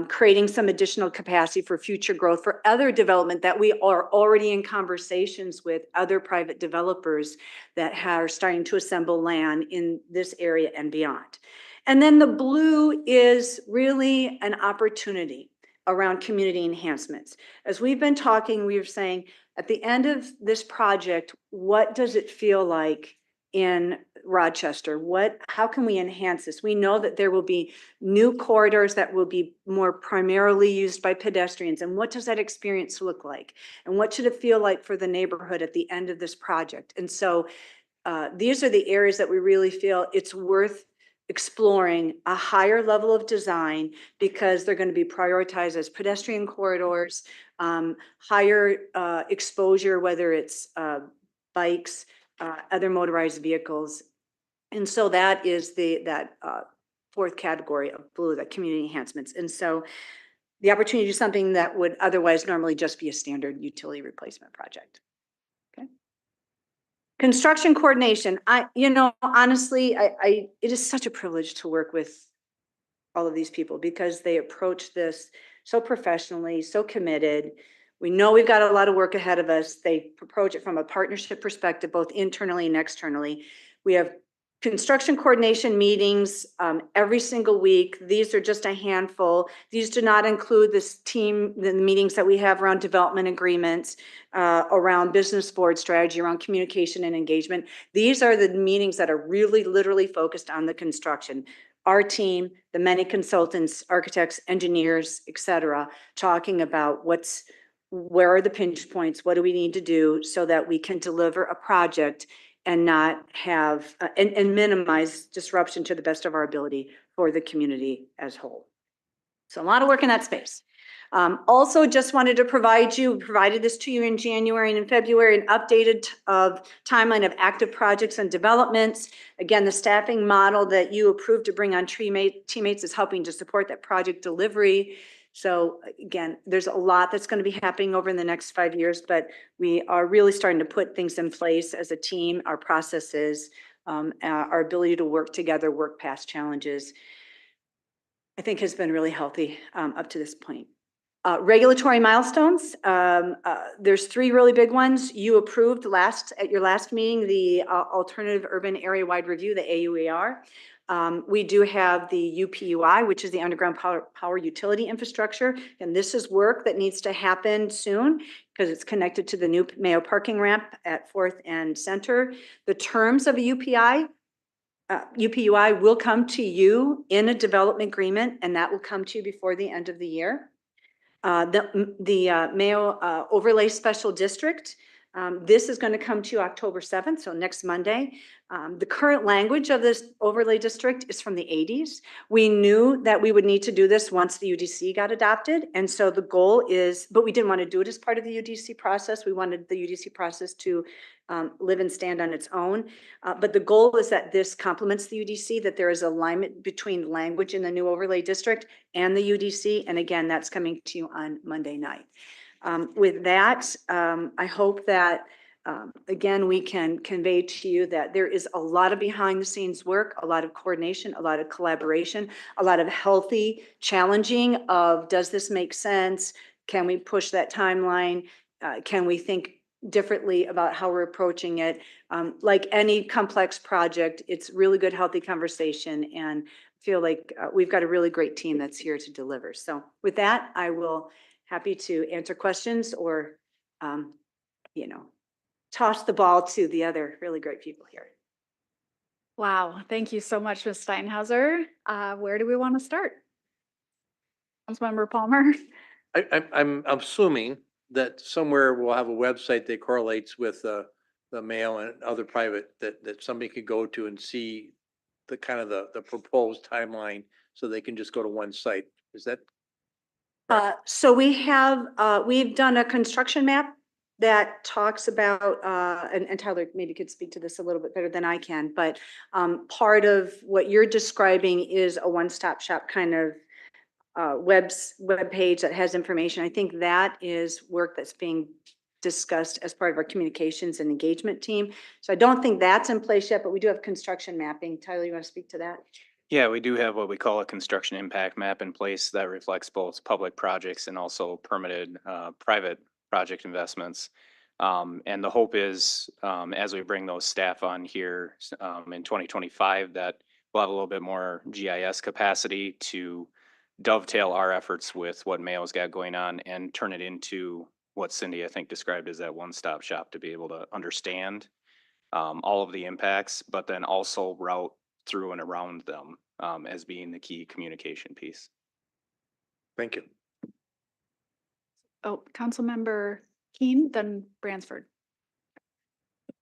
S17: creating some additional capacity for future growth for other development that we are already in conversations with other private developers that are starting to assemble land in this area and beyond. And then the blue is really an opportunity around community enhancements. As we've been talking, we were saying at the end of this project, what does it feel like in Rochester? How can we enhance this? We know that there will be new corridors that will be more primarily used by pedestrians. And what does that experience look like? And what should it feel like for the neighborhood at the end of this project? And so these are the areas that we really feel it's worth exploring a higher level of design, because they're going to be prioritized as pedestrian corridors, higher exposure, whether it's bikes, other motorized vehicles. And so that is that fourth category of blue, that community enhancements. And so the opportunity to do something that would otherwise normally just be a standard utility replacement project. Okay. Construction coordination. Honestly, it is such a privilege to work with all of these people, because they approach this so professionally, so committed. We know we've got a lot of work ahead of us. They approach it from a partnership perspective, both internally and externally. We have construction coordination meetings every single week. These are just a handful. These do not include the meetings that we have around development agreements, around business board strategy, around communication and engagement. These are the meetings that are really literally focused on the construction. Our team, the many consultants, architects, engineers, et cetera, talking about where are the pinch points, what do we need to do so that we can deliver a project and not have, and minimize disruption to the best of our ability for the community as a whole. So a lot of work in that space. Also just wanted to provided this to you in January and in February, an updated timeline of active projects and developments. Again, the staffing model that you approved to bring on teammates is helping to support that project delivery. So again, there's a lot that's going to be happening over in the next 5 years, but we are really starting to put things in place as a team, our processes, our ability to work together, work past challenges, I think has been really healthy up to this point. Regulatory milestones, there's 3 really big ones. You approved at your last meeting, the Alternative Urban Area-Wide Review, the AUAR. We do have the UPUI, which is the Underground Power Utility Infrastructure. And this is work that needs to happen soon because it's connected to the new Mayo parking ramp at 4th and Center. The terms of a UPUI will come to you in a development agreement, and that will come to you before the end of the year. The Mayo Overlay Special District, this is going to come to you October 7th, so next Monday. The current language of this overlay district is from the 80s. We knew that we would need to do this once the UDC got adopted. And so the goal is, but we didn't want to do it as part of the UDC process. We wanted the UDC process to live and stand on its own. But the goal is that this complements the UDC, that there is alignment between language in the new overlay district and the UDC. And again, that's coming to you on Monday night. With that, I hope that again, we can convey to you that there is a lot of behind the scenes work, a lot of coordination, a lot of collaboration, a lot of healthy challenging of, does this make sense? Can we push that timeline? Can we think differently about how we're approaching it? Like any complex project, it's really good, healthy conversation, and feel like we've got a really great team that's here to deliver. So with that, I will happy to answer questions or, you know, toss the ball to the other really great people here.
S3: Wow, thank you so much, Ms. Steinhauser. Where do we want to start? Councilmember Palmer?
S11: I'm assuming that somewhere we'll have a website that correlates with the mail and other private that somebody could go to and see the kind of the proposed timeline, so they can just go to one site. Is that?
S17: So we have, we've done a construction map that talks about, and Tyler maybe could speak to this a little bit better than I can, but part of what you're describing is a one-stop shop kind of web page that has information. I think that is work that's being discussed as part of our communications and engagement team. So I don't think that's in place yet, but we do have construction mapping. Tyler, you want to speak to that?
S12: Yeah, we do have what we call a construction impact map in place that reflects both public projects and also permitted private project investments. And the hope is, as we bring those staff on here in 2025, that we'll have a little bit more GIS capacity to dovetail our efforts with what Mayo's got going on and turn it into what Cindy, I think, described as that one-stop shop, to be able to understand all of the impacts, but then also route through and around them as being the key communication piece.
S11: Thank you.
S3: Oh, Councilmember Keen, then Bransford.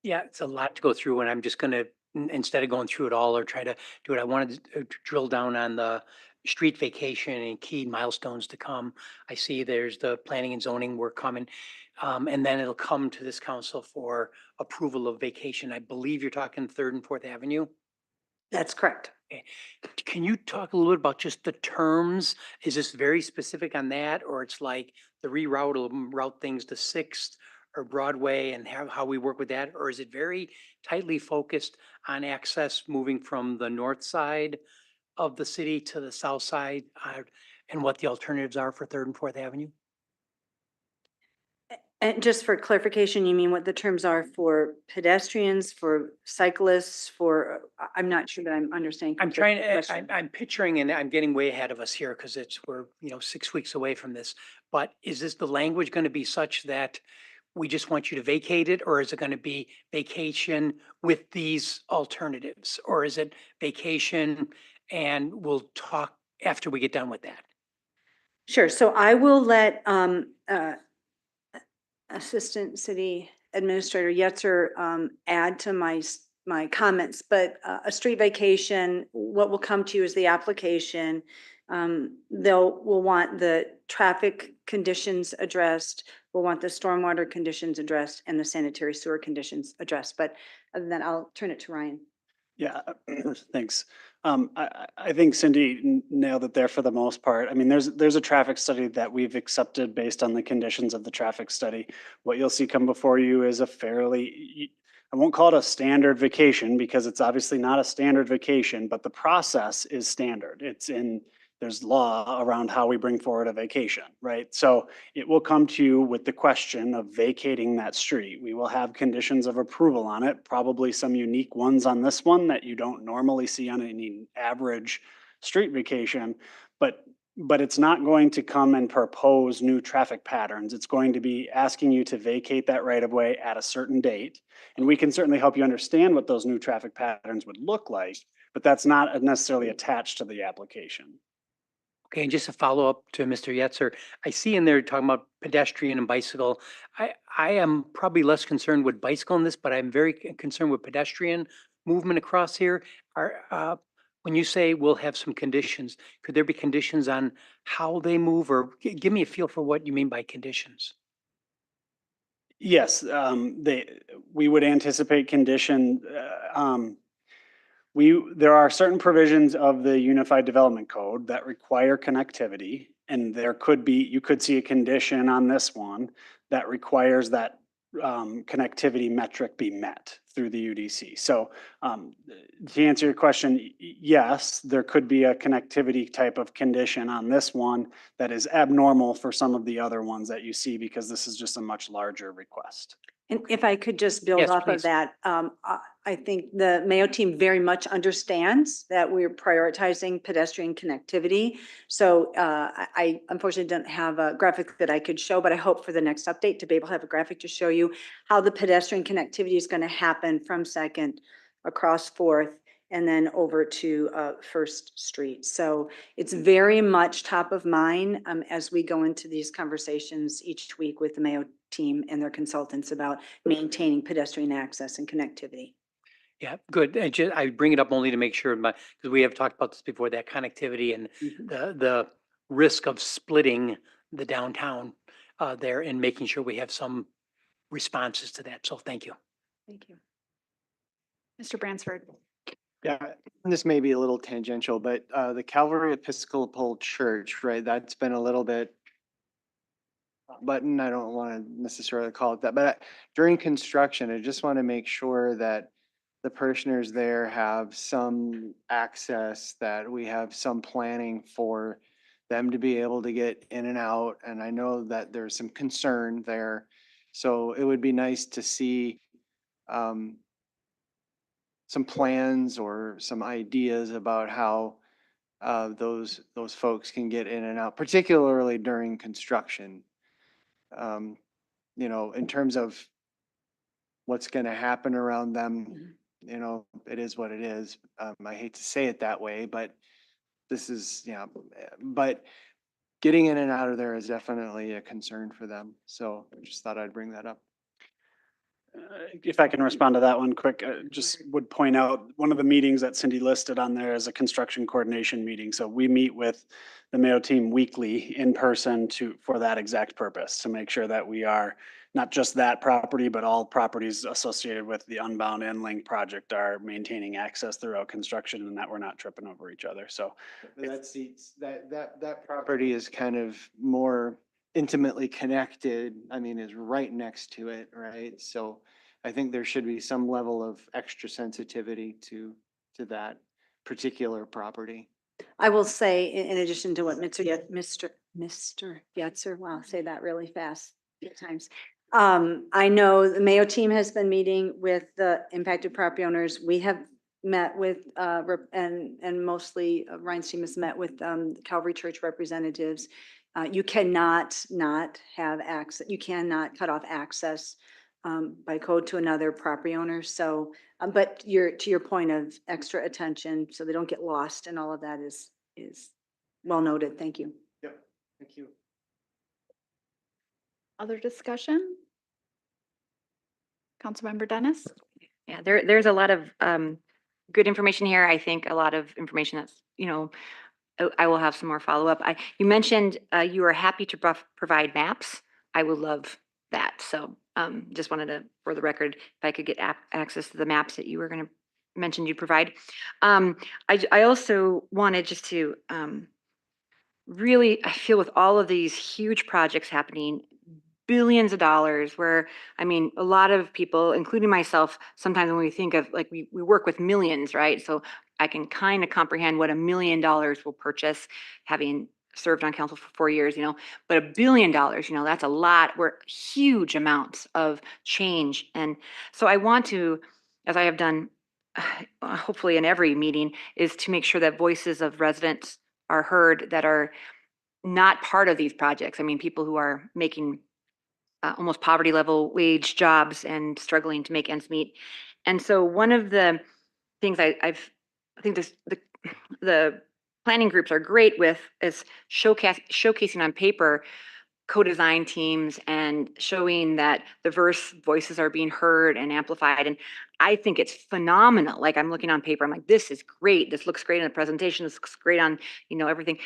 S10: Yeah, it's a lot to go through, and I'm just gonna, instead of going through it all or try to do it, I wanted to drill down on the street vacation and key milestones to come. I see there's the planning and zoning work coming. And then it'll come to this council for approval of vacation. I believe you're talking Third and Fourth Avenue.
S17: That's correct.
S10: Okay. Can you talk a little bit about just the terms? Is this very specific on that, or it's like the reroute will route things to Sixth or Broadway and how we work with that? Or is it very tightly focused on access moving from the north side of the city to the south side, and what the alternatives are for Third and Fourth Avenue?
S17: And just for clarification, you mean what the terms are for pedestrians, for cyclists, for, I'm not sure that I'm understanding.
S10: I'm
S17: the
S10: trying,
S17: question.
S10: I'm picturing, and I'm getting way ahead of us here because we're, 6 weeks away from this. But is this the language going to be such that we just want you to vacate it, or is it going to be vacation with these alternatives? Or is it vacation and we'll talk after we get done with that?
S17: Sure. So I will let Assistant City Administrator Yetzer add to my comments, but a street vacation, what will come to you is the application. We'll want the traffic conditions addressed, we'll want the stormwater conditions addressed, and the sanitary sewer conditions addressed. But other than that, I'll turn it to Ryan.
S14: Yeah, thanks. I think Cindy nailed it there for the most part. I mean, there's a traffic study that we've accepted based on the conditions of the traffic study. What you'll see come before you is a fairly, I won't call it a standard vacation because it's obviously not a standard vacation, but the process is standard. There's law around how we bring forward a vacation, right? So it will come to you with the question of vacating that street. We will have conditions of approval on it, probably some unique ones on this one that you don't normally see on any average street vacation, but it's not going to come and propose new traffic patterns. It's going to be asking you to vacate that right of way at a certain date. And we can certainly help you understand what those new traffic patterns would look like, but that's not necessarily attached to the application.
S10: Okay, and just a follow up to Mr. Yetzer, I see in there talking about pedestrian and bicycle. I am probably less concerned with bicycle in this, but I'm very concerned with pedestrian movement across here. When you say we'll have some conditions, could there be conditions on how they move, or give me a feel for what you mean by conditions?
S14: Yes, we would anticipate there are certain provisions of the Unified Development Code that require connectivity, and you could see a condition on this one that requires that connectivity metric be met through the UDC. So to answer your question, yes, there could be a connectivity type of condition on this one that is abnormal for some of the other ones that you see, because this is just a much larger request.
S17: And if I could just build
S10: Yes,
S17: off
S10: please.
S17: of that, I think the Mayo team very much understands that we're prioritizing pedestrian connectivity. So I unfortunately don't have a graphic that I could show, but I hope for the next update to be able to have a graphic to show you how the pedestrian connectivity is going to happen from Second across Fourth and then over to First Street. So it's very much top of mind as we go into these conversations each week with the Mayo team and their consultants about maintaining pedestrian access and connectivity.
S10: Yeah, good. I bring it up only to make sure because we have talked about this before, that connectivity and the risk of splitting the downtown there and making sure we have some responses to that. So thank you.
S3: Thank you. Mr. Bransford.
S7: Yeah, this may be a little tangential, but the Calvary Episcopal Church, right, that's been a little bit button. I don't want to necessarily call it that, but during construction, I just want to make sure that the parishioners there have some access, that we have some planning for them to be able to get in and out. And I know that there's some concern there. So it would be nice to see some plans or some ideas about how those folks can get in and out, particularly during construction. You know, in terms of what's going to happen around them, you know, it is what it is. I hate to say it that way, but this is, yeah, but getting in and out of there is definitely a concern for them. So I just thought I'd bring that up.
S14: If I can respond to that one quick, just would point out, one of the meetings that Cindy listed on there is a construction coordination meeting. So we meet with the Mayo team weekly in person for that exact purpose, to make sure that we are not just that property, but all properties associated with the Unbound and Link project are maintaining access throughout construction, and that we're not tripping over each other. So
S7: That property is kind of more intimately connected. I mean, is right next to it, right? So I think there should be some level of extra sensitivity to that particular property.
S17: I will say, in addition to what Mr. Yetzer, wow, say that really fast at times. I know the Mayo team has been meeting with the impacted property owners. We have met with, and mostly Ryan's team has met with the Calvary Church representatives. You cannot not have access, you cannot cut off access by code to another property owner. So, but to your point of extra attention, so they don't get lost, and all of that is well noted. Thank you.
S7: Yep, thank you.
S3: Other discussion? Councilmember Dennis?
S9: Yeah, there's a lot of good information here. I think a lot of information that's, you know, I will have some more follow-up. You mentioned you are happy to provide maps. I would love that. So just wanted to, for the record, if I could get access to the maps that you were going to mention you provide. I also wanted just to really, I feel with all of these huge projects happening, billions of dollars, where, I mean, a lot of people, including myself, sometimes when we think of, like, we work with millions, right? So I can kind of comprehend what $1 million will purchase, having served on council for 4 years, you know, but $1 billion, you know, that's a lot. We're huge amounts of change. And so I want to, as I have done hopefully in every meeting, is to make sure that voices of residents are heard that are not part of these projects. I mean, people who are making almost poverty level wage jobs and struggling to make ends meet. And so one of the things I think the planning groups are great with is showcasing on paper co-design teams and showing that diverse voices are being heard and amplified. And I think it's phenomenal. Like, I'm looking on paper, I'm like, this is great. This looks great in the presentation. This looks great on, you know, everything.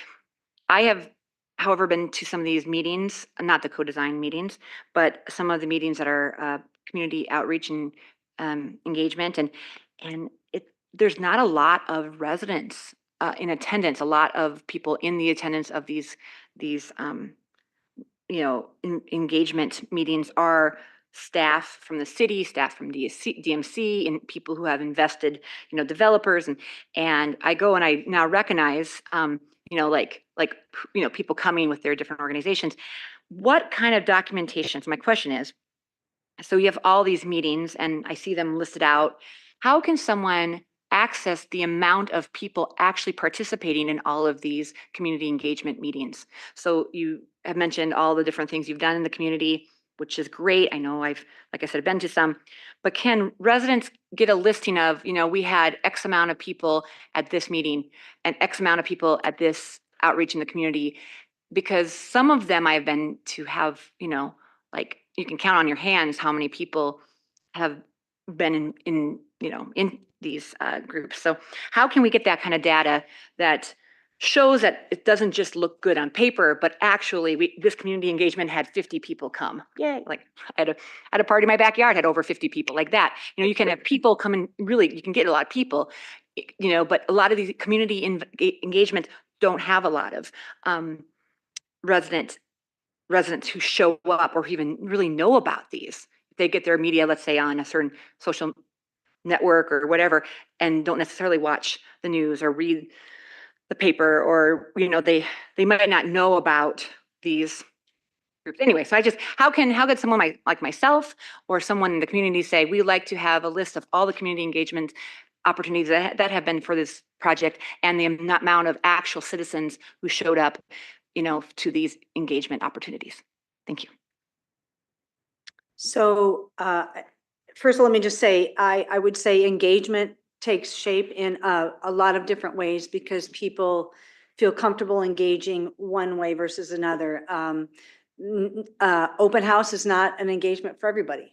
S9: I have, however, been to some of these meetings, not the co-design meetings, but some of the meetings that are community outreach and engagement, and there's not a lot of residents in attendance. A lot of people in the attendance of these you know, engagement meetings are staff from the city, staff from DMC, and people who have invested, developers, and I go and I now recognize, people coming with their different organizations. What kind of documentation? So my question is, so you have all these meetings and I see them listed out. How can someone access the amount of people actually participating in all of these community engagement meetings? So you have mentioned all the different things you've done in the community, which is great. I know like I said, been to some, but can residents get a listing of, we had X amount of people at this meeting and X amount of people at this outreach in the community? Because some of them I've been to have, like you can count on your hands how many people have been in these groups. So how can we get that kind of data that shows that it doesn't just look good on paper, but actually this community engagement had 50 people come? Yay. Like at a party in my backyard had over 50 people, like that. You can have people come in, really, you can get a lot of people, but a lot of these community engagements don't have a lot of residents who show up or even really know about these. They get their media, let's say, on a certain social network or whatever, and don't necessarily watch the news or read the paper, or they might not know about these groups anyway. So how could someone like myself or someone in the community say, we like to have a list of all the community engagement opportunities that have been for this project and the amount of actual citizens who showed up to these engagement opportunities? Thank you.
S17: So first of all, let me just say, I would say engagement takes shape in a lot of different ways because people feel comfortable engaging one way versus another. Open house is not an engagement for everybody.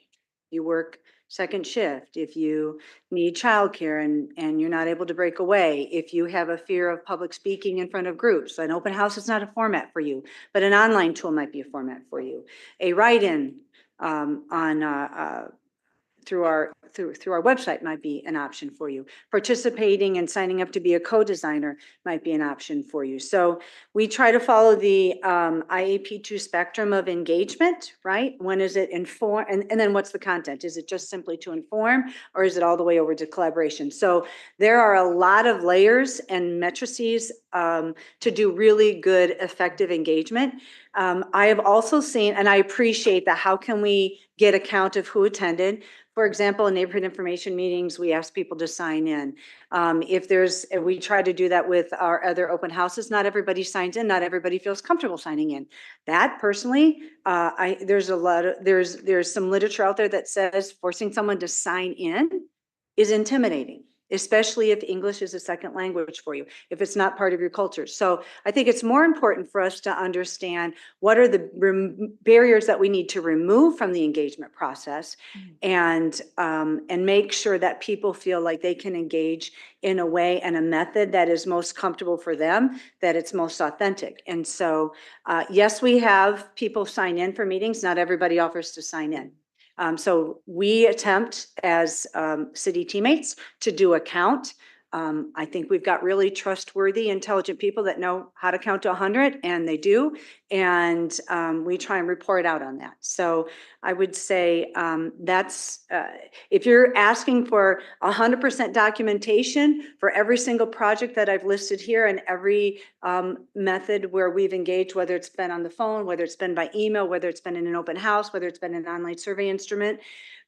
S17: You work second shift, if you need childcare and you're not able to break away, if you have a fear of public speaking in front of groups, an open house is not a format for you, but an online tool might be a format for you. A write-in through our website might be an option for you. Participating and signing up to be a co-designer might be an option for you. So we try to follow the IAP2 spectrum of engagement, right? When is it inform, and then what's the content? Is it just simply to inform, or is it all the way over to collaboration? So there are a lot of layers and matrices to do really good, effective engagement. I have also seen, and I appreciate that, how can we get a count of who attended? For example, in neighborhood information meetings, we ask people to sign in. We try to do that with our other open houses. Not everybody signs in. Not everybody feels comfortable signing in. That personally, there's some literature out there that says forcing someone to sign in is intimidating, especially if English is a second language for you, if it's not part of your culture. So I think it's more important for us to understand what are the barriers that we need to remove from the engagement process, and make sure that people feel like they can engage in a way and a method that is most comfortable for them, that it's most authentic. And so, yes, we have people sign in for meetings. Not everybody offers to sign in. So we attempt as city teammates to do a count. I think we've got really trustworthy, intelligent people that know how to count to 100, and they do. And we try and report out on that. So I would say that's, if you're asking for 100% documentation for every single project that I've listed here and every method where we've engaged, whether it's been on the phone, whether it's been by email, whether it's been in an open house, whether it's been an online survey instrument,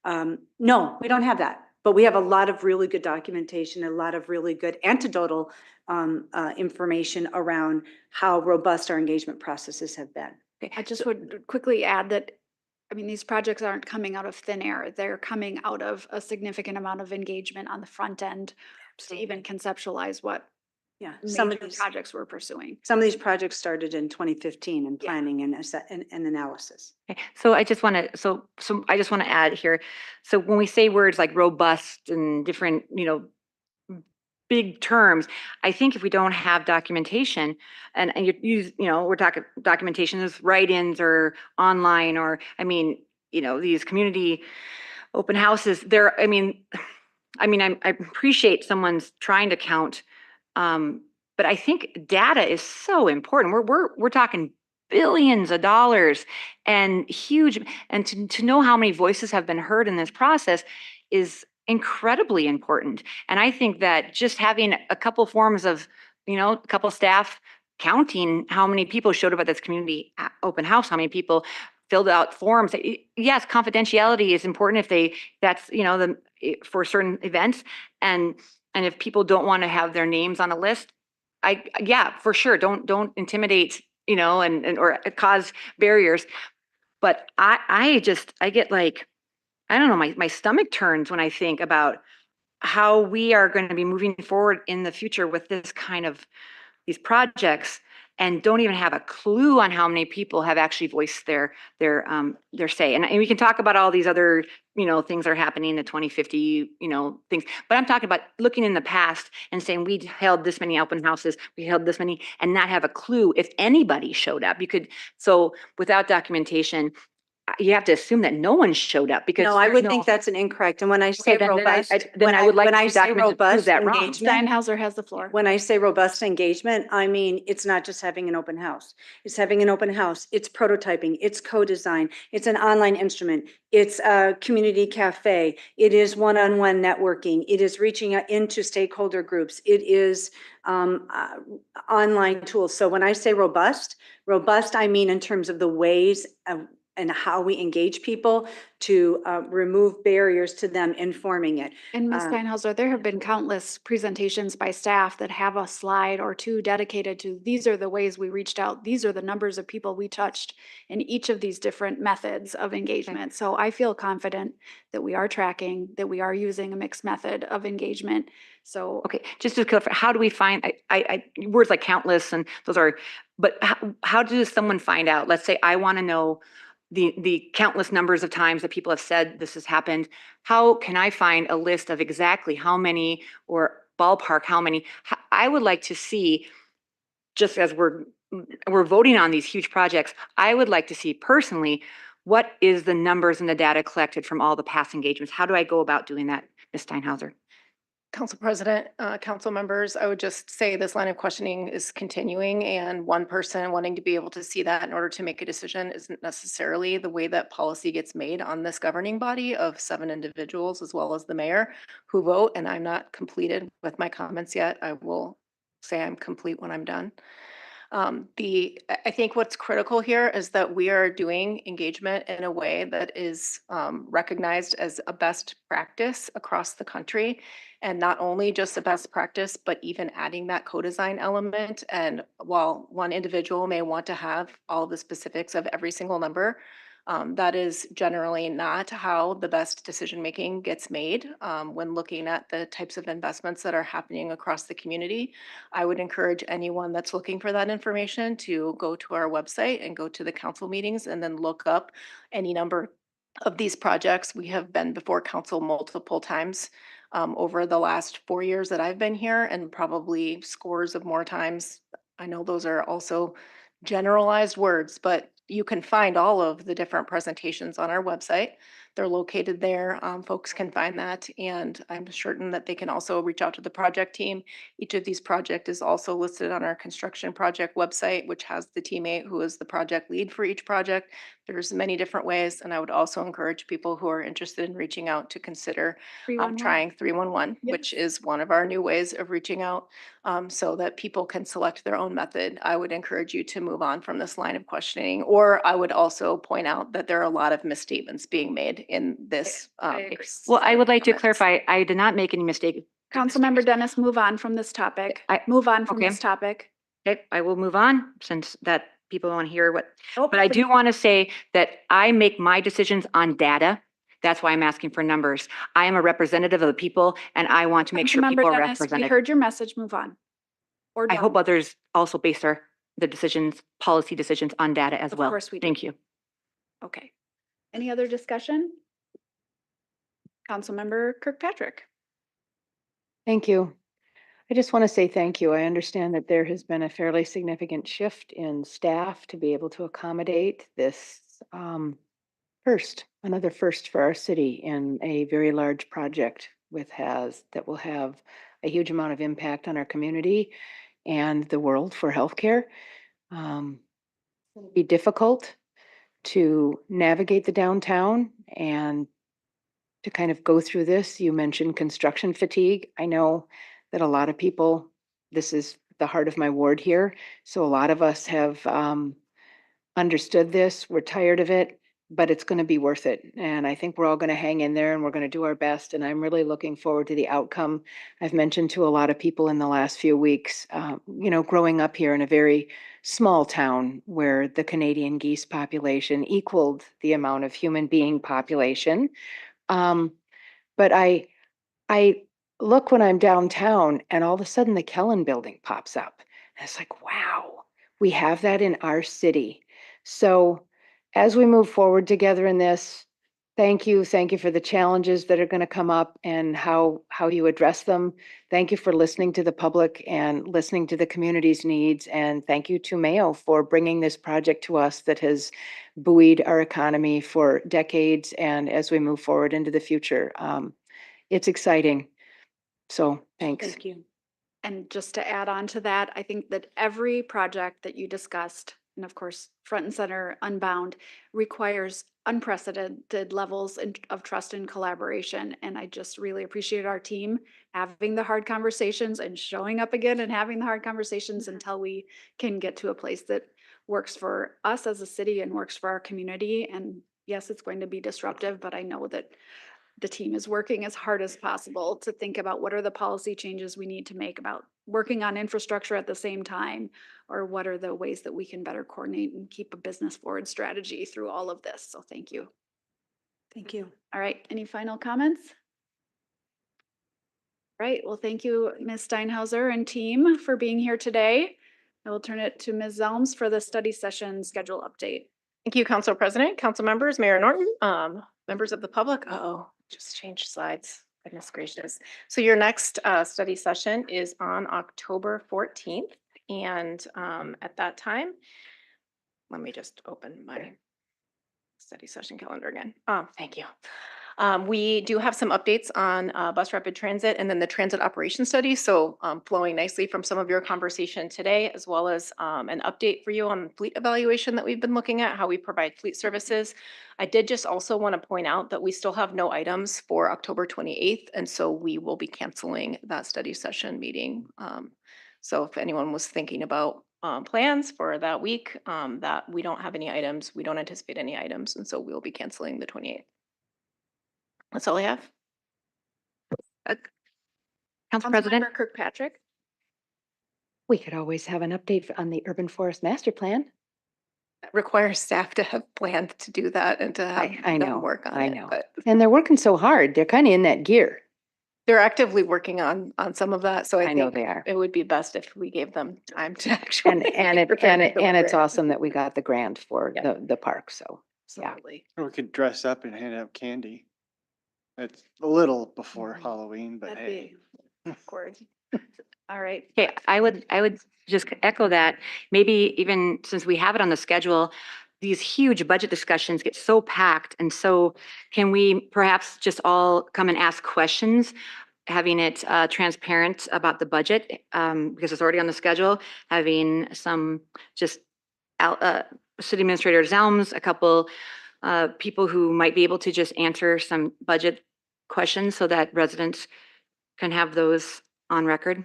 S17: no, we don't have that. But we have a lot of really good documentation, a lot of really good anecdotal information around how robust our engagement processes have been.
S3: I just would quickly add that, I mean, these projects aren't coming out of thin air. They're coming out of a significant amount of engagement on the front end to even conceptualize what
S17: some of
S3: major
S17: these
S3: projects we're pursuing.
S17: Some of these projects started in 2015 in planning and analysis.
S9: Okay. So I just want to add here. So when we say words like robust and different, big terms, I think if we don't have documentation, and we're talking documentation as write-ins or online, or these community open houses. I appreciate someone's trying to count, but I think data is so important. We're talking billions of dollars and huge, and to know how many voices have been heard in this process is incredibly important. And I think that just having a couple forms of, a couple staff counting how many people showed up at this community open house, how many people filled out forms. Yes, confidentiality is important for certain events. And if people don't want to have their names on a list, yeah, for sure. Don't intimidate, or cause barriers. But I get like, I don't know, my stomach turns when I think about how we are going to be moving forward in the future with this kind of these projects, and don't even have a clue on how many people have actually voiced their say. And we can talk about all these other, things that are happening, the 2050, things. But I'm talking about looking in the past and saying we held this many open houses, we held this many, and not have a clue if anybody showed up. So without documentation, you have to assume that no one showed up because
S17: No, I would think that's an incorrect. And when I say
S9: then
S17: robust,
S9: I would like
S17: when I
S9: to see
S17: say
S9: documents to prove
S17: robust
S9: that wrong.
S17: engagement,
S3: Steinhauser has the floor.
S17: when I say robust engagement, I mean, it's not just having an open house. It's having an open house. It's prototyping. It's co-design. It's an online instrument. It's a community cafe. It is one-on-one networking. It is reaching out into stakeholder groups. It is online tools. So when I say robust, I mean in terms of the ways of and how we engage people to remove barriers to them informing it.
S3: And Ms. Steinhauser, there have been countless presentations by staff that have a slide or two dedicated to, these are the ways we reached out. These are the numbers of people we touched in each of these different methods of engagement. So I feel confident that we are tracking, that we are using a mixed method of engagement. So.
S9: Okay, just to clarify, how do we find, words like countless and those are, but how does someone find out? Let's say I want to know the countless numbers of times that people have said this has happened. How can I find a list of exactly how many, or ballpark how many? I would like to see, just as we're voting on these huge projects, I would like to see personally, what is the numbers and the data collected from all the past engagements? How do I go about doing that, Ms. Steinhauser?
S4: Council President, council members, I would just say this line of questioning is continuing, and one person wanting to be able to see that in order to make a decision isn't necessarily the way that policy gets made on this governing body of 7 individuals, as well as the mayor who vote. And I'm not completed with my comments yet. I will say I'm complete when I'm done. I think what's critical here is that we are doing engagement in a way that is recognized as a best practice across the country, and not only just a best practice, but even adding that co-design element. And while one individual may want to have all the specifics of every single number, that is generally not how the best decision-making gets made when looking at the types of investments that are happening across the community. I would encourage anyone that's looking for that information to go to our website and go to the council meetings and then look up any number of these projects. We have been before council multiple times over the last 4 years that I've been here, and probably scores of more times. I know those are also generalized words, but you can find all of the different presentations on our website. They're located there. Folks can find that, and I'm certain that they can also reach out to the project team. Each of these projects is also listed on our construction project website, which has the teammate who is the project lead for each project. There's many different ways, and I would also encourage people who are interested in reaching out to consider
S3: 311.
S4: trying 311, which is one of our new ways of reaching out, so that people can select their own method. I would encourage you to move on from this line of questioning, or I would also point out that there are a lot of misstatements being made in this.
S9: Well, I would like to clarify, I did not make any mistake.
S3: Councilmember Dennis, move on from this topic.
S9: Okay.
S3: This topic.
S9: Okay, I will move on since that people want to hear what,
S3: Oh,
S9: but I do want to say that I make my decisions on data. That's why I'm asking for numbers. I am a representative of the people, and I want to make sure people
S3: Councilmember
S9: are
S3: Dennis, we
S9: represented.
S3: heard your message, move on. Or
S9: I hope
S3: don't.
S9: others also base their decisions, policy decisions on data as well.
S3: Of course we do.
S9: Thank you.
S3: Okay. Any other discussion? Councilmember Kirkpatrick.
S18: Thank you. I just want to say thank you. I understand that there has been a fairly significant shift in staff to be able to accommodate this another first for our city in a very large project that will have a huge amount of impact on our community and the world for healthcare. be difficult to navigate the downtown and to kind of go through this. You mentioned construction fatigue. I know that a lot of people, this is the heart of my ward here. So a lot of us have understood this. We're tired of it, but it's going to be worth it. And I think we're all going to hang in there and we're going to do our best. And I'm really looking forward to the outcome. I've mentioned to a lot of people in the last few weeks, growing up here in a very small town where the Canadian geese population equaled the amount of human being population. But I look when I'm downtown and all of a sudden the Kellen building pops up. And it's like, wow, we have that in our city. So as we move forward together in this, thank you. Thank you for the challenges that are going to come up and how you address them. Thank you for listening to the public and listening to the community's needs. And thank you to Mayo for bringing this project to us that has buoyed our economy for decades. And as we move forward into the future, it's exciting. So thanks.
S17: Thank you.
S3: And just to add on to that, I think that every project that you discussed, and of course, front and center, Unbound, requires unprecedented levels of trust and collaboration. And I just really appreciate our team having the hard conversations and showing up again and having the hard conversations until we can get to a place that works for us as a city and works for our community. And yes, it's going to be disruptive, but I know that the team is working as hard as possible to think about what are the policy changes we need to make about working on infrastructure at the same time, or what are the ways that we can better coordinate and keep a business forward strategy through all of this. So thank you.
S17: Thank you.
S3: All right, any final comments? Right, well, thank you, Ms. Steinhauser and team for being here today. I will turn it to Ms. Zelms for the study session schedule update.
S4: Thank you, Council President, council members, Mayor Norton, members of the public. Just changed slides. Goodness gracious. So your next study session is on October 14th. And at that time, let me just open my study session calendar again. Thank you. We do have some updates on bus rapid transit and then the transit operation study. So flowing nicely from some of your conversation today, as well as an update for you on fleet evaluation that we've been looking at, how we provide fleet services. I did just also want to point out that we still have no items for October 28th. And so we will be canceling that study session meeting. So if anyone was thinking about plans for that week, that we don't have any items, we don't anticipate any items. And so we'll be canceling the 28th. That's all I have.
S9: Council President,
S3: Councilmember Kirkpatrick.
S18: We could always have an update on the urban forest master plan.
S4: That requires staff to have planned to do that and to have
S18: I
S4: them
S18: know,
S4: work on
S18: I
S4: it.
S18: know.
S4: But
S18: And they're working so hard. They're kind of in that gear.
S4: they're actively working on some of that. So I
S18: I know
S4: think
S18: they are.
S4: it would be best if we gave them time to actually.
S18: And it's
S4: prepare.
S18: awesome that we got the grant for the park. So yeah.
S4: Absolutely.
S7: Or we could dress up and hand out candy. It's a little before Halloween, but
S3: That'd
S7: hey.
S3: be awkward. All right.
S9: okay, I would just echo that. Maybe even since we have it on the schedule, these huge budget discussions get so packed. And so can we perhaps just all come and ask questions, having it transparent about the budget, because it's already on the schedule, having some just City Administrator Zelms, a couple people who might be able to just answer some budget questions so that residents can have those on record.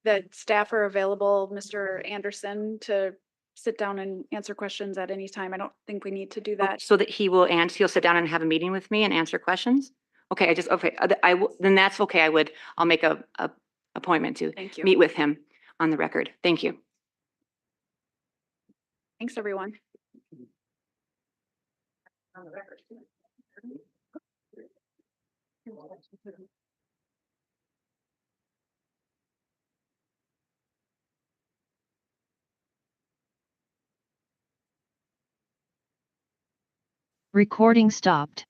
S3: The staff are available, Mr. Anderson, to sit down and answer questions at any time. I don't think we need to do that.
S9: So that he'll sit down and have a meeting with me and answer questions? Okay, then that's okay. I'll make a appointment to
S3: Thank you.
S9: meet with him on the record. Thank you.
S3: Thanks, everyone.
S1: Recording stopped.